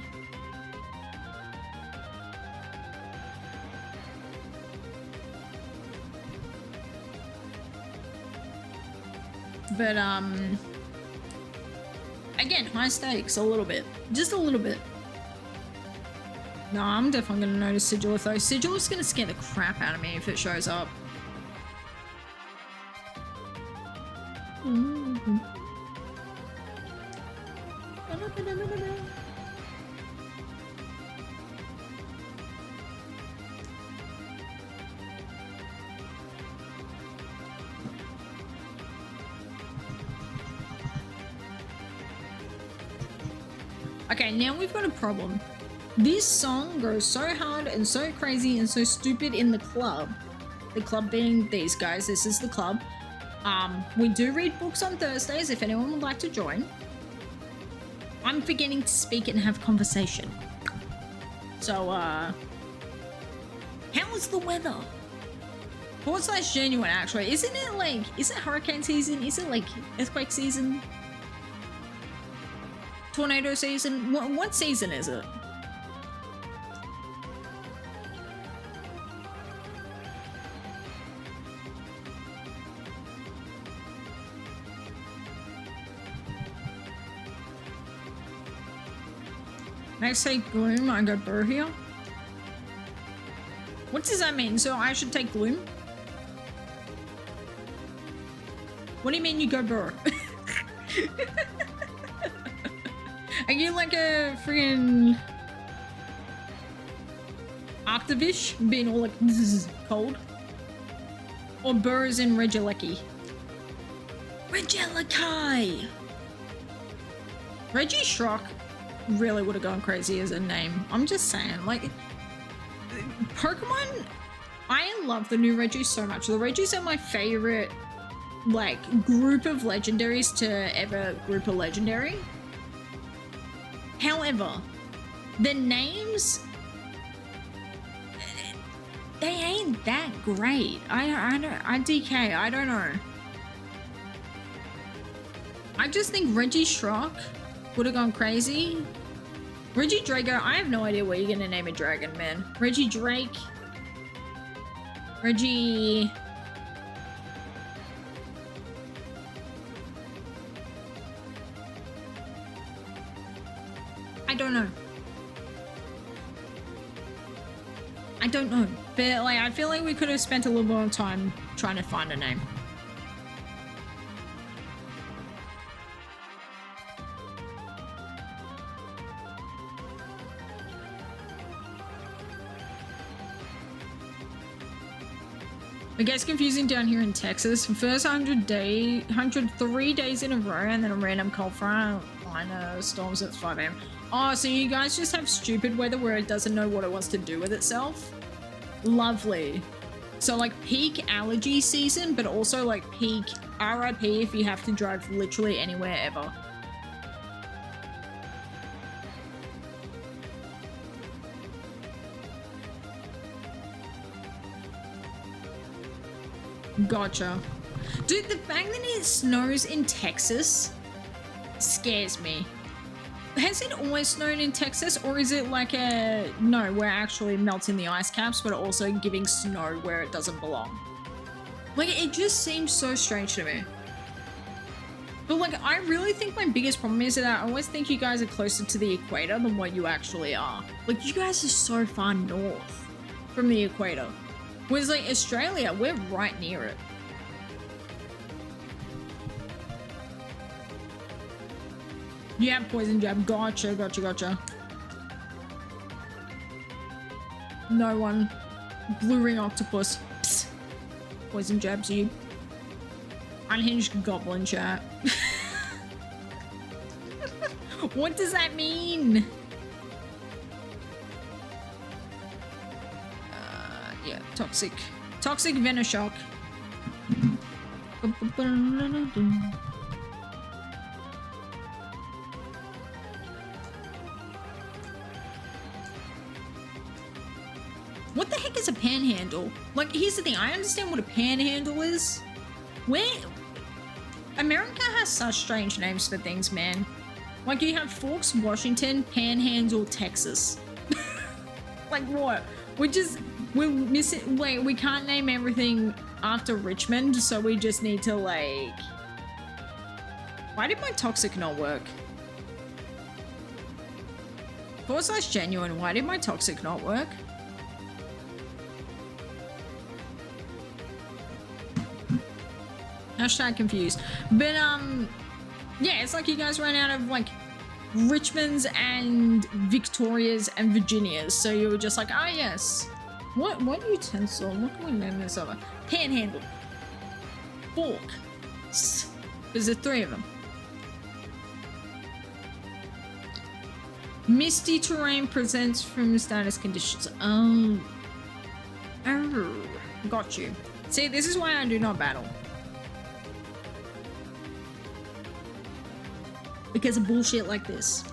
But, again, high stakes, a little bit. Just a little bit. No, I'm definitely going to notice Sigilith, though. Sigilith's going to scare the crap out of me if it shows up. Okay, now we've got a problem. This song goes so hard and so crazy and so stupid in the club. The club being these guys. This is the club. We do read books on Thursdays if anyone would like to join. I'm forgetting to speak and have conversation. So, how is the weather? / genuine, actually. Isn't it like, is it hurricane season? Is it like earthquake season? Tornado season? What season is it? I say gloom, I go burr here. What does that mean? So I should take gloom? What do you mean you go burr? Are you like a friggin' Octavish being all like cold? Or burr is in Regieleki? Regieleki! Reggie Schrock really would have gone crazy as a name. I'm just saying, like, Pokemon, I love the new Regis so much. The Regis are my favorite, like, group of legendaries to ever group a legendary. However, the names, they ain't that great. I DK, I don't know. I just think Reggie Schrock would have gone crazy. Reggie Drago, I have no idea what you're gonna name a dragon, man. Reggie Drake. Reggie... I don't know. I don't know, but like I feel like we could have spent a little more time trying to find a name. It gets confusing down here in Texas. First 103 days in a row, and then a random cold front liner storms at 5 a.m. Oh, so you guys just have stupid weather where it doesn't know what it wants to do with itself? Lovely. So like peak allergy season, but also like peak RIP if you have to drive literally anywhere ever. Gotcha. Dude, the fact that it snows in Texas scares me. Has it always snowed in Texas, or is it like a... No, we're actually melting the ice caps, but also giving snow where it doesn't belong? Like, it just seems so strange to me. But like, I really think my biggest problem is that I always think you guys are closer to the equator than what you actually are. Like, you guys are so far north from the equator. Whereas like Australia, we're right near it. Yeah, poison jab. Gotcha, gotcha, gotcha. No one. Blue ring octopus. Psst. Poison jabs you. Unhinged goblin chat. What does that mean? Yeah, toxic Venoshock. What the heck is a panhandle? Like, here's the thing, I understand what a panhandle is. Where... America has such strange names for things, man. Like, you have Forks, Washington, Panhandle, Texas. Like, what? We're missing... Wait, we can't name everything after Richmond, so we just need to, like... Why did my toxic not work? /genuine, why did my toxic not work? Hashtag confused. But, yeah, it's like you guys ran out of, like, Richmonds and Victorias and Virginias, so you were just like, ah, yes. What utensil? What can we name this over? Panhandle. Fork. Because there's 3 of them. Misty terrain presents from status conditions. Oh. Got you. See, this is why I do not battle. Because of bullshit like this.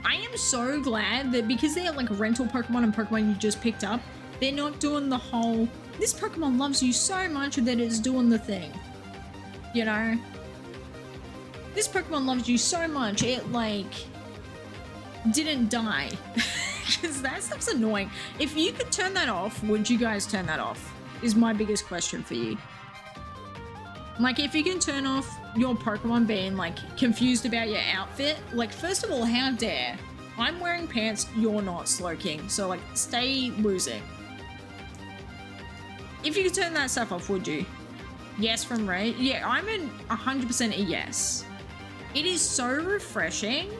I am so glad that because they're like rental Pokemon and Pokemon you just picked up, they're not doing the whole, this Pokemon loves you so much that it's doing the thing. You know? This Pokemon loves you so much, it like, didn't die. Because that stuff's annoying. If you could turn that off, would you guys turn that off? Is my biggest question for you. Like, if you can turn off your Pokemon being, like, confused about your outfit, like, first of all, how dare? I'm wearing pants, you're not, Slowking. So, like, stay losing. If you could turn that stuff off, would you? Yes from Ray? Yeah, I'm in 100% a yes. It is so refreshing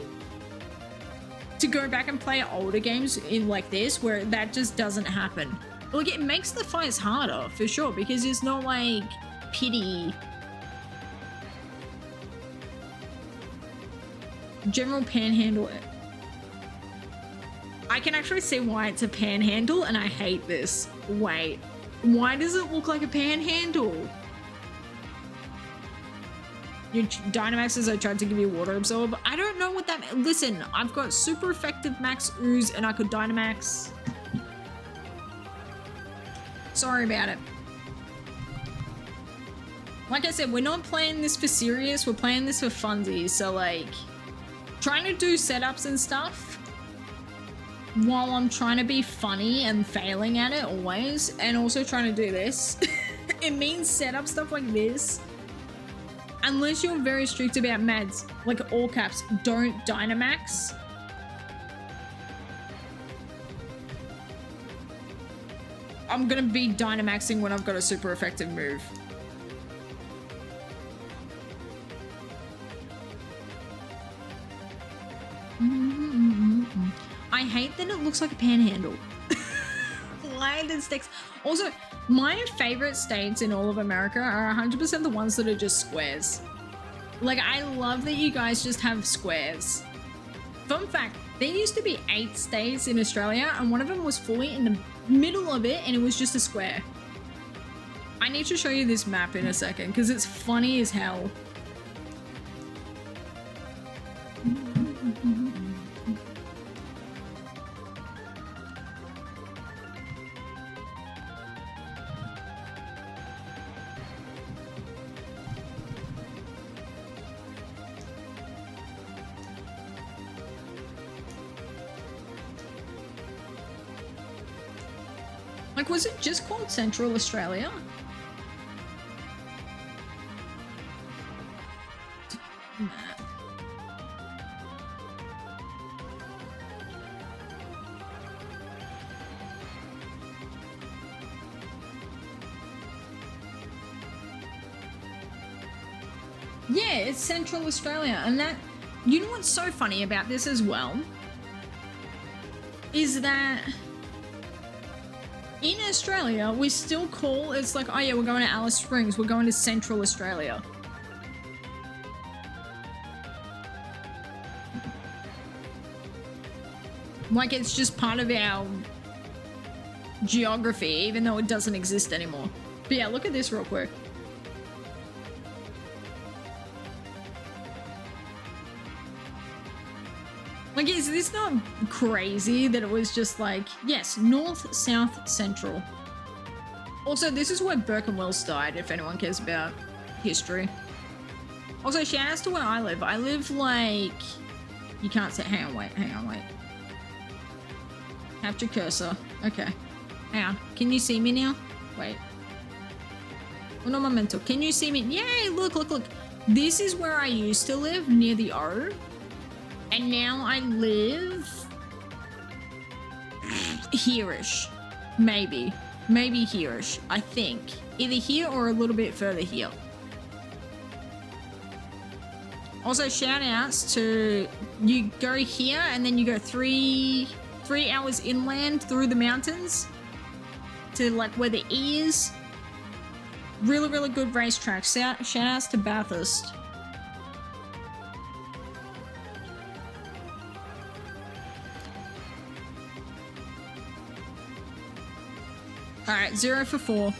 to go back and play older games in like this, where that just doesn't happen. Like, it makes the fights harder, for sure, because it's not, like, pity. General panhandle. I can actually see why it's a panhandle, and I hate this. Wait, why does it look like a panhandle? Your Dynamaxes, I tried to give you water absorb. I don't know what that means. Listen, I've got super effective max ooze, and I could Dynamax. Sorry about it. Like I said, we're not playing this for serious, we're playing this for funsies, so like, trying to do setups and stuff while I'm trying to be funny and failing at it always, and also trying to do this. It means setup stuff like this. Unless you're very strict about meds, like all caps, don't Dynamax. I'm gonna be Dynamaxing when I've got a super effective move. I hate that it looks like a panhandle. Why does Dex? Also, my favorite states in all of America are 100% the ones that are just squares. Like, I love that you guys just have squares. Fun fact, there used to be 8 states in Australia, and one of them was fully in the middle of it, and it was just a square. I need to show you this map in a second, because it's funny as hell. Like, was it just called Central Australia? Yeah, it's Central Australia. And that, you know what's so funny about this as well? Is that in Australia, we still call, it's like, oh yeah, we're going to Alice Springs, we're going to Central Australia. Like, it's just part of our geography, even though it doesn't exist anymore. But yeah, look at this real quick. Like, is this not crazy that it was just like, yes, north, south, central. Also, this is where Burke and Wills died, if anyone cares about history. Also, shout outs to where I live. I live like, you can't say, hang on, wait. Capture cursor. Okay. Hang on. Can you see me now? Wait. Un momento. Can you see me? Yay, look. This is where I used to live, near the O. And now I live here-ish. Maybe here-ish, I think. Either here or a little bit further here. Also, shout outs to, you go here and then you go three hours inland through the mountains to like where the E is. Really good racetrack. Shout outs to Bathurst. Alright, 0 for 4.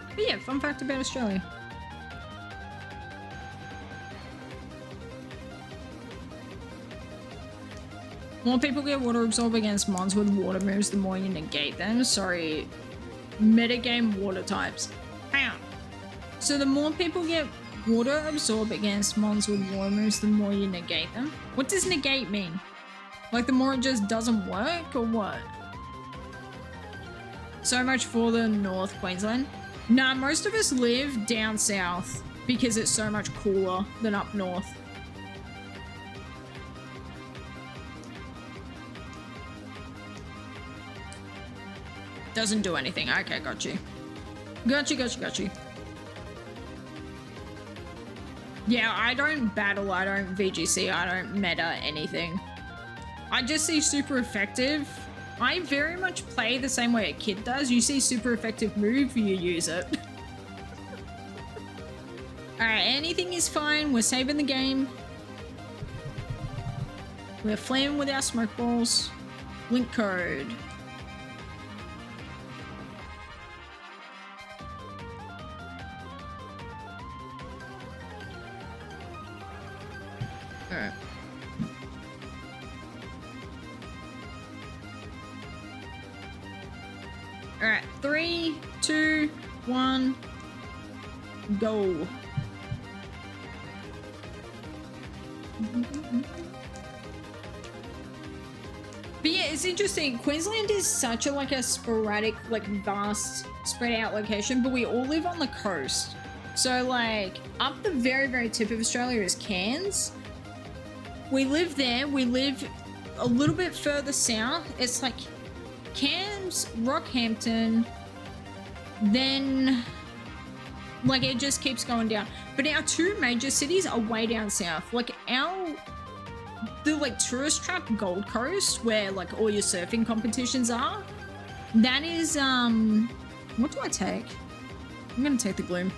But yeah, fun fact about Australia. More people get water absorb against mons with water moves, the more you negate them. Sorry, metagame water types. Hang on. So the more people get water absorb against mons with water moves, the more you negate them. What does negate mean? Like the more it just doesn't work, or what? So much for the North Queensland. Nah, most of us live down south because it's so much cooler than up north. Doesn't do anything. Okay, got you. Got you. Yeah, I don't battle, I don't VGC, I don't meta anything. I just see super effective. I very much play the same way a kid does. You see super effective move, you use it. Alright, anything is fine. We're saving the game. We're flaming with our smoke balls. Link code. Alright. Alright, 3, 2, 1, go. But yeah, it's interesting. Queensland is such a like a sporadic, like vast, spread out location, but we all live on the coast. So like up the very, very tip of Australia is Cairns. We live there. We live a little bit further south. It's like Cairns, Rockhampton, then like it just keeps going down. But our two major cities are way down south. Like the like tourist trap Gold Coast, where like all your surfing competitions are, that is what do I take? I'm gonna take the Gloom.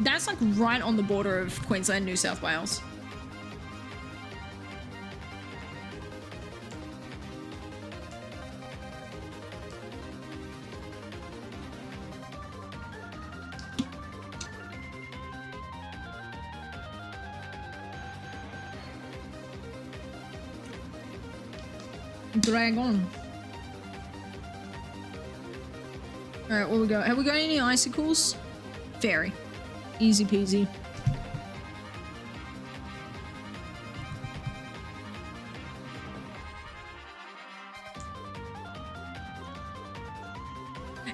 That's like right on the border of Queensland, New South Wales. Dragon. Alright, what we got? Have we got any icicles? Fairy. Easy peasy.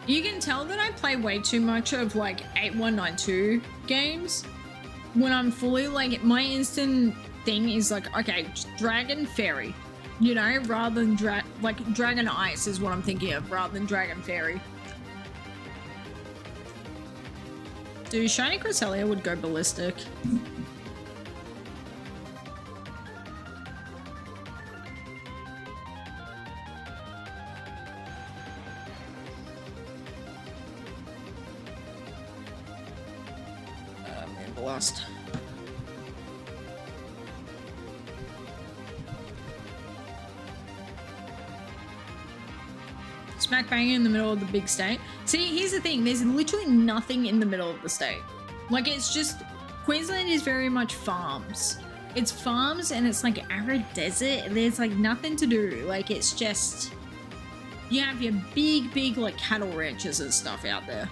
You can tell that I play way too much of like 8192 games. When I'm fully like, my instant thing is like, okay, dragon, fairy. You know, rather than Dragon Ice is what I'm thinking of, rather than Dragon Fairy. Dude, Shiny Cresselia would go ballistic. Man, blast. Smack bang in the middle of the big state. See, here's the thing. There's literally nothing in the middle of the state. Like, it's just... Queensland is very much farms. It's farms and it's like arid desert. And there's like nothing to do. Like, it's just... You have your big, like cattle ranches and stuff out there.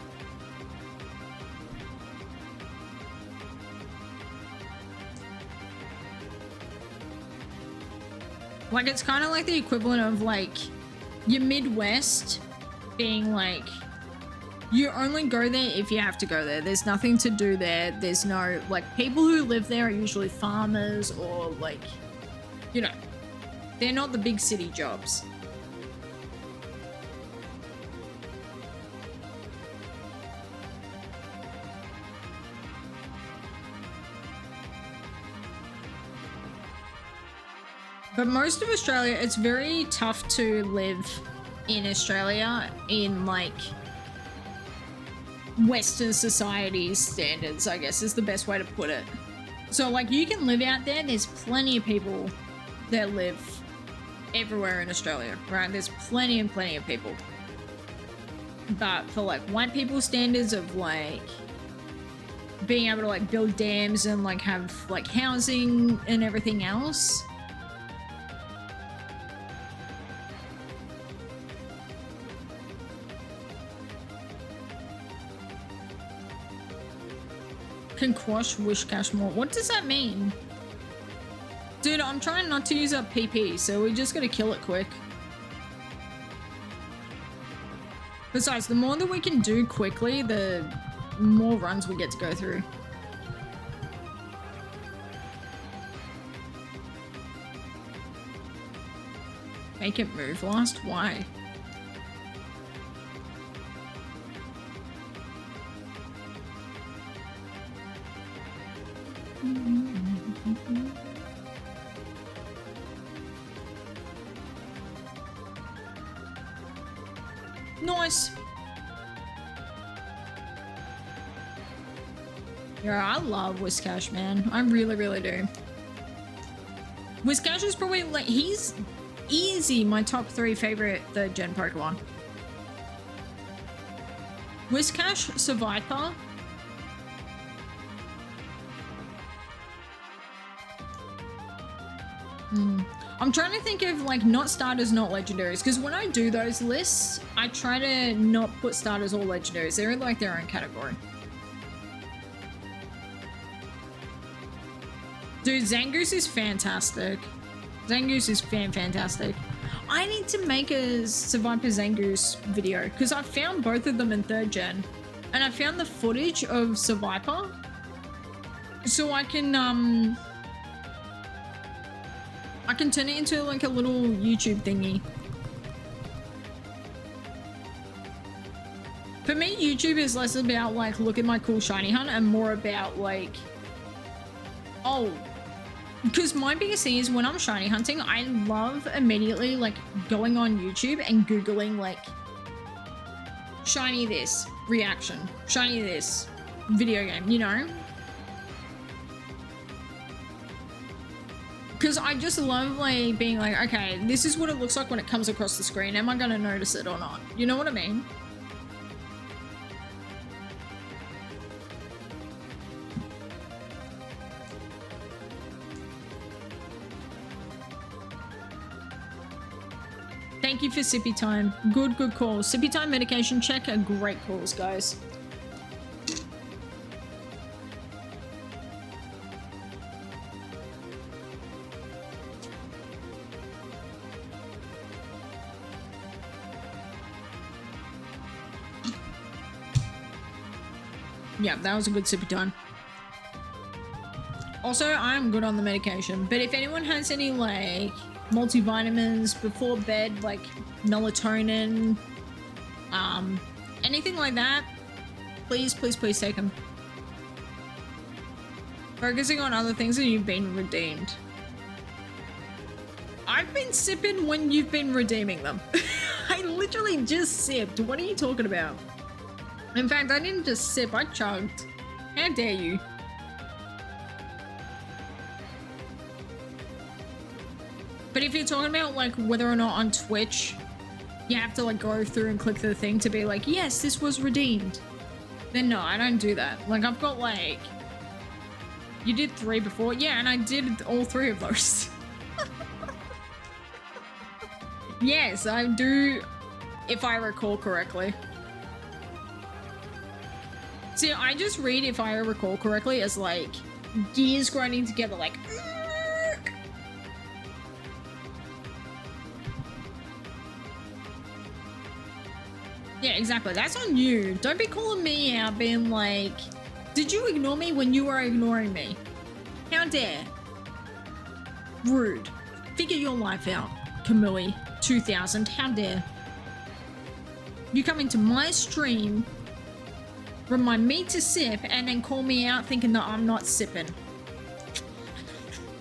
Like, it's kind of like the equivalent of like... Your Midwest being like, you only go there if you have to go there. There's nothing to do there. There's no, like, people who live there are usually farmers or like, you know, they're not the big city jobs. But most of Australia, it's very tough to live in Australia in like Western society standards, I guess is the best way to put it. So like you can live out there, there's plenty of people that live everywhere in Australia, right? There's plenty and plenty of people. But for like white people standards of like being able to like build dams and like have like housing and everything else, can quash Wishcash more. What does that mean? Dude, I'm trying not to use up PP, so we just gotta kill it quick. Besides, the more that we can do quickly, the more runs we get to go through. Make it move last? Why? Nice. Yeah, I love Whiscash, man. I really, really do. Whiscash is probably like, he's easy my top 3 favorite third gen Pokemon. Whiscash, Seviper. I'm trying to think of like not starters, not legendaries, because when I do those lists, I try to not put starters or legendaries. They're in like their own category. Dude, Zangoose is fantastic. Zangoose is fantastic. I need to make a Survivor Zangoose video because I found both of them in 3rd gen, and I found the footage of Survivor, so I can turn it into like a little YouTube thingy. For me, YouTube is less about like, look at my cool shiny hunt, and more about like, oh, because my biggest thing is when I'm shiny hunting, I love immediately like going on YouTube and Googling like shiny this reaction, shiny this video game, you know? Because I just love like being like, okay, this is what it looks like when it comes across the screen. Am I going to notice it or not? You know what I mean? Thank you for Sippy Time. Good calls. Sippy Time medication check are great calls, guys. Yeah, that was a good Sippy Time. Also, I'm good on the medication, but if anyone has any like multivitamins before bed, like melatonin, anything like that, please take them. Focusing on other things and you've been redeemed. I've been sipping when you've been redeeming them. I literally just sipped. What are you talking about? In fact, I didn't just sip, I chugged. How dare you? But if you're talking about like whether or not on Twitch you have to like go through and click the thing to be like, yes, this was redeemed, then no, I don't do that. Like I've got like, you did 3 before? Yeah, and I did all 3 of those. Yes, I do, if I recall correctly. See, I just read if I recall correctly as like gears grinding together, like yeah, exactly. That's on you. Don't be calling me out being like, did you ignore me when you were ignoring me? How dare? Rude. Figure your life out, Kamui 2000. How dare? You come into my stream, remind me to sip, and then call me out thinking that I'm not sipping.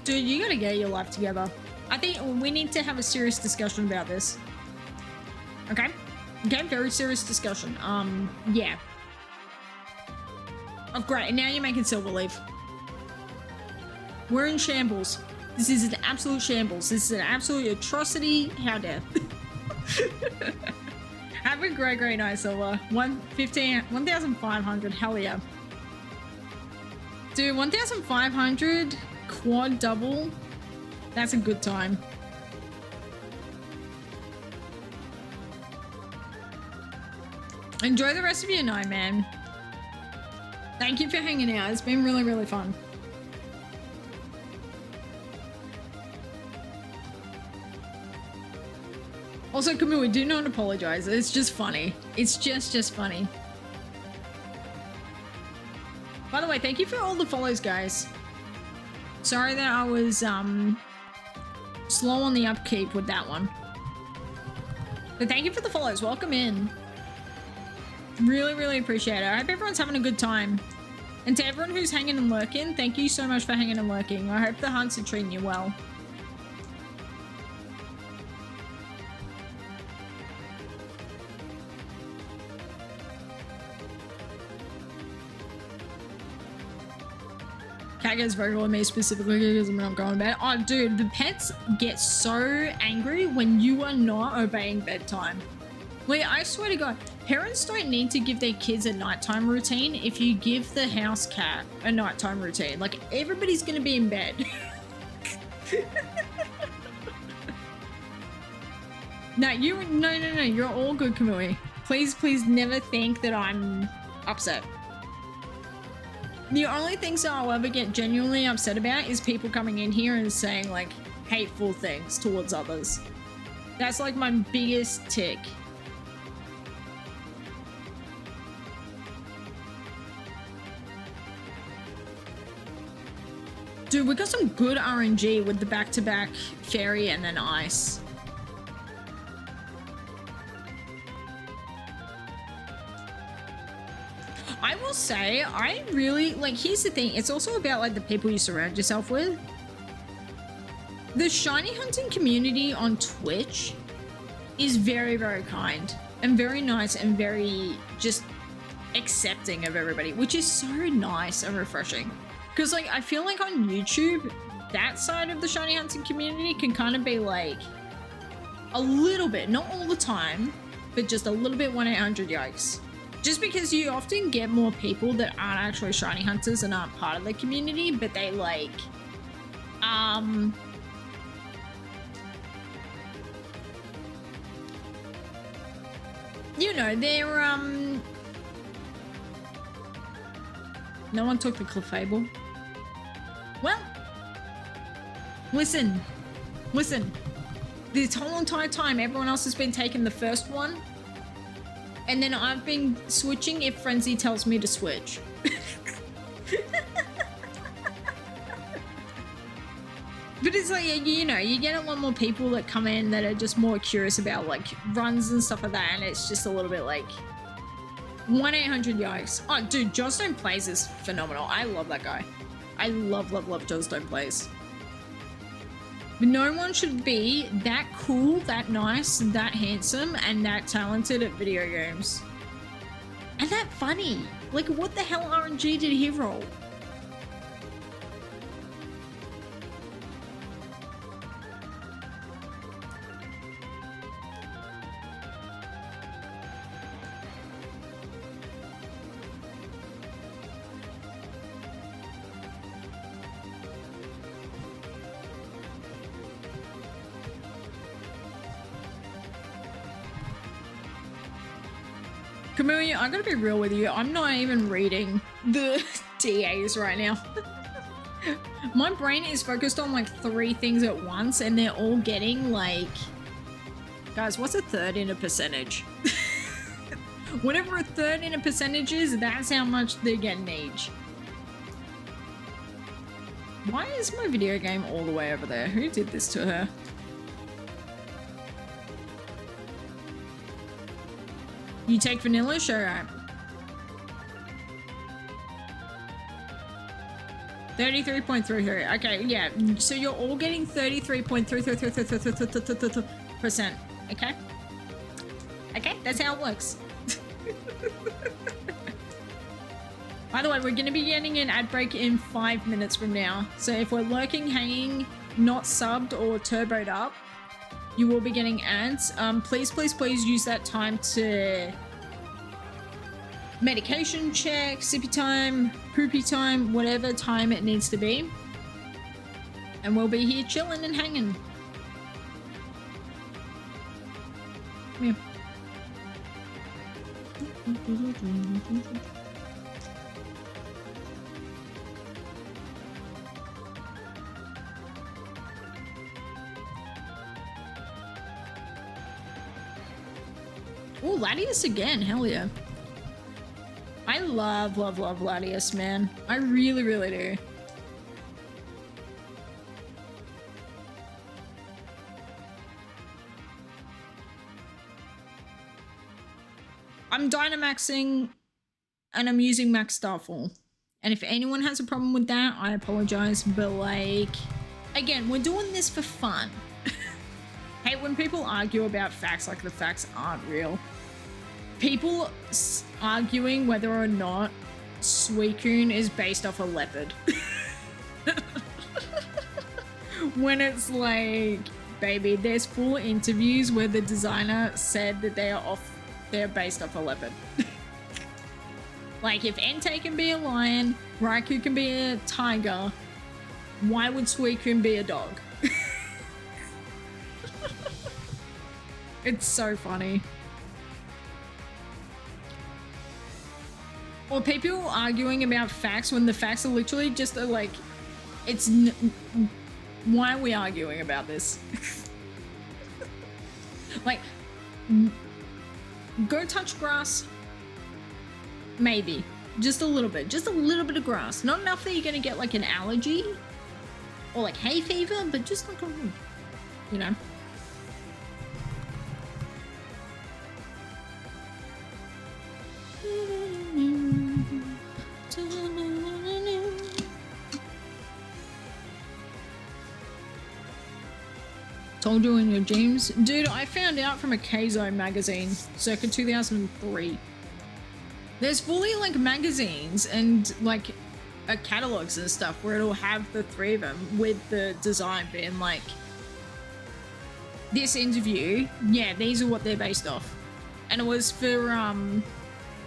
Dude, you gotta get your life together. I think we need to have a serious discussion about this. Okay? Okay, very serious discussion. Yeah. Oh, great. And now you're making Silverleaf. We're in shambles. This is an absolute shambles. This is an absolute atrocity. How dare. Have a great night, Silver. 1,500. Hell yeah. Dude, 1,500 quad double. That's a good time. Enjoy the rest of your night, man. Thank you for hanging out. It's been really fun. Also, Kamui, do not apologize. It's just funny. It's just funny. By the way, thank you for all the follows, guys. Sorry that I was slow on the upkeep with that one. But thank you for the follows. Welcome in. Really appreciate it. I hope everyone's having a good time. And to everyone who's hanging and lurking, thank you so much for hanging and lurking. I hope the hunts are treating you well. Cat gets vocal on me specifically because I'm not going to bed. Oh, dude, the pets get so angry when you are not obeying bedtime. Wait, I swear to God, parents don't need to give their kids a nighttime routine if you give the house cat a nighttime routine. Like, everybody's gonna be in bed. No, you're all good, Kamui. Please never think that I'm upset. The only things that I'll ever get genuinely upset about is people coming in here and saying like hateful things towards others. That's like my biggest tick. Dude, we got some good RNG with the back-to-back fairy and then ice. I will say, I really, like, here's the thing. It's also about, like, the people you surround yourself with. The shiny hunting community on Twitch is very, very kind and very nice and very just accepting of everybody, which is so nice and refreshing. Because, like, I feel like on YouTube, that side of the shiny hunting community can kind of be, like, a little bit, not all the time, but just a little bit 1-800 yikes. Just because you often get more people that aren't actually shiny hunters and aren't part of the community, but they, like, you know, they're, no one took the Clefable. Well, listen. This whole entire time, everyone else has been taking the first one. And then I've been switching if Frenzy tells me to switch. But it's like, you know, you get a lot more people that come in that are just more curious about like runs and stuff like that. And it's just a little bit like 1-800 yikes. Oh, dude, Johnstone Plays is phenomenal. I love that guy. I love Johnstone Plays. But no one should be that cool, that nice, that handsome, and that talented at video games. And that funny. Like, what the hell RNG did he roll? Camellia, I gotta be real with you. I'm not even reading the DAs right now. My brain is focused on like 3 things at once and they're all getting like... Guys, what's a third in a percentage? Whatever a third in a percentage is, that's how much they're getting each. Why is my video game all the way over there? Who did this to her? You take vanilla? Sure, right. 33.33. Okay, yeah. So you're all getting 33.33%. Okay? Okay, that's how it works. By the way, we're going to be getting an ad break in 5 minutes from now. So if we're lurking, hanging, not subbed or turboed up, you will be getting ads. Please use that time to medication check, sippy time, poopy time, whatever time it needs to be. And we'll be here chilling and hanging. Come here. Oh, Latias again, hell yeah. I love Latias, man. I really do. I'm Dynamaxing and I'm using Max Starfall. And if anyone has a problem with that, I apologize, but like, again, we're doing this for fun. Hey, when people argue about facts like the facts aren't real, people arguing whether or not Suicune is based off a leopard. When it's like, baby, there's full interviews where the designer said that they're based off a leopard. Like, if Entei can be a lion, Raikou can be a tiger, why would Suicune be a dog? It's so funny. Or people arguing about facts when the facts are literally just like, why are we arguing about this? Like, go touch grass. Maybe. Just a little bit of grass. Not enough that you're gonna get like an allergy or like hay fever, but just like, you know. Told you in your dreams. Dude, I found out from a Keizo magazine circa 2003. There's fully like magazines and like catalogs and stuff where it'll have the three of them with the design being like, this interview, yeah, these are what they're based off. And it was for,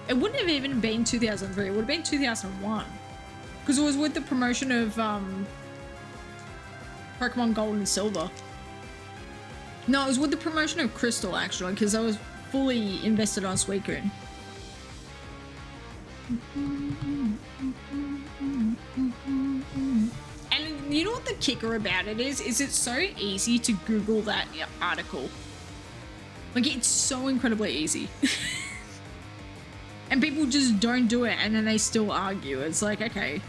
it wouldn't have even been 2003, it would have been 2001. Because it was with the promotion of Pokemon Gold and Silver. No, it was with the promotion of Crystal, actually, because I was fully invested on Suicune. And you know what the kicker about it is it's so easy to Google that article. Like, it's so incredibly easy. And people just don't do it, and then they still argue. It's like, okay.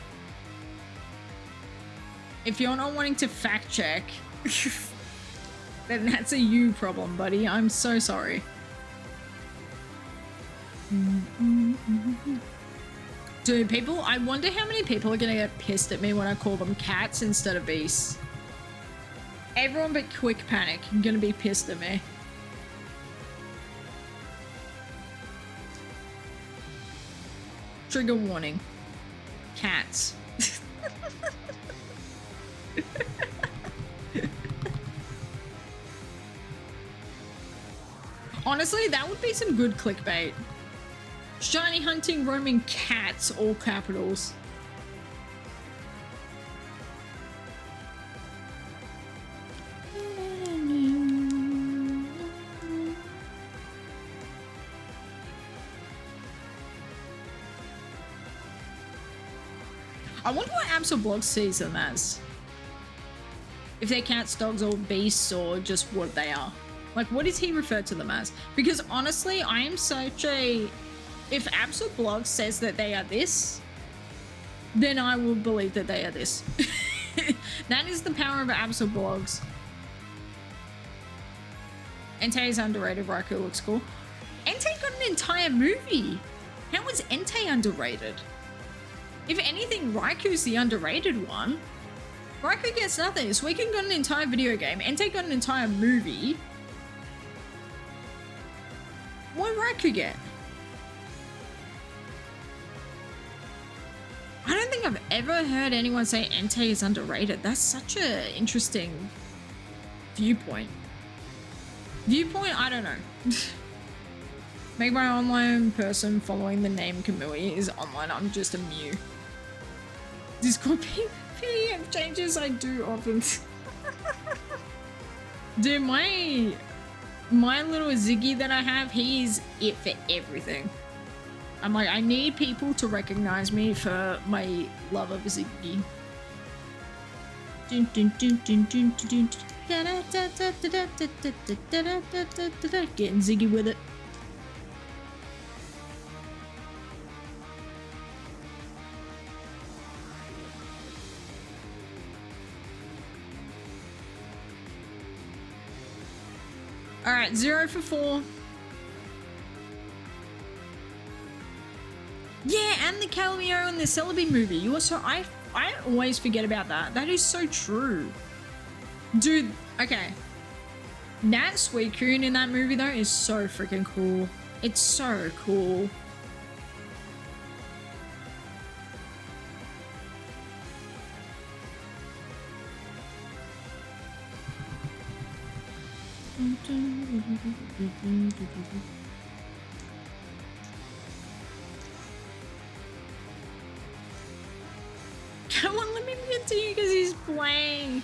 If you're not wanting to fact check... then that's a you problem, buddy. I'm so sorry. Dude, people, I wonder how many people are gonna get pissed at me when I call them cats instead of beasts. Everyone but Quick Panic gonna be pissed at me. Trigger warning. Cats. Honestly, that would be some good clickbait. Shiny hunting roaming cats, all capitals. I wonder what Absol Blog sees them as. If they're cats, dogs, or beasts, or just what they are. Like, what does he refer to them as? Because honestly, I am such a... If Absol Blog says that they are this, then I will believe that they are this. That is the power of Absol Blogs. Entei is underrated. Raikou looks cool. Entei got an entire movie. How is Entei underrated? If anything, Raikou's the underrated one. Raikou gets nothing. Suicune got an entire video game. Entei got an entire movie. What did Raikou get? I don't think I've ever heard anyone say Entei is underrated. That's such an interesting viewpoint. I don't know. Make my online person following the name Kamui is online. I'm just a Mew. Discord PDF changes I do often. Dude, my little Ziggy that I have, he is it for everything. I'm like, I need people to recognize me for my love of Ziggy. Getting Ziggy with it. All right, 0 for 4. Yeah, and the cameo in the Celebi movie. You also, I always forget about that. That is so true. Dude, okay. That Suicune in that movie though is so freaking cool. It's so cool. Come on, let me continue because he's playing.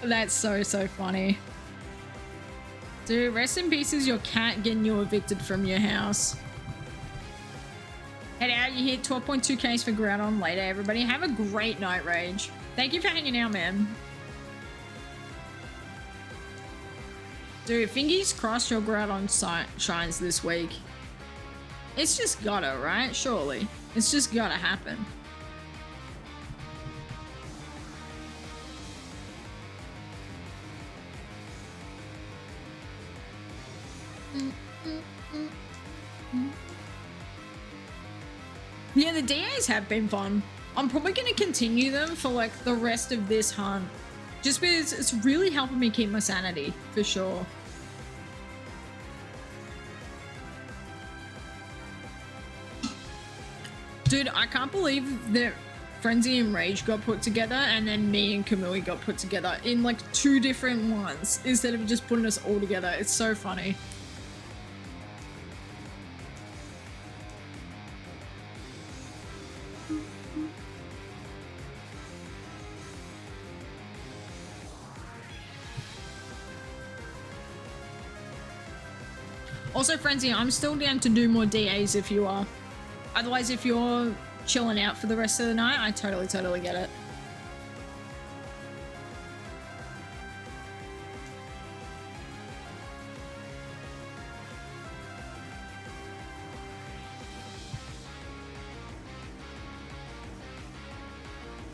That's so funny. Dude, rest in pieces your cat getting you evicted from your house. Head out, you hit 12.2Ks for Groudon later, everybody. Have a great night, Rage. Thank you for hanging out, man. Dude, fingers crossed your Groudon shines this week. It's just gotta, right? Surely. It's just gotta happen. Yeah, the DAs have been fun. I'm probably going to continue them for like the rest of this hunt. Just because it's really helping me keep my sanity, for sure. Dude, I can't believe that Frenzy and Rage got put together and then me and Kamui got put together in like 2 different ones instead of just putting us all together. It's so funny. Also, Frenzy, I'm still down to do more DAs if you are. Otherwise, if you're chilling out for the rest of the night, I totally get it.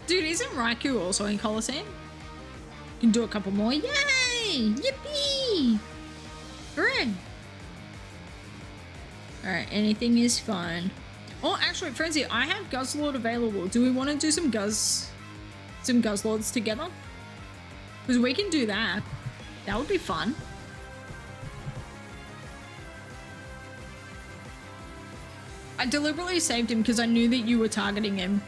Dude, isn't Raikou also in Coliseum? Can do a couple more. Yay! Yippee! Hooray! Alright, anything is fine. Oh, actually, Frenzy, I have Guzzlord available. Do we want to do some Guzzlords together? Because we can do that. That would be fun. I deliberately saved him because I knew that you were targeting him.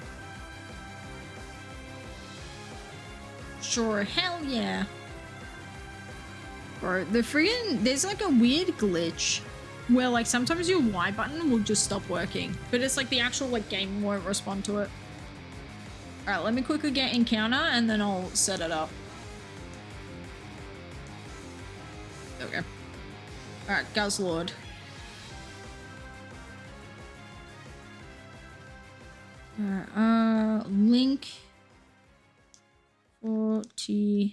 Sure, hell yeah. Bro, the friggin', there's like a weird glitch where like sometimes your Y button will just stop working, but it's like the actual like game won't respond to it. All right, let me quickly get encounter and then I'll set it up. Okay. All right, Guzzlord. All right, Link 4T968192.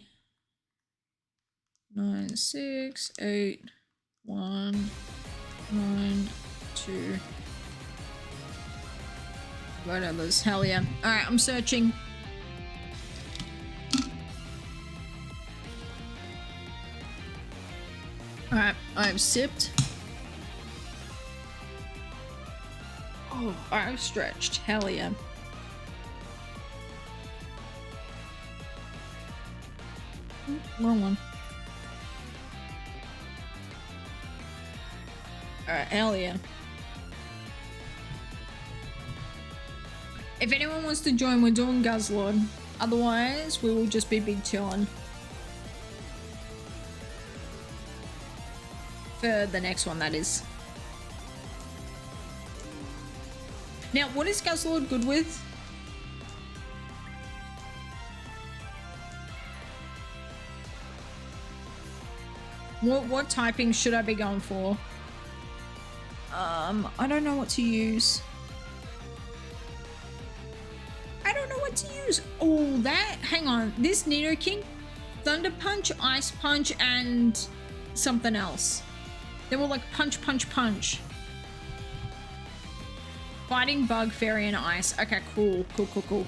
Whatever's, hell yeah. Alright, I'm searching. Alright, I've sipped. Oh, I've stretched, hell yeah. Wrong one. Alright, hell yeah. If anyone wants to join, we're doing Guzzlord. Otherwise, we will just be big chillin'. For the next one, that is. Now, what is Guzzlord good with? What typing should I be going for? I don't know what to use. I don't know what to use. Oh, that, hang on. This Nidoking, Thunder Punch, Ice Punch, and something else. They were like punch, punch, punch. Fighting Bug, Fairy, and Ice. Okay, cool, cool, cool, cool.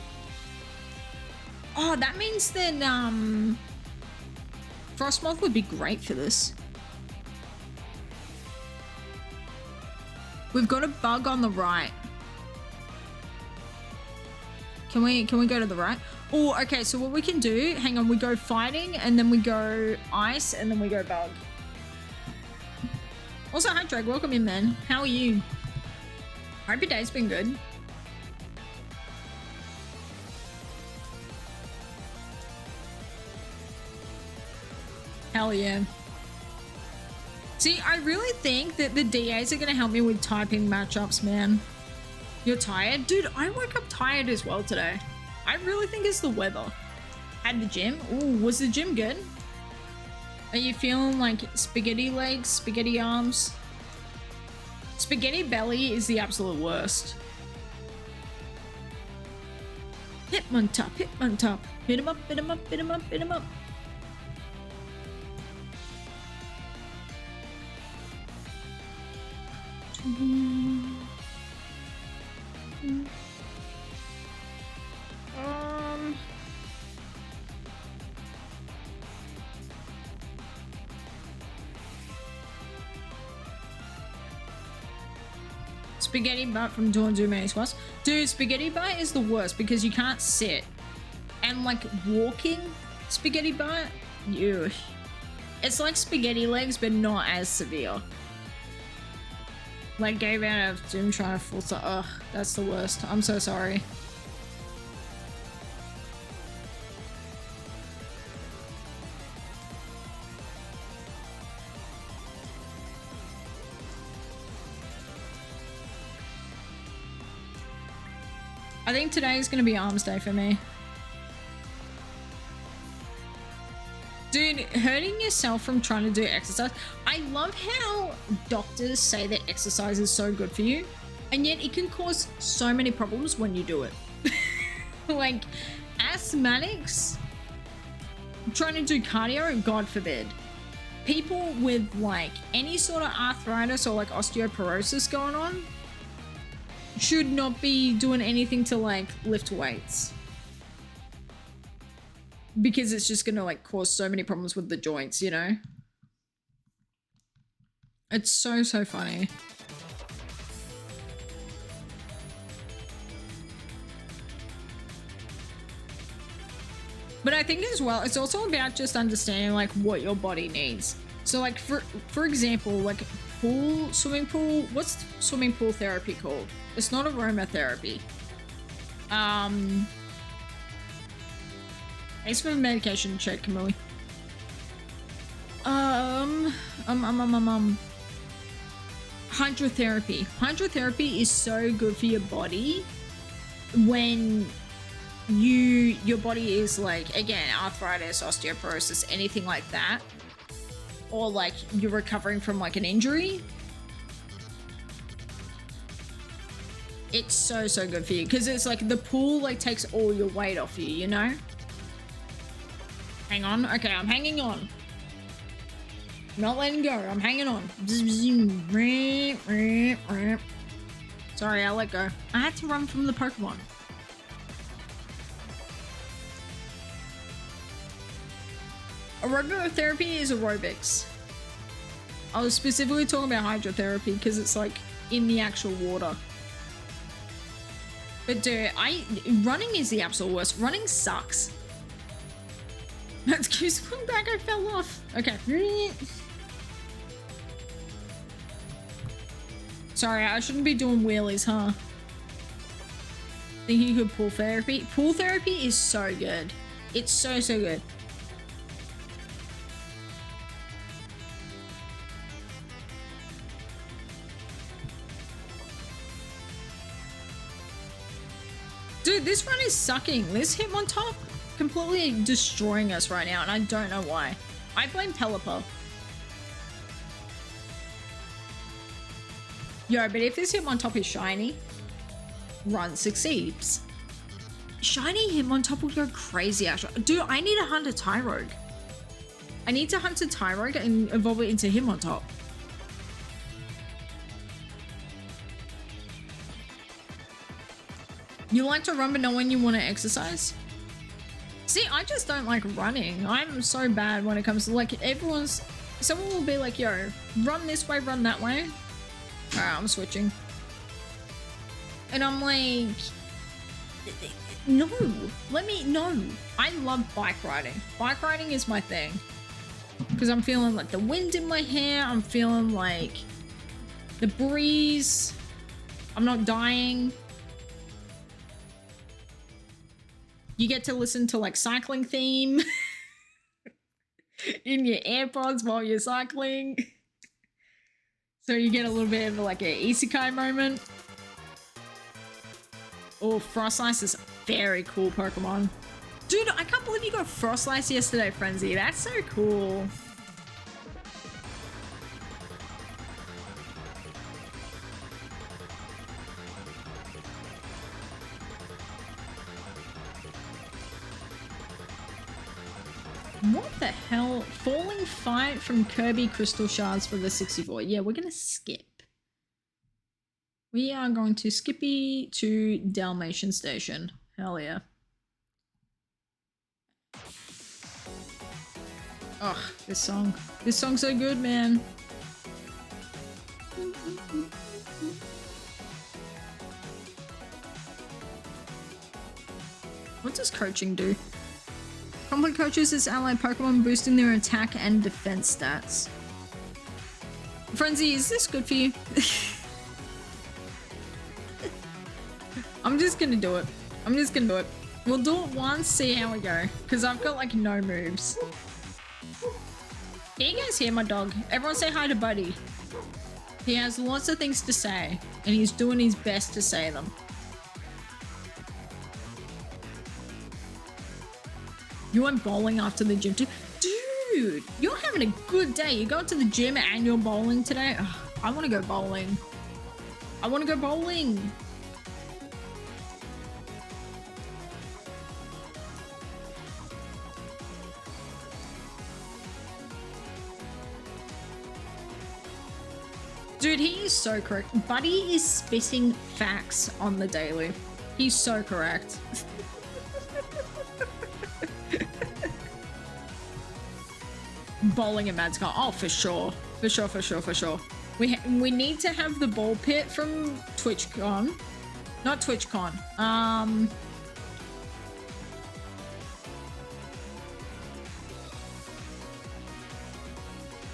Oh, that means that, Frostmoth would be great for this. We've got a bug on the right. Can we go to the right? Oh, okay, so what we can do, hang on, we go fighting and then we go ice and then we go bug. Also, hi Drake, welcome in, man. How are you? Hope your day's been good. Hell yeah. See, I really think that the DAs are going to help me with typing matchups, man. You're tired? Dude, I woke up tired as well today. I really think it's the weather. Had the gym. Ooh, was the gym good? Are you feeling like spaghetti legs, spaghetti arms? Spaghetti belly is the absolute worst. Hitmontop, Hitmontop. Hit him up, hit him up, hit him up, hit him up. Spaghetti butt from doing too many squats. Dude, spaghetti butt is the worst because you can't sit. And like walking spaghetti butt, ew. It's like spaghetti legs, but not as severe. Like gave out of Zoom trying to full stop. Ugh, that's the worst. I'm so sorry. I think today is going to be arms day for me. Dude, hurting yourself from trying to do exercise. I love how doctors say that exercise is so good for you, and yet it can cause so many problems when you do it. Like asthmatics trying to do cardio, God forbid. People with like any sort of arthritis or like osteoporosis going on should not be doing anything to like lift weights, because it's just gonna like cause so many problems with the joints, you know? It's so funny. But I think as well, it's also about just understanding like what your body needs. So like for example, like swimming pool, what's swimming pool therapy called? It's not aromatherapy. Thanks for the medication check, Camille. Hydrotherapy. Hydrotherapy is so good for your body when your body is like, again, arthritis, osteoporosis, anything like that, or like you're recovering from like an injury. It's so good for you because it's like the pool like takes all your weight off you, you know? Hang on. Okay, I'm hanging on. Not letting go. I'm hanging on. Sorry, I let go. I had to run from the Pokemon. Aerobotherapy is aerobics. I was specifically talking about hydrotherapy because it's like in the actual water. But dude, running is the absolute worst. Running sucks. Excuse me, back, I fell off. Okay. Sorry, I shouldn't be doing wheelies, huh? Think you could pool therapy? Pool therapy is so good. It's so good. Dude, this run is sucking. This Hitmontop completely destroying us right now, and I don't know why. I blame Pelipper. Yo, but if this Hitmontop is shiny, run succeeds. Shiny Hitmontop would go crazy, actually. Dude, I need to hunt a Tyrogue. I need to hunt a Tyrogue and evolve it into Hitmontop. You like to run but not when you want to exercise? See, I just don't like running. I'm so bad when it comes to like someone will be like, yo, run this way, run that way. Alright, I'm switching. And I'm like, no, no. I love bike riding. Bike riding is my thing. Because I'm feeling like the wind in my hair. I'm feeling like the breeze. I'm not dying. You get to listen to like cycling theme in your AirPods while you're cycling. So you get a little bit of like an isekai moment. Oh, Frostlass is a very cool Pokemon. Dude, I can't believe you got Frostlass yesterday, Frenzy. That's so cool. What the hell? Falling Fight from Kirby Crystal Shards for the 64. Yeah, we're gonna skip. We are going to Skippy to Dalmatian Station. Hell yeah. Ugh, this song. This song's so good, man. What does coaching do? Complete coaches is allied Pokemon boosting their attack and defense stats. Frenzy, is this good for you? I'm just gonna do it. I'm just gonna do it. We'll do it once, see how we go. Because I've got like no moves. Here you guys hear my dog. Everyone say hi to Buddy. He has lots of things to say. And he's doing his best to say them. You went bowling after the gym too? Dude, you're having a good day. You go to the gym and you're bowling today? Ugh, I want to go bowling. I want to go bowling. Dude, he is so correct. Buddy is spitting facts on the daily. He's so correct. Bowling at Mad's car. Oh, for sure. For sure, for sure, for sure. We need to have the ball pit from TwitchCon. Not TwitchCon.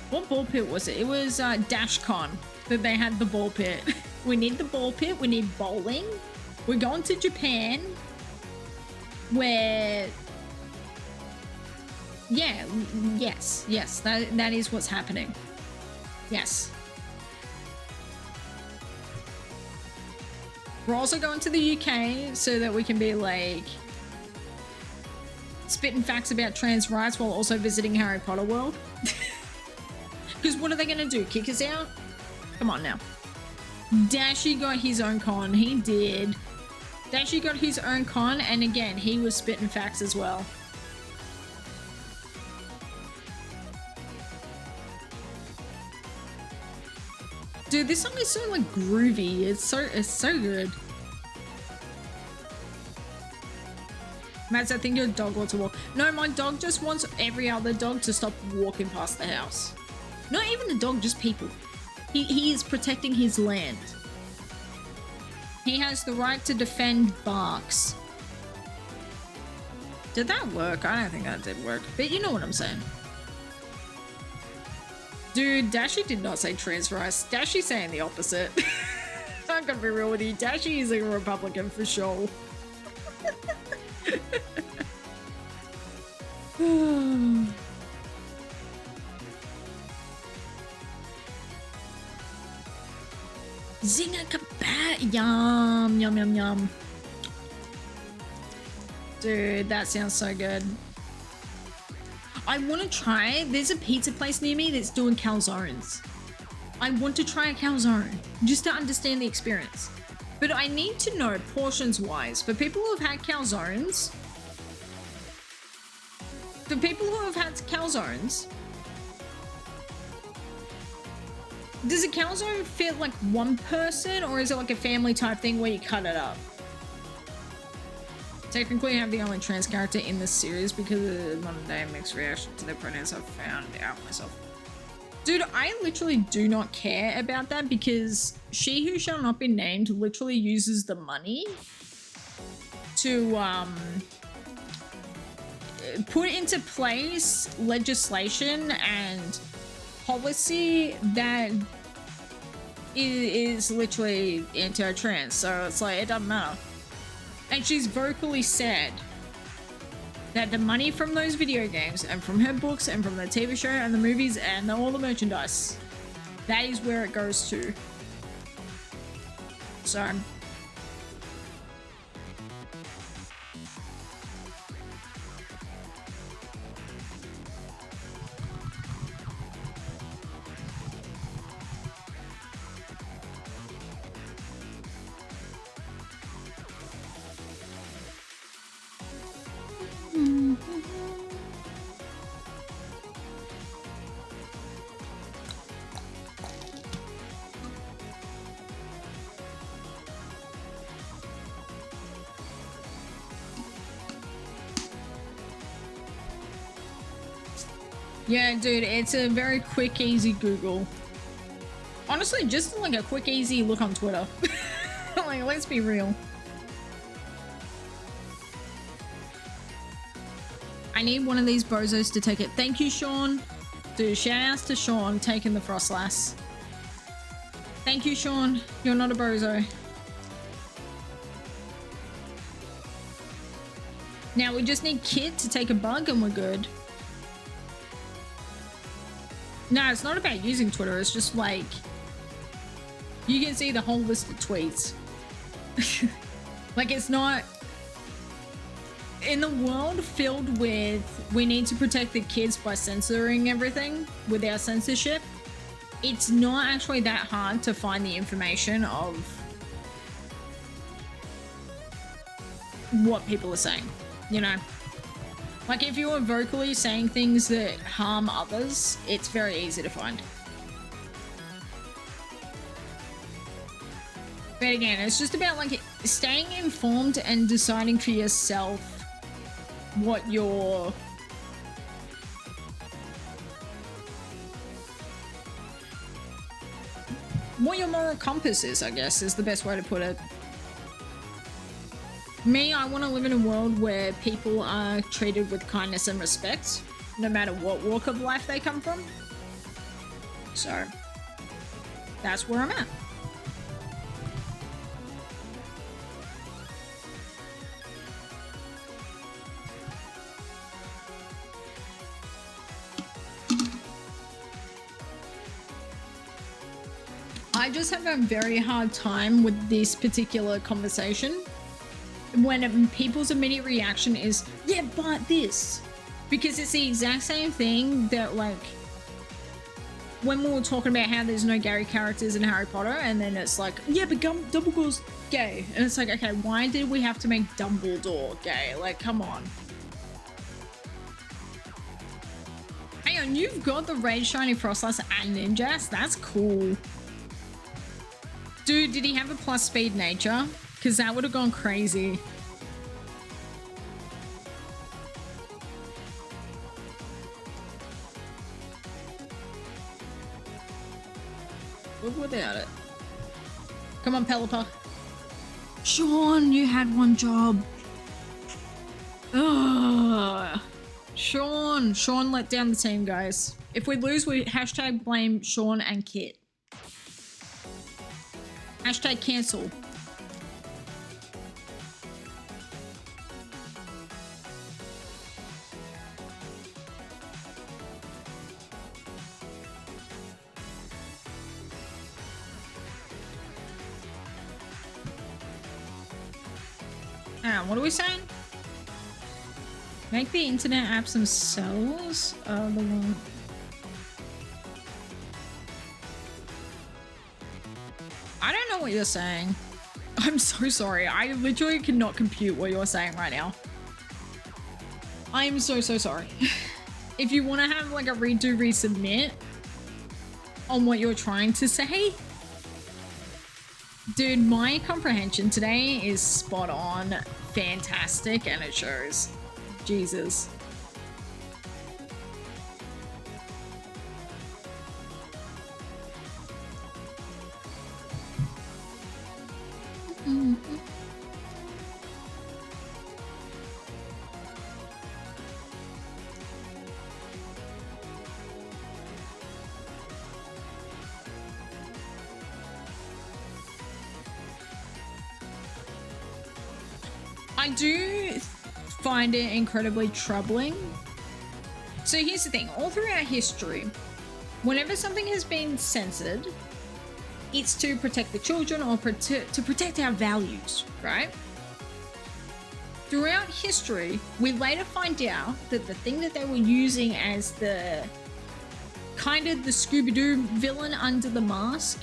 What ball pit was it? It was DashCon that they had the ball pit. We need the ball pit. We need bowling. We're going to Japan where... Yeah, yes, that is what's happening. Yes. We're also going to the UK so that we can be like spitting facts about trans rights while also visiting Harry Potter World. Because what are they gonna do? Kick us out? Come on now. Dashi got his own con. He did. Dashi got his own con, and again, he was spitting facts as well. Dude, this song is so like groovy. It's so good. Mads, I think your dog wants to walk. No, my dog just wants every other dog to stop walking past the house. Not even the dog, just people. He is protecting his land. He has the right to defend barks. Did that work? I don't think that did work. But you know what I'm saying. Dude, Dashi did not say trans rights. Dashi's saying the opposite. I'm gonna be real with you. Dashi is a Republican for sure. Zinga kabat! Yum, yum, yum, yum. Dude, that sounds so good. I want to try. There's a pizza place near me that's doing calzones. I want to try a calzone just to understand the experience. But I need to know portions wise for people who have had calzones. For people who have had calzones, does a calzone fit like one person or is it like a family type thing where you cut it up? Technically, I'm the only trans character in this series because of the modern day mixed reaction to their pronouns I've found out myself. Dude, I literally do not care about that because she who shall not be named literally uses the money to put into place legislation and policy that is literally anti-trans. So it's like, it doesn't matter. And she's vocally said that the money from those video games and from her books and from the TV show and the movies and all the merchandise, that is where it goes to. So Yeah, dude, it's a very quick, easy Google. Honestly, just like a quick, easy look on Twitter. Like, let's be real. I need one of these bozos to take it. Thank you, Sean. Dude, shout outs to Sean taking the Frostlass. Thank you, Sean. You're not a bozo. Now we just need Kit to take a bug and we're good. No, it's not about using Twitter. It's just like, you can see the whole list of tweets. Like, it's not... In the world filled with, we need to protect the kids by censoring everything with our censorship, it's not actually that hard to find the information of what people are saying, you know? Like, if you are vocally saying things that harm others, it's very easy to find. But again, it's just about like staying informed and deciding for yourself what your moral compass is, I guess, is the best way to put it. Me, I want to live in a world where people are treated with kindness and respect, no matter what walk of life they come from. So, that's where I'm at. I just have a very hard time with this particular conversation when people's immediate reaction is, yeah, but this. Because it's the exact same thing that, like, when we were talking about how there's no gay characters in Harry Potter, and then it's like, yeah, but Dumbledore's gay. And it's like, okay, why did we have to make Dumbledore gay? Like, come on. Hang on, you've got the Red Shiny Frostlass and Ninjask? That's cool. Dude, did he have a plus speed nature? Because that would have gone crazy. Live without it. Come on, Pelipper. Sean, you had one job. Ugh. Sean let down the team, guys. If we lose, we hashtag blame Sean and Kit. Hashtag cancel. What are we saying? Make the internet apps themselves? The one. I don't know what you're saying. I'm so sorry. I literally cannot compute what you're saying right now. I am so sorry. If you want to have like a redo, resubmit on what you're trying to say, dude, my comprehension today is spot on, fantastic, and it shows. Jesus. I do find it incredibly troubling. So here's the thing, all throughout history, whenever something has been censored, it's to protect the children or to protect our values, right? Throughout history, we later find out that the thing that they were using as the kind of the Scooby-Doo villain under the mask,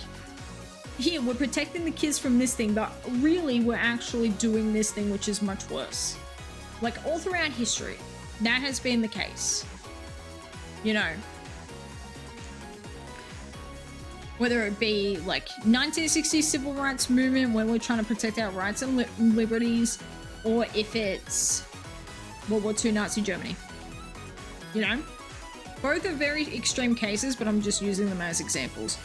here, we're protecting the kids from this thing, but really we're actually doing this thing, which is much worse. Like, all throughout history, that has been the case. You know, whether it be like 1960s civil rights movement where we're trying to protect our rights and liberties, or if it's World War II Nazi Germany, you know? Both are very extreme cases, but I'm just using them as examples.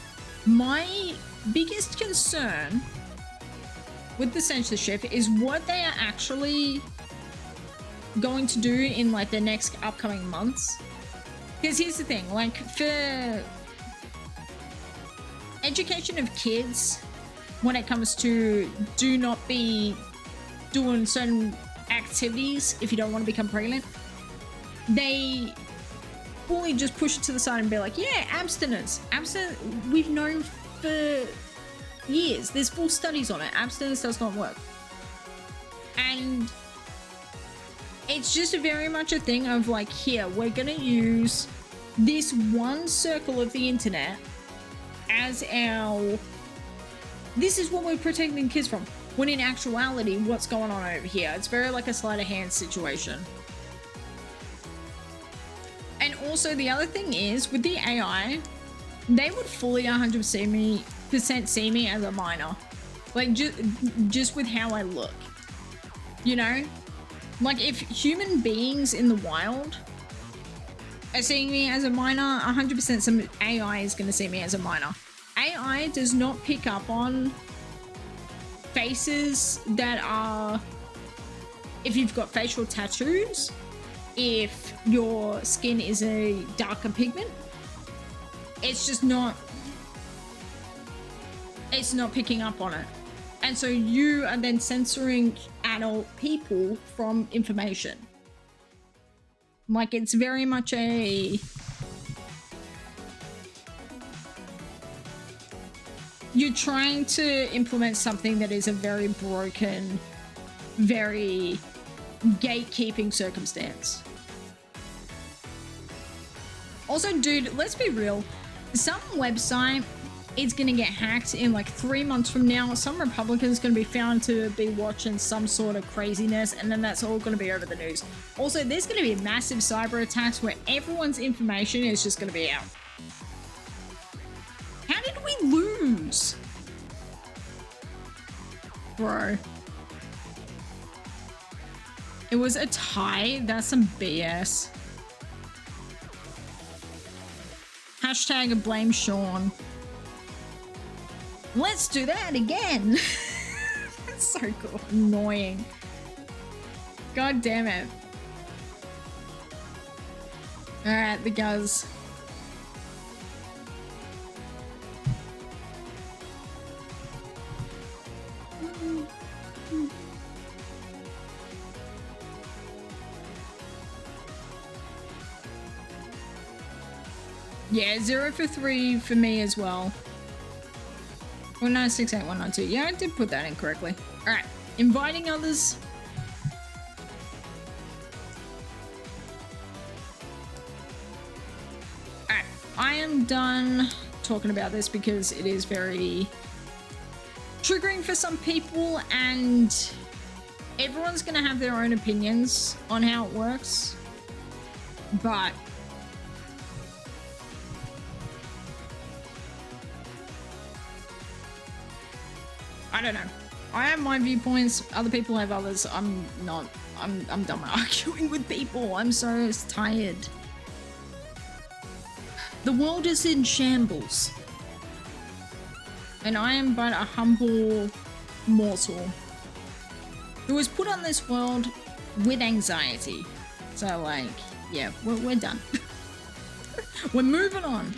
My biggest concern with the censorship is what they are actually going to do in like the next upcoming months. Because here's the thing, like for education of kids, when it comes to do not be doing certain activities if you don't want to become pregnant, they fully just push it to the side and be like, yeah, abstinence. We've known for years. There's full studies on it. Abstinence does not work. And it's just very much a thing of like, here, we're going to use this one circle of the internet as our... This is what we're protecting kids from. When in actuality, what's going on over here? It's very like a sleight of hand situation. And also the other thing is, with the AI, they would fully 100% see me as a minor. Like, just with how I look. You know? Like, if human beings in the wild are seeing me as a minor, 100% some AI is going to see me as a minor. AI does not pick up on faces that are... If you've got facial tattoos, if your skin is a darker pigment, it's just not... It's not picking up on it. And so you are then censoring adult people from information. Like, it's very much a... You're trying to implement something that is a very broken, very gatekeeping circumstance. Also, dude, let's be real. Some website is going to get hacked in like 3 months from now. Some Republican's going to be found to be watching some sort of craziness, and then that's all going to be over the news. Also, there's going to be massive cyber attacks where everyone's information is just going to be out. How did we lose? Bro. It was a tie? That's some BS. Hashtag blame Sean. Let's do that again. That's so cool. Annoying. God damn it. Alright, the guys. Yeah, 0 for 3 for me as well. 1968192. Yeah, I did put that in correctly. Alright, inviting others. Alright, I am done talking about this because it is very triggering for some people, and everyone's gonna have their own opinions on how it works. But I don't know. I have my viewpoints. Other people have others. I'm done arguing with people. I'm so tired. The world is in shambles. And I am but a humble mortal who was put on this world with anxiety. So like, yeah, we're done. We're moving on.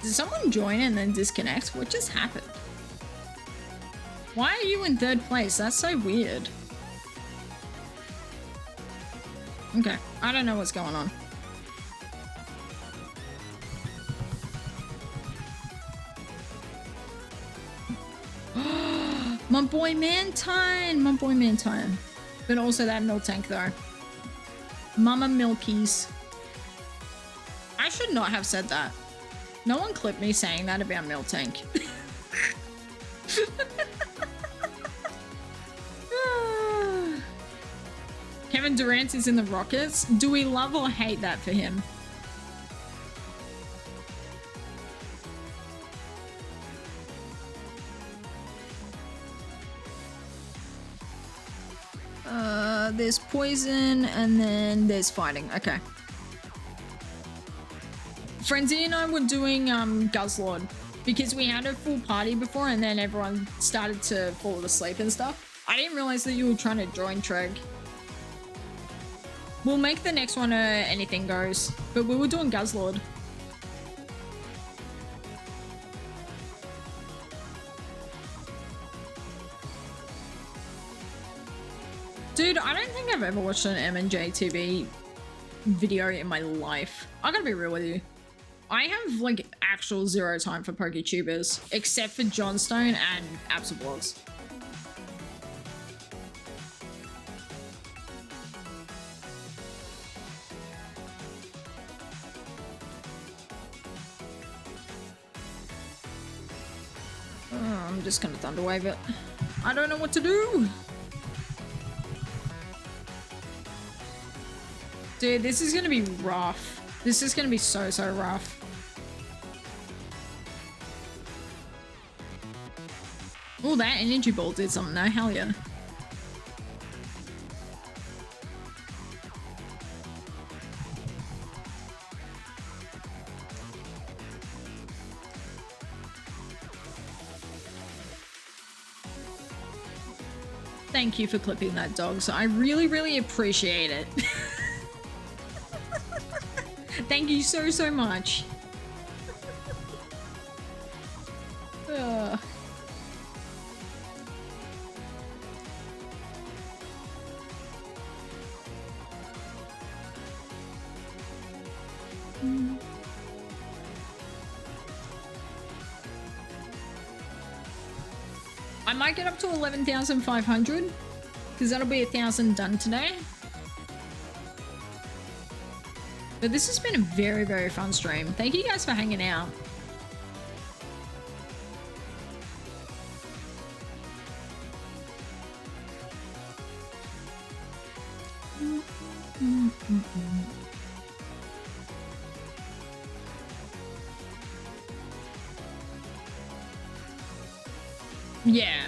Did someone join and then disconnect? What just happened? Why are you in 3rd place? That's so weird. Okay, I don't know what's going on. My boy Mantine! My boy Mantine. But also that milk tank though. Mama Milkies. I should not have said that. No one clipped me saying that about Milk Tank. Kevin Durant is in the Rockets. Do we love or hate that for him? There's poison, and then there's fighting. Okay. Frenzy and I were doing Guzzlord because we had a full party before, and then everyone started to fall asleep and stuff. I didn't realize that you were trying to join Treg. We'll make the next one anything goes, but we were doing Guzzlord. Dude, I don't think I've ever watched an M&J TV video in my life. I gotta be real with you. I have like actual zero time for PokeTubers, except for Johnstone and Absolvlogs. Oh, I'm just gonna Thunderwave it. I don't know what to do. Dude, this is gonna be rough. This is gonna be so rough. Oh, that energy ball did something though. Hell yeah. Thank you for clipping that, dogs. I really appreciate it. Thank you so much. I might get up to 11,500 because that'll be 1,000 done today. But this has been a very fun stream. Thank you guys for hanging out. Yeah.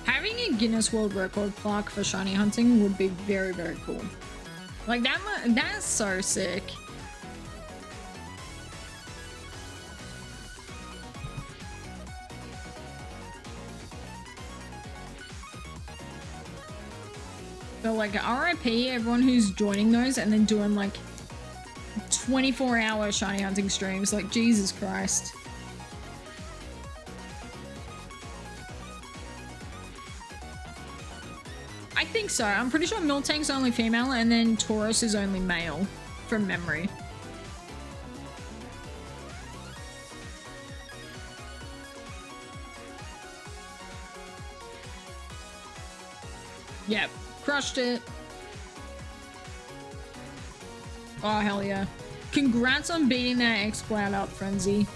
Having a Guinness World Record plaque for shiny hunting would be very cool. Like that's so sick. But like RIP everyone who's joining those and then doing like 24-hour shiny hunting streams. Like Jesus Christ. I think so. I'm pretty sure Miltank's only female and then Taurus is only male from memory. Yep. Crushed it. Oh, hell yeah. Congrats on beating that X-Cloud up, Frenzy.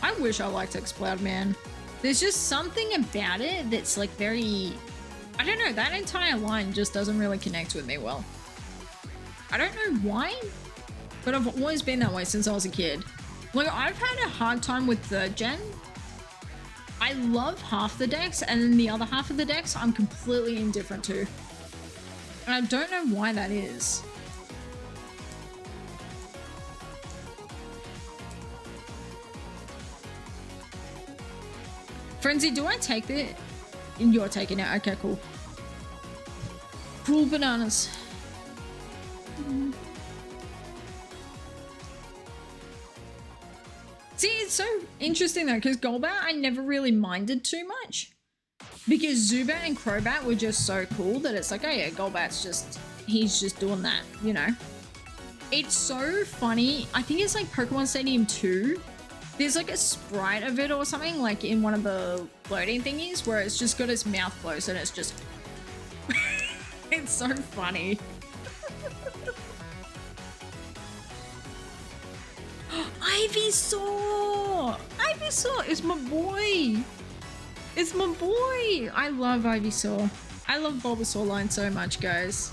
I wish I liked X-Cloud, man. There's just something about it that's like very... I don't know, that entire line just doesn't really connect with me well. I don't know why, but I've always been that way since I was a kid. Like, I've had a hard time with 3rd gen. I love half the decks, and then the other half of the decks I'm completely indifferent to. And I don't know why that is. Frenzy, do I take it? You're taking it. Okay, cool. Cool bananas. See, it's so interesting though, because Golbat I never really minded too much. Because Zubat and Crobat were just so cool that it's like, oh yeah, Golbat's just, he's just doing that, you know? It's so funny. I think it's like Pokemon Stadium 2. There's like a sprite of it or something, like in one of the loading thingies, where it's just got its mouth closed and it's just... It's so funny. Ivysaur! Ivysaur is my boy. It's my boy. I love Ivysaur. I love Bulbasaur line so much, guys.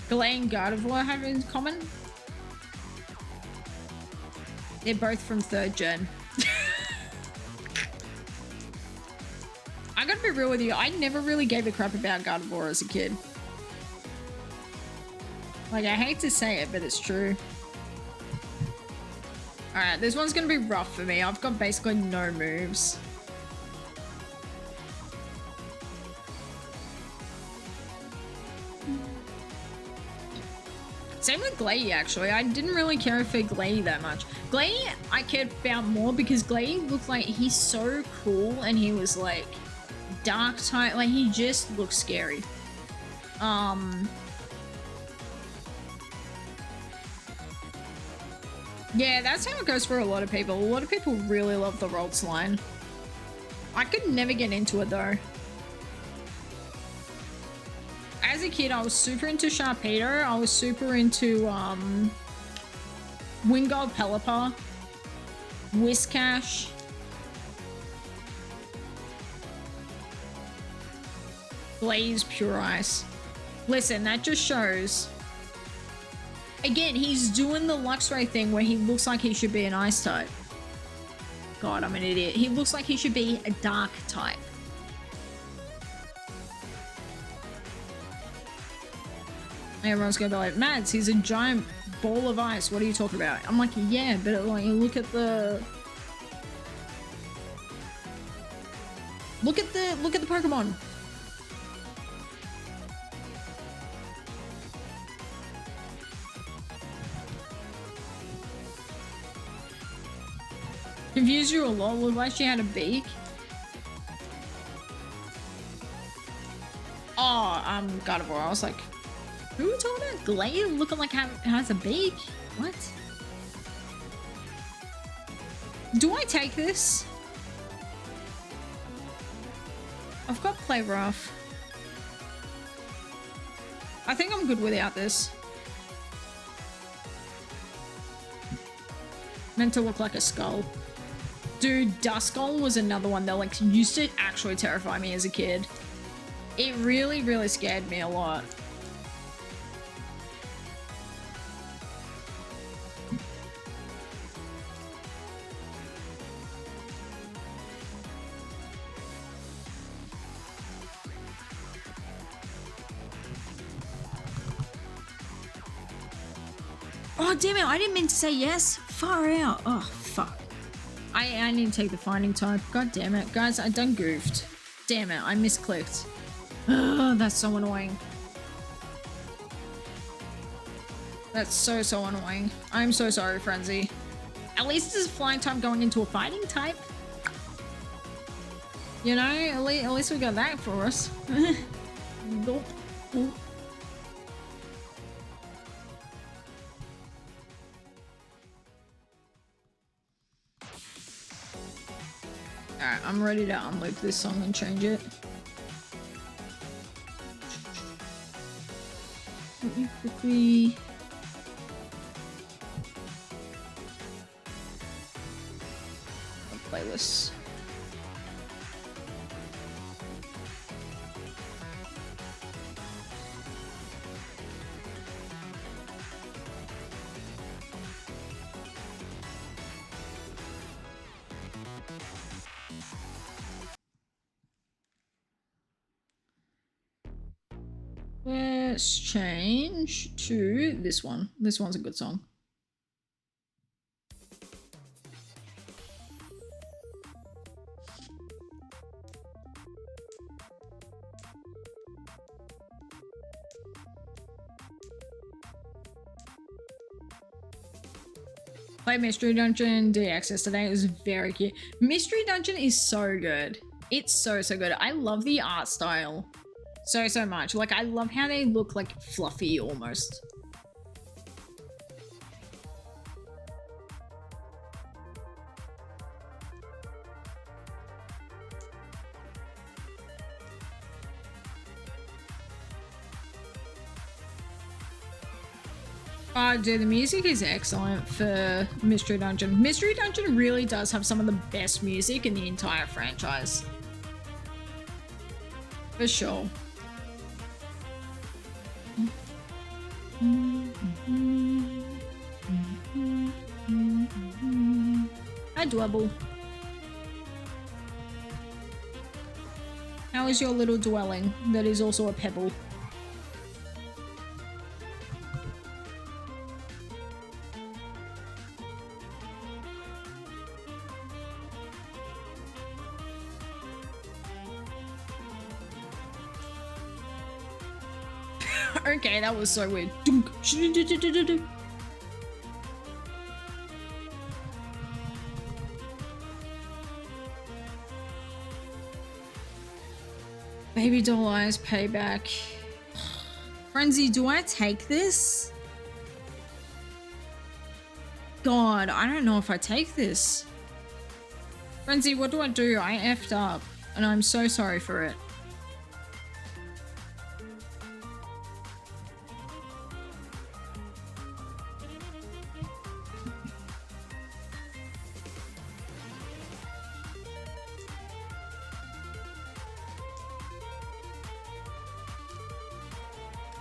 Galay and Gardevoir have in common. They're both from 3rd gen. I gotta be real with you. I never really gave a crap about Gardevoir as a kid. Like, I hate to say it, but it's true. Alright, this one's gonna be rough for me. I've got basically no moves. Same with Glady, actually. I didn't really care for Glady that much. Glady, I cared about more because Glady looked like he's so cool and he was like dark type. Like, he just looked scary. Yeah, that's how it goes for a lot of people. A lot of people really love the Ralts line. I could never get into it though. As a kid, I was super into Sharpedo. I was super into Wingull Pelipper, Whiscash. Blaze Pure Ice. Listen, that just shows. Again, he's doing the Luxray thing where he looks like he should be an Ice type. God, I'm an idiot. He looks like he should be a Dark type. Everyone's gonna be like, Mads, he's a giant ball of ice. What are you talking about? I'm like, yeah, but like, look at the Pokemon. Confused you a lot. Looked like she had a beak. Oh, Gardevoir. I was like, who are we talking about? Glade looking like has a beak? What? Do I take this? I've got Play Rough. I think I'm good without this. Meant to look like a skull. Dude, Duskull was another one that like used to actually terrify me as a kid. It really, really scared me a lot. Oh, damn it. I didn't mean to say yes. Far out. Oh, fuck. I need to take the finding type. God damn it. Guys, I done goofed. Damn it. I misclicked. Ugh, that's so annoying. That's so, so annoying. I'm so sorry, Frenzy. At least it's a flying type going into a fighting type. You know, at least we got that for us. Nope. Nope. Alright, I'm ready to unloop this song and change it. Let me quickly... playlist. Let's change to this one. This one's a good song. Played Mystery Dungeon DX yesterday. It was very cute. Mystery Dungeon is so good. It's so, so good. I love the art style so, so much. Like, I love how they look like fluffy almost. Oh, dude, the music is excellent for Mystery Dungeon. Mystery Dungeon really does have some of the best music in the entire franchise. For sure. Adorable. How is your little dwelling that is also a pebble? Okay, that was so weird. Baby doll eyes payback. Frenzy, do I take this? God, I don't know if I take this. Frenzy, what do? I effed up, and I'm so sorry for it.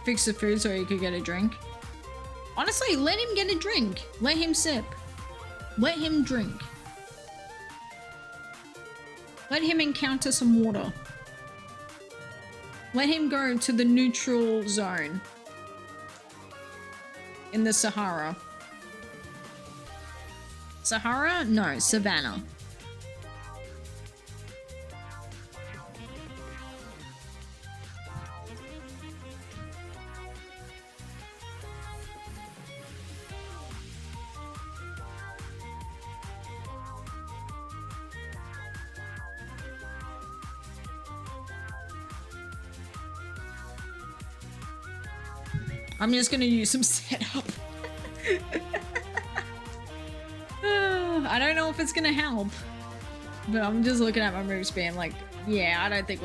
Fix the food so he could get a drink. Honestly, let him get a drink. Let him sip. Let him drink. Let him encounter some water. Let him go to the neutral zone in the Sahara. Sahara? No, Savannah. I'm just gonna use some setup. I don't know if it's gonna help, but I'm just looking at my moves being like, yeah, I don't think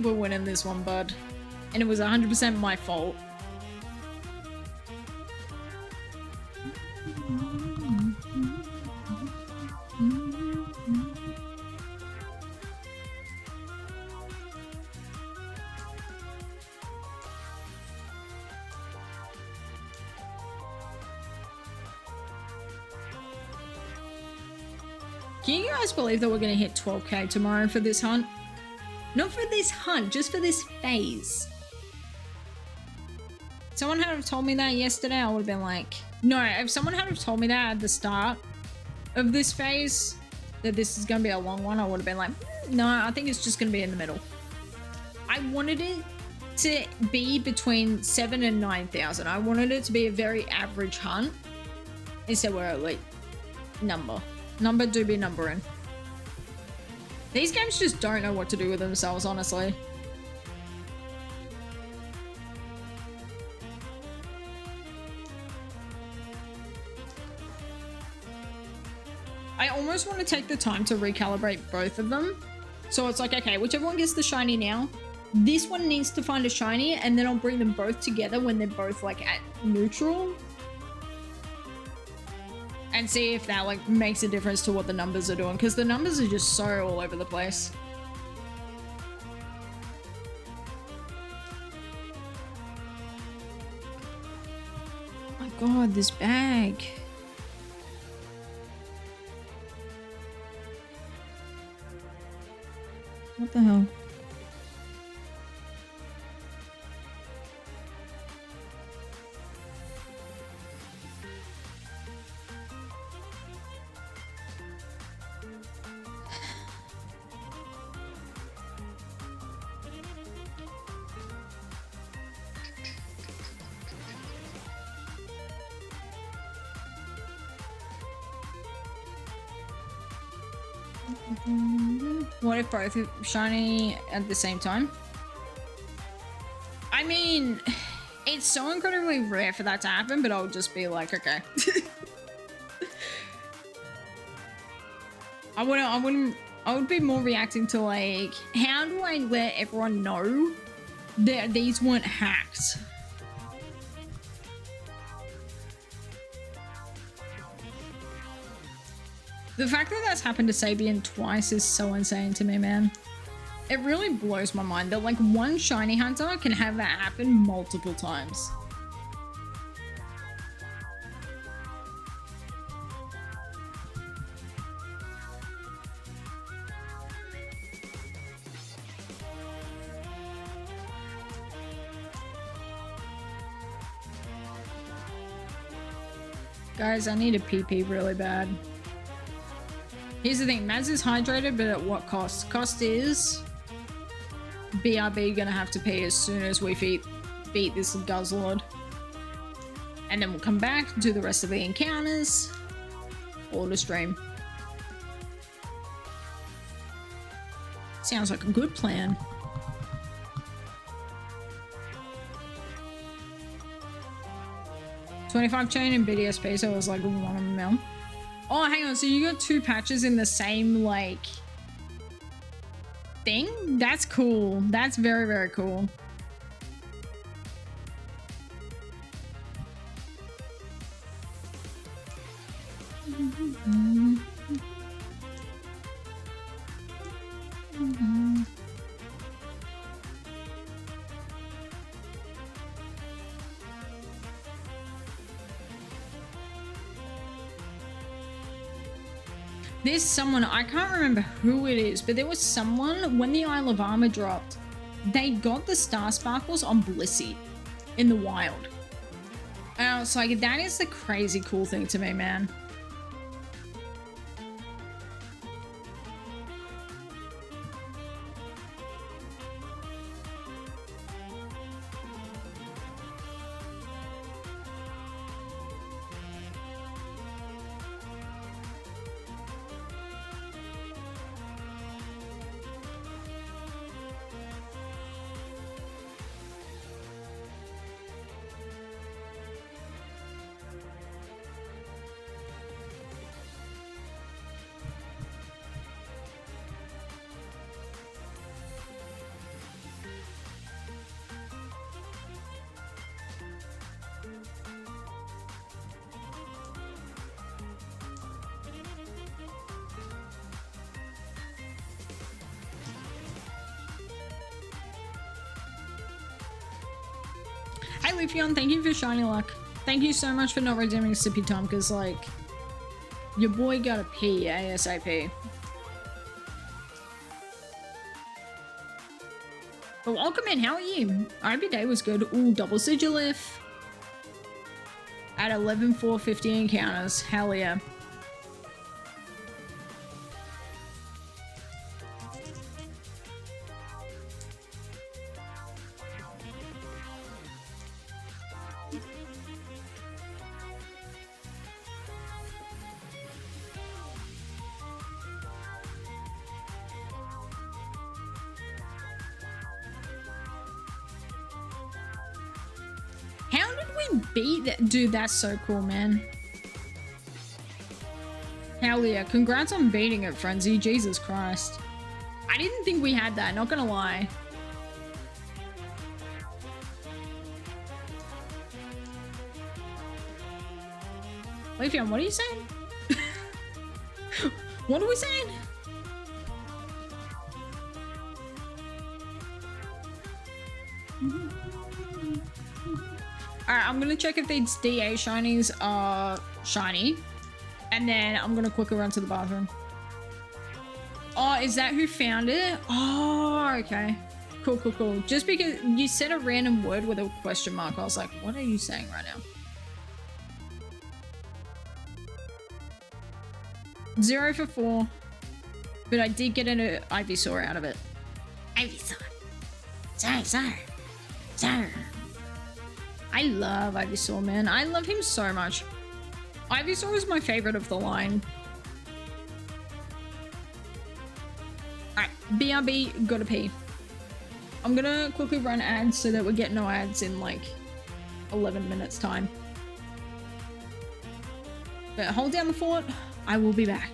we're winning this one, bud. And it was 100% my fault. Can you guys believe that we're going to hit 12k tomorrow for this hunt? Not for this hunt, just for this phase. Someone had told me that yesterday, I would have been like, no, if someone had told me that at the start of this phase, that this is going to be a long one, I would have been like, no, I think it's just going to be in the middle. I wanted it to be between 7 and 9,000. I wanted it to be a very average hunt. Instead, we're elite number. Number do be numbering. These games just don't know what to do with themselves, honestly. I almost want to take the time to recalibrate both of them. So it's like, okay, whichever one gets the shiny now, this one needs to find a shiny, and then I'll bring them both together when they're both like at neutral. And see if that like makes a difference to what the numbers are doing, because the numbers are just so all over the place. Oh my god, this bag. What the hell? What if both are shiny at the same time? I mean, it's so incredibly rare for that to happen, but I'll just be like, okay. I would be more reacting to like, how do I let everyone know that these weren't hacked? The fact that that's happened to Sabian twice is so insane to me, man. It really blows my mind that like one shiny hunter can have that happen multiple times. Guys, I need a pee-pee really bad. Here's the thing, Maz is hydrated, but at what cost? Cost is BRB gonna have to pee as soon as we beat this Guzzlord. And then we'll come back, do the rest of the encounters, or the stream. Sounds like a good plan. $25 chain and BDSP, so it was like 1 mil. Oh, hang on, so you got 2 patches in the same, like, thing? That's cool. That's very, very cool. There's someone, I can't remember who it is, but there was someone, when the Isle of Armor dropped, they got the Star Sparkles on Blissey in the wild. And I was like, that is the crazy cool thing to me, man. Hi Lufion, thank you for shiny luck. Thank you so much for not redeeming Sippy Tom, because like your boy got a pee ASAP. But welcome in, how are you? I hope your day was good. Ooh, double SIGILYPH at 11,450 encounters. Hell yeah. Beat that, dude. That's so cool, man. Hell yeah, congrats on beating it, Frenzy. Jesus Christ, I didn't think we had that, not gonna lie. Leafeon, what are you saying? What are we saying? Alright, I'm gonna check if these DA shinies are shiny. And then I'm gonna quickly run to the bathroom. Oh, is that who found it? Oh, okay. Cool, cool, cool. Just because you said a random word with a question mark, I was like, what are you saying right now? 0 for 4. But I did get an Ivysaur out of it. Ivysaur. Sorry. I love Ivysaur, man. I love him so much. Ivysaur is my favorite of the line. Alright, BRB, gotta pee. I'm gonna quickly run ads so that we get no ads in like 11 minutes time. But hold down the fort, I will be back.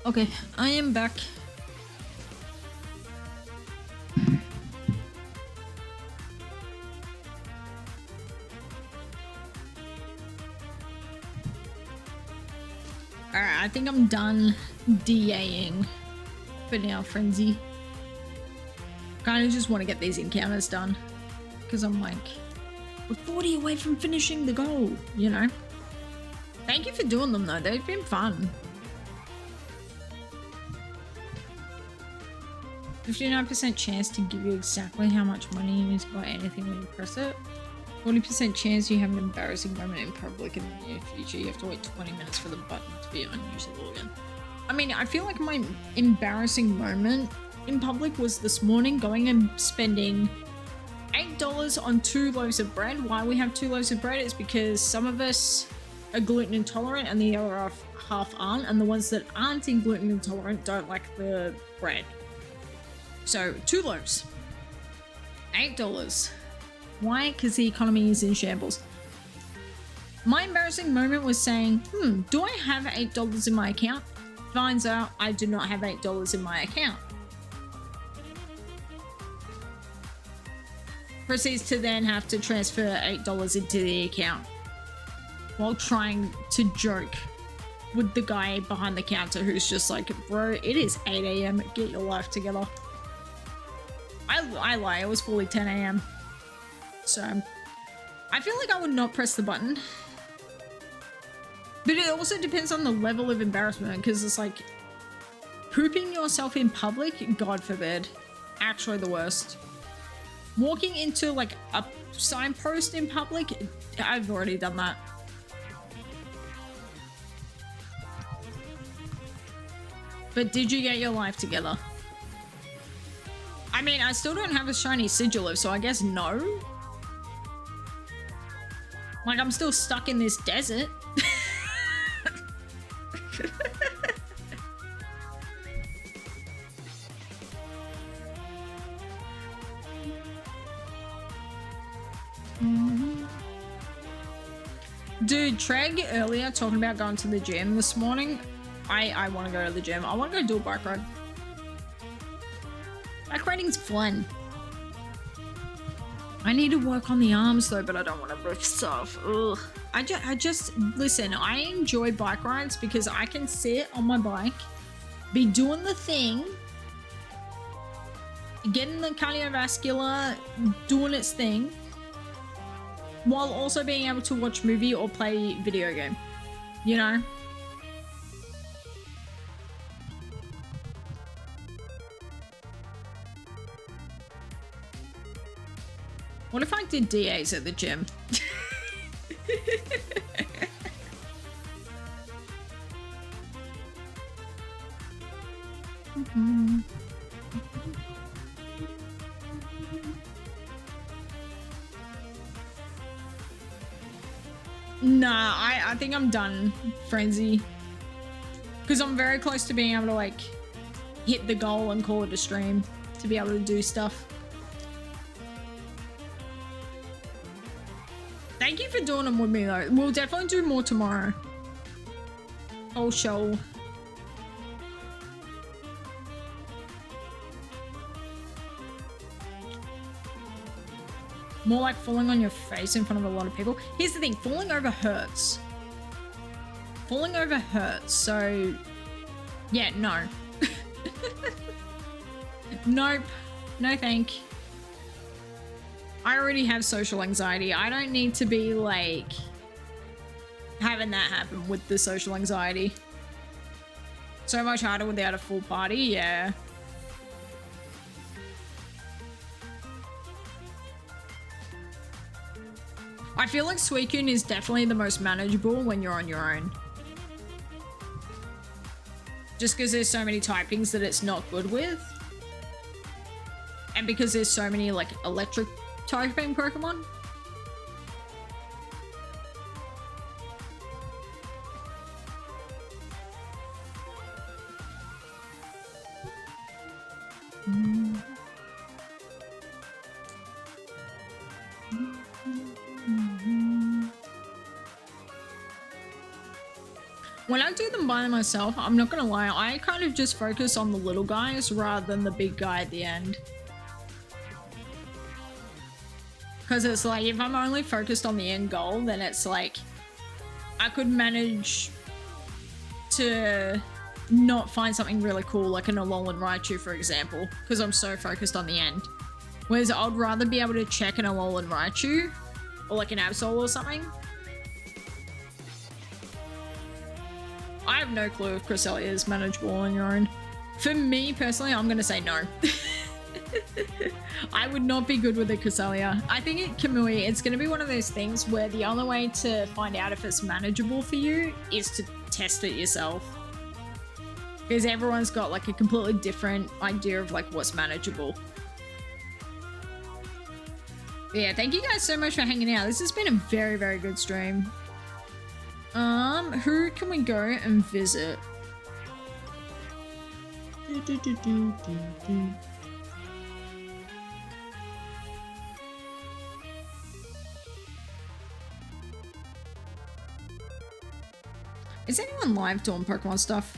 Okay, I am back. Alright, I think I'm done DAing for now, Frenzy. Kinda just want to get these encounters done. Because I'm like, we're 40 away from finishing the goal, you know? Thank you for doing them though, they've been fun. 59% chance to give you exactly how much money you need to buy anything when you press it. 40% chance you have an embarrassing moment in public in the near future. You have to wait 20 minutes for the button to be unusable again. I mean, I feel like my embarrassing moment in public was this morning going and spending $8 on 2 loaves of bread. Why we have 2 loaves of bread is because some of us are gluten intolerant and the other half aren't, and the ones that aren't gluten intolerant don't like the bread. So 2 loaves, $8. Why? Because the economy is in shambles. My embarrassing moment was saying, do I have $8 in my account? Finds out I do not have $8 in my account. Proceeds to then have to transfer $8 into the account while trying to joke with the guy behind the counter who's just like, bro, it is 8 AM, get your life together. I lie, it was fully 10 AM. So, I feel like I would not press the button. But it also depends on the level of embarrassment, because it's like, pooping yourself in public, God forbid. Actually the worst. Walking into like a signpost in public, I've already done that. But did you get your life together? I mean, I still don't have a shiny SIGILYPH, so I guess no. Like, I'm still stuck in this desert. Dude, Treg earlier talking about going to the gym this morning. I want to go to the gym. I want to go do a bike ride. Bike riding's fun. I need to work on the arms though, but I don't want to lift stuff. Ugh. I just listen, I enjoy bike rides because I can sit on my bike, be doing the thing, getting the cardiovascular, doing its thing, while also being able to watch movie or play video game, you know? What if I did DAs at the gym? Nah, I think I'm done, Frenzy. Because I'm very close to being able to like hit the goal and call it a stream to be able to do stuff. Thank you for doing them with me though. We'll definitely do more tomorrow. Oh, show. More like falling on your face in front of a lot of people. Here's the thing, falling over hurts. Falling over hurts, so yeah, no. Nope, no thank. I already have social anxiety. I don't need to be like having that happen with the social anxiety. So much harder without a full party, yeah. I feel like Suicune is definitely the most manageable when you're on your own. Just because there's so many typings that it's not good with. And because there's so many like electric typing Pokemon. When I do them by myself, I'm not gonna lie, I kind of just focus on the little guys rather than the big guy at the end. Because it's like, if I'm only focused on the end goal, then it's like, I could manage to not find something really cool, like an Alolan Raichu, for example, because I'm so focused on the end. Whereas I'd rather be able to check an Alolan Raichu, or like an Absol or something. I have no clue if Cresselia is manageable on your own. For me personally, I'm gonna say no. I would not be good with a Cresselia. I think at Kamui, it's gonna be one of those things where the only way to find out if it's manageable for you is to test it yourself. Because everyone's got like a completely different idea of like what's manageable. But yeah, thank you guys so much for hanging out. This has been a very, very good stream. Who can we go and visit? Is anyone live doing Pokemon stuff?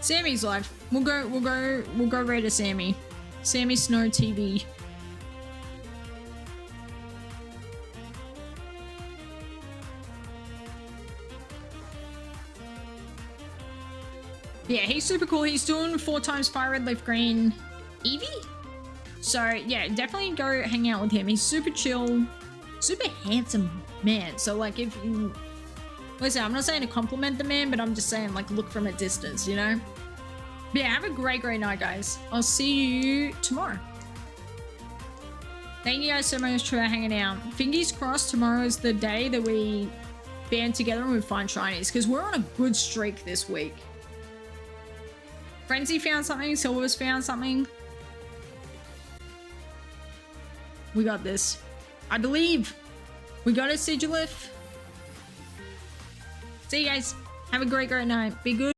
Sammy's live. We'll go raid a Sammy. Sammy Snow TV. Yeah, he's super cool. He's doing 4 times Fire Red Leaf Green Eevee. So yeah, definitely go hang out with him. He's super chill, super handsome man. So like if you listen, I'm not saying to compliment the man, but I'm just saying like look from a distance, you know? But yeah, have a great night, guys. I'll see you tomorrow. Thank you guys so much for hanging out. Fingers crossed tomorrow is the day that we band together and we find shinies, because we're on a good streak this week. Frenzy found something, Silver's found something. We got this. I believe. We got a SIGILYPH. See you guys. Have a great night. Be good.